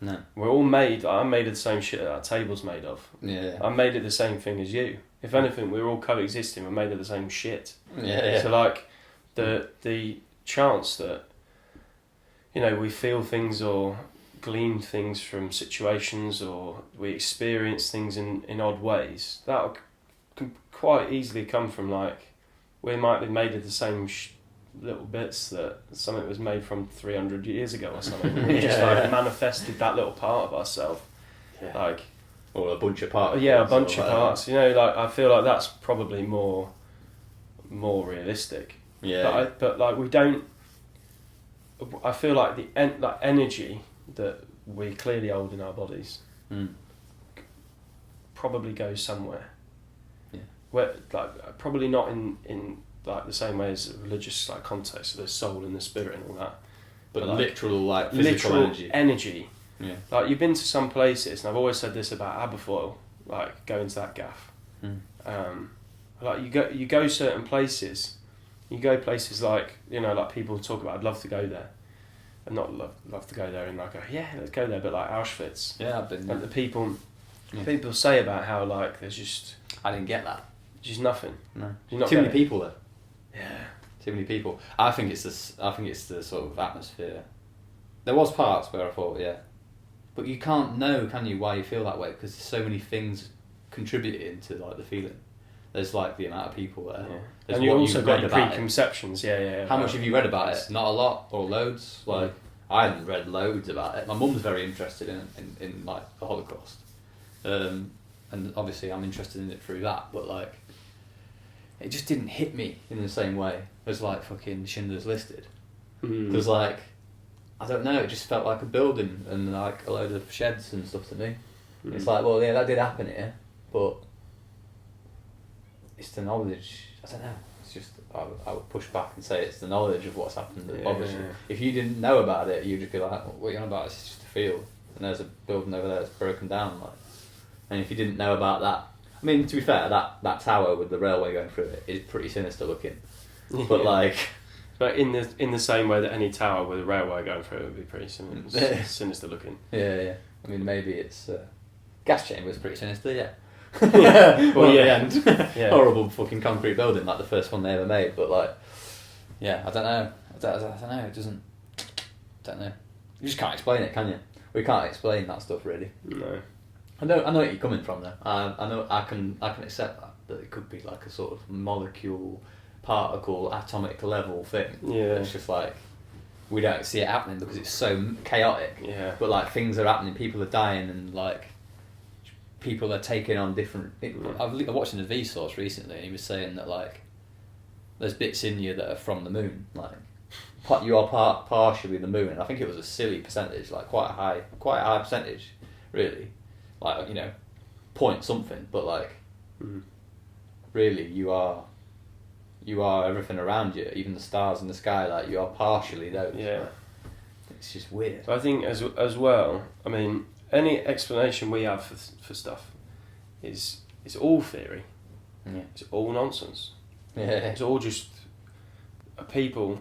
No.
We're all made. I'm made of the same shit that our table's made of.
Yeah.
I'm made of the same thing as you. If anything, we're all coexisting. We're made of the same shit.
Yeah.
So like, the chance that, you know, we feel things or glean things from situations or we experience things in odd ways, that can quite easily come from like, we might be made of the same little bits that something was made from 300 years ago or something. We just manifested that little part of ourselves.
Yeah.
Like,
or a bunch of parts.
Yeah, a bunch of parts. You know, like I feel like that's probably more realistic.
Yeah.
But like we don't. I feel like that energy that we clearly hold in our bodies probably goes somewhere.
Yeah.
Where like probably not in like the same way as a religious like context, so there's soul and the spirit and all that.
But
like,
literal physical
energy.
Yeah.
Like you've been to some places, and I've always said this about Aberfoyle, like going to that gaff. Like you go certain places, you go places like, you know, like people talk about, I'd love to go there, and not love to go there and like let's go there, but like Auschwitz.
Yeah, I've been.
Like the people say about how like there's just.
I didn't get that.
Just nothing.
No.
Not
too many people there.
Yeah.
Too many people. I think it's the sort of atmosphere. There was parts where I thought, yeah. But you can't know, can you, why you feel that way? Because there's so many things contributing to like the feeling. There's like the amount of people there.
Yeah. And you also got your preconceptions. Yeah.
How much have you read about it? Not a lot, or loads. Like I haven't read loads about it. My mum's very interested in like the Holocaust, and obviously I'm interested in it through that. But like, it just didn't hit me in the same way as like fucking Schindler's Listed, because like. I don't know, it just felt like a building and like a load of sheds and stuff to me. It's like, well, yeah, that did happen here, but it's the knowledge, I don't know, it's just, I would push back and say it's the knowledge of what's happened that bothers you. If you didn't know about it, you'd just be like, what are you on about, it's just a field, and there's a building over there that's broken down, like. And if you didn't know about that, I mean, to be fair, that tower with the railway going through it is pretty sinister looking, but like...
But in the same way that any tower with a railway going through it would be pretty sinister looking.
Yeah. I mean, maybe it's gas chamber is pretty sinister. Yeah. Well,
yeah.
at the end.
Yeah.
Horrible fucking concrete building, like the first one they ever made. But like, yeah, I don't know. I don't know. It doesn't. Don't know. You just can't explain it, can you? We can't explain that stuff really.
No.
I know where you're coming from though. I know I can accept that it could be like a sort of molecule, particle, atomic level thing.
Yeah.
It's just like we don't see it happening because it's so chaotic.
Yeah.
But like things are happening, people are dying, and like people are taking on different. I was watching a Vsauce recently, and he was saying that like there's bits in you that are from the moon, like you are partially the moon, and I think it was a silly percentage, like quite a high percentage, really, like point something, but like really you are everything around you, even the stars in the sky, like you are partially those.
Yeah.
Like, it's just weird.
I think as well, I mean, any explanation we have for stuff is all theory.
Yeah.
It's all nonsense.
Yeah.
It's all just people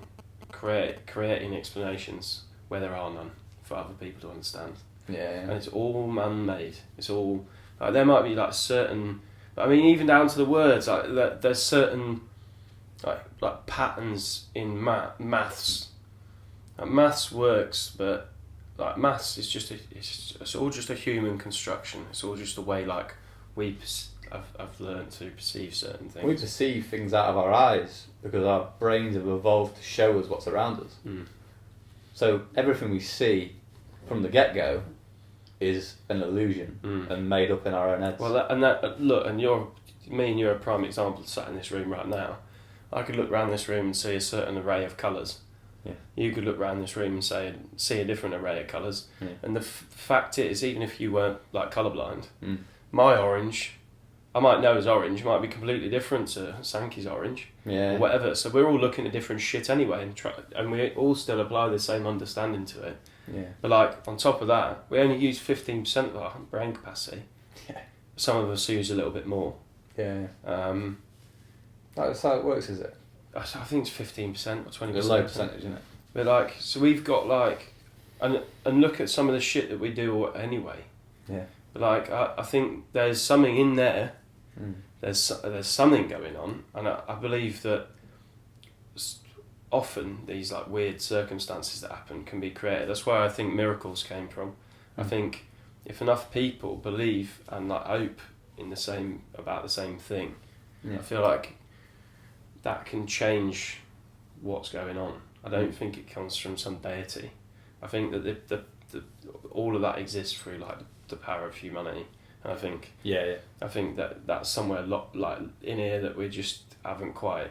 creating explanations where there are none for other people to understand.
Yeah.
And it's all man-made. It's all like there might be like certain. I mean, even down to the words. Like there's certain like patterns in maths. Like, maths works, but like maths is just it's all just a human construction. It's all just a way like I've learned to perceive certain things.
We perceive things out of our eyes because our brains have evolved to show us what's around us. So everything we see from the get-go is an illusion and made up in our own heads.
Well, look, and me and you're a prime example sat in this room right now. I could look around this room and see a certain array of colours.
Yeah.
You could look around this room and see a different array of colours.
Yeah.
And the fact is, even if you weren't like colourblind, my orange, I might know as orange, might be completely different to Sankey's orange, or whatever. So we're all looking at different shit anyway, and we all still apply the same understanding to it.
Yeah.
But like on top of that, we only use 15% of our brain capacity.
Yeah.
Some of us use a little bit more.
Yeah. That's how it works, is it?
I think it's 15% or 20%.
It's a low percentage, isn't it?
But like, so we've got like, and look at some of the shit that we do anyway.
Yeah.
But like, I think there's something in there. There's something going on, and I believe that often these like weird circumstances that happen can be created. That's where I think miracles came from. I think if enough people believe and like hope in about the same thing, I feel like that can change what's going on. I don't think it comes from some deity. I think that the all of that exists through like the power of humanity. And I think I think that's somewhere like in here that we just haven't quite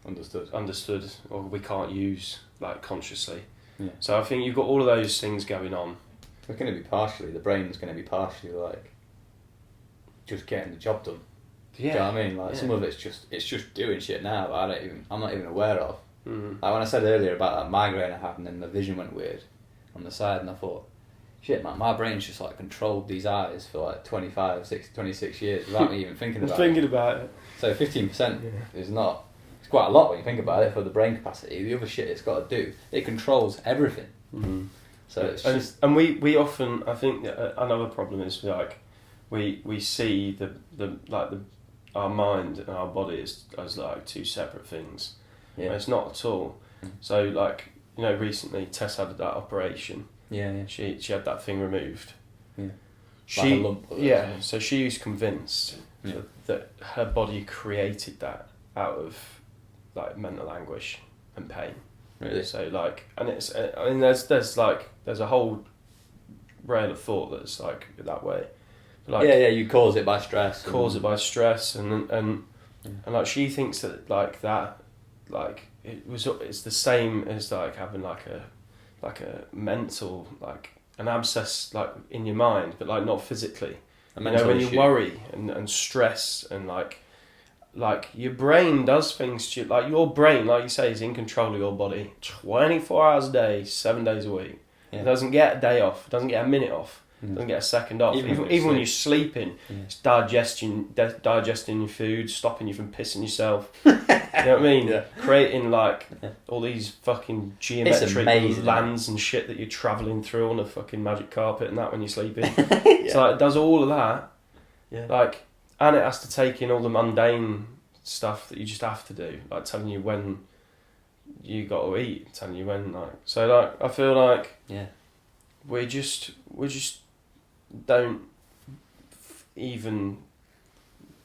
understood, or we can't use like consciously. Yeah. So I think you've got all of those things going on.
It's going to be partially, the brain's going to be partially like just getting the job done. Do you know what I mean? Like some of it's just doing shit now that I'm not even aware of. Like when I said earlier about that migraine I had and then the vision went weird on the side, and I thought, shit man, my brain's just like controlled these eyes for like 26 years without me even thinking about it. So 15% is not, it's quite a lot when you think about it for the brain capacity. The other shit it's got to do, it controls everything. So it's just...
And we often, I think another problem is like we see our mind and our body as like two separate things. Yeah. It's not at all. So like, recently Tess had that operation. Yeah. She had that thing removed. Yeah. Like a lump. So she's convinced that her body created that out of like mental anguish and pain.
Really?
So like, and it's, I mean, there's a whole rail of thought that's like that way. Like,
you cause it by stress.
And like she thinks that like that, like it's the same as like having like a mental, like an abscess like in your mind, but like not physically. When you worry and stress and like your brain does things to you, like your brain, like you say, is in control of your body 24 hours a day, 7 days a week. It doesn't get a day off, it doesn't get a minute off, it doesn't get a second off. Even when you're sleeping, it's digesting your food, stopping you from pissing yourself. You know what I mean? Yeah. Creating like all these fucking geometric lands and shit that you're travelling through on a fucking magic carpet and that when you're sleeping. So like, it does all of that. Yeah. Like And it has to take in all the mundane stuff that you just have to do, like telling you when you got to eat, telling you when, like. So, like, I feel like we just don't even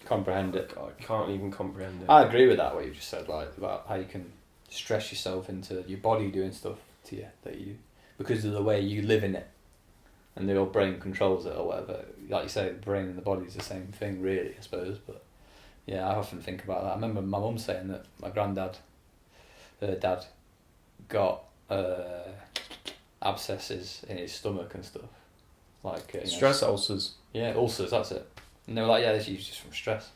comprehend it.
I can't even comprehend it.
I agree with that, what you just said, like, about how you can stress yourself into your body doing stuff to you that you, because of the way you live in it, and your brain controls it or whatever. Like you say, the brain and the body is the same thing, really, I suppose. But yeah, I often think about that. I remember my mum saying that my granddad, her dad, got abscesses in his stomach and stuff, like
Stress ulcers.
Yeah, ulcers. That's it. And they were like, yeah, this is just from stress.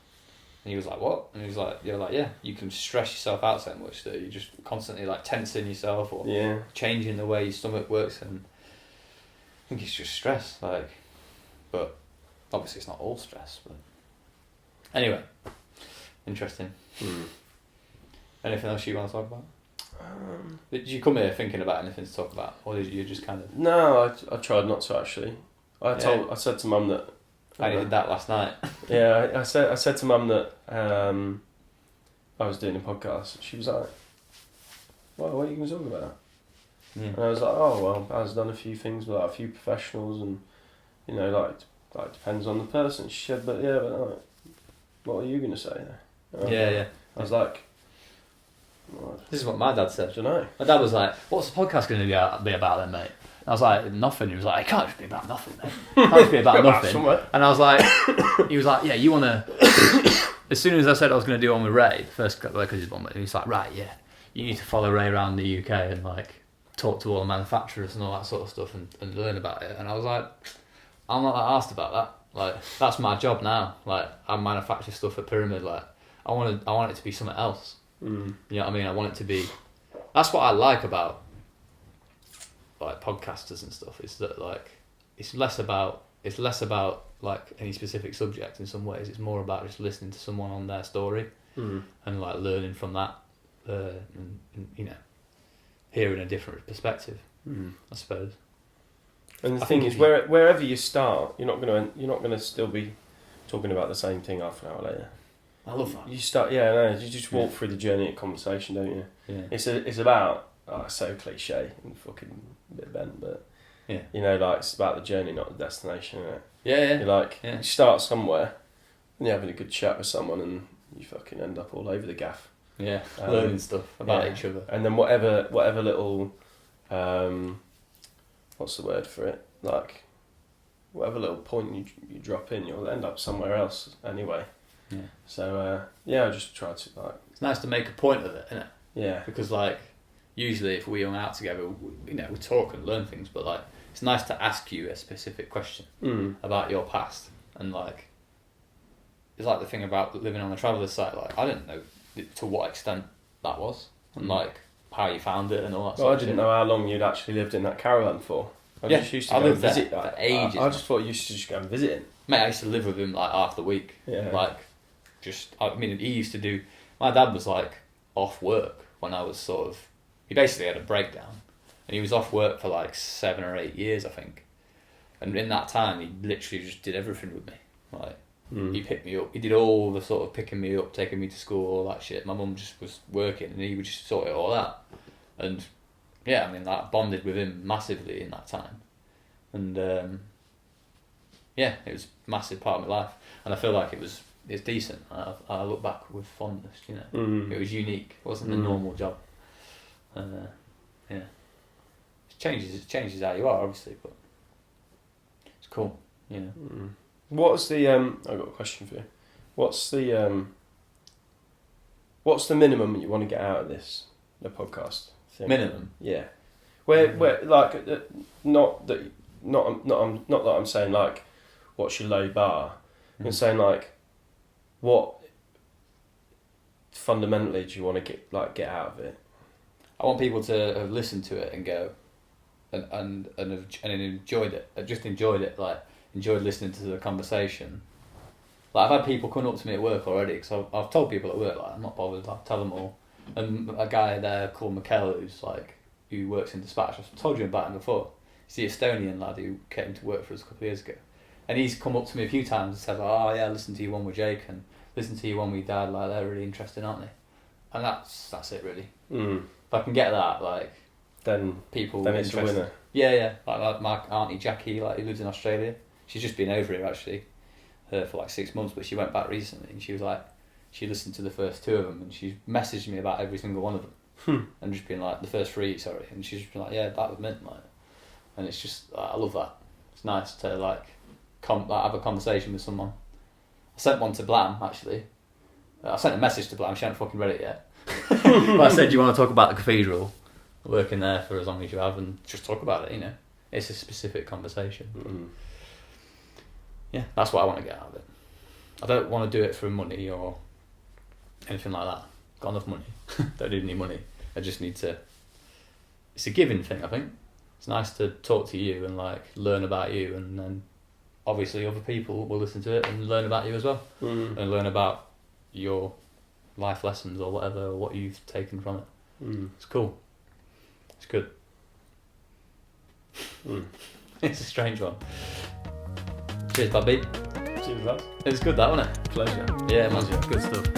And he was like, what? And he was like, you're like, yeah, you can stress yourself out so much that you're just constantly like tensing yourself or changing the way your stomach works, and I think it's just stress, like, but obviously it's not all stress, but anyway, interesting. Anything else you want to talk about? Did you come here thinking about anything to talk about, or did you just kind of...
No, I tried not to, actually. I said to Mum that...
I did that last night.
Yeah, I said to Mum that I was doing a podcast. She was like, well, what are you going to talk about? And I was like, oh, well, I was done a few things with like, a few professionals, and, you know, like depends on the person. She said, but like, what are you going to say there? I was like, well,
this is what my dad said.
I don't know.
My dad was like, what's the podcast going to be about then, mate? And I was like, nothing. He was like, it can't just be about nothing, mate. It can't just be about nothing. And I was like, he was like, yeah, you want to... As soon as I said I was going to do one with Ray, the first couple of because he was like, right, yeah, you need to follow Ray around the UK and like talk to all the manufacturers and all that sort of stuff and learn about it. And I was like, I'm not that arsed about that. Like, that's my job now. Like, I manufacture stuff at Pyramid. Like, I want it to be something else. You know what I mean? I want it to be... That's what I like about like podcasters and stuff, is that like it's less about like any specific subject in some ways. It's more about just listening to someone on their story and like learning from that and you know, hearing a different perspective, I suppose.
And the thing is, wherever you start, you're not gonna still be talking about the same thing half an hour later.
I love that.
You start, you just walk through the journey of conversation, don't you?
Yeah.
It's about, it's so cliche and fucking a bit bent, but you know, like it's about the journey, not the destination, isn't it?
Yeah.
You're like, you start somewhere, and you're having a good chat with someone, and you fucking end up all over the gaff.
Yeah, learning stuff about each other.
And then whatever little, what's the word for it? Like, whatever little point you drop in, you'll end up somewhere else anyway.
Yeah.
So I just try to like.
It's nice to make a point of it, isn't it?
Yeah.
Because like, usually if we hung out together, we talk and learn things, but like, it's nice to ask you a specific question about your past, and like, it's like the thing about living on a traveller's site. Like, I didn't know to what extent that was, and like how you found it and all that.
Well, I didn't know how long you'd actually lived in that caravan for. I just used to go and visit
for ages.
I just thought you used to just go and visit him.
Mate, I used to live with him like half the week.
Yeah.
Like, I mean, he used to do. My dad was like off work when I was sort of. He basically had a breakdown, and he was off work for like 7 or 8 years, I think. And in that time, he literally just did everything with me. Like, he picked me up. He did all the sort of picking me up, taking me to school, all that shit. My mum just was working, and he would just sort it all out. And yeah, I mean, that bonded with him massively in that time. And yeah, it was a massive part of my life, and I feel like it's decent. I look back with fondness, you know. It was unique. It wasn't a normal job. Yeah, it changes how you are, obviously, but it's cool, you know.
What's the I've got a question for you. What's the minimum that you want to get out of the podcast thing?
Minimum?
Yeah. Where like not that I'm saying like what's your low bar. I'm saying like what fundamentally do you want to get out of it?
I want people to have listened to it and go and enjoyed it. Just enjoyed it, like enjoyed listening to the conversation. Like, I've had people come up to me at work already, because I've told people at work, like, I'm not bothered, I'll tell them all. And a guy there called Mikel, who works in dispatch, I've told you about him before. He's the Estonian lad who came to work for us a couple of years ago. And he's come up to me a few times and said, "Oh yeah, listen to your one with Jake and listen to your one with Dad. Like they're really interesting, aren't they?" And that's it really. If I can get that, like,
then
people
then it's
interested.
a winner.
Yeah. Like my auntie Jackie, like who lives in Australia. She's just been over here actually, for like 6 months, but she went back recently and she was like, she listened to the first 2 of them and she's messaged me about every single one of them and just been like the first 3, sorry, and she's just been like, yeah, that was mint, like, and it's just I love that. It's nice to like have a conversation with someone. I sent one to Blam actually. I sent a message to Blam. She hadn't fucking read it yet. But I said, "Do you want to talk about the cathedral? Working there for as long as you have, and just talk about it. You know, it's a specific conversation." Yeah, that's what I want to get out of it. I don't want to do it for money or anything like that. Got enough money. Don't need any money. I just need to. It's a giving thing, I think. It's nice to talk to you and like learn about you, and then obviously other people will listen to it and learn about you as well, and learn about your life lessons or whatever, or what you've taken from it. It's cool. It's good. It's a strange one. Cheers, Bobby.
Cheers, lads.
It was good, that, wasn't it?
Pleasure.
Yeah, man. Good stuff.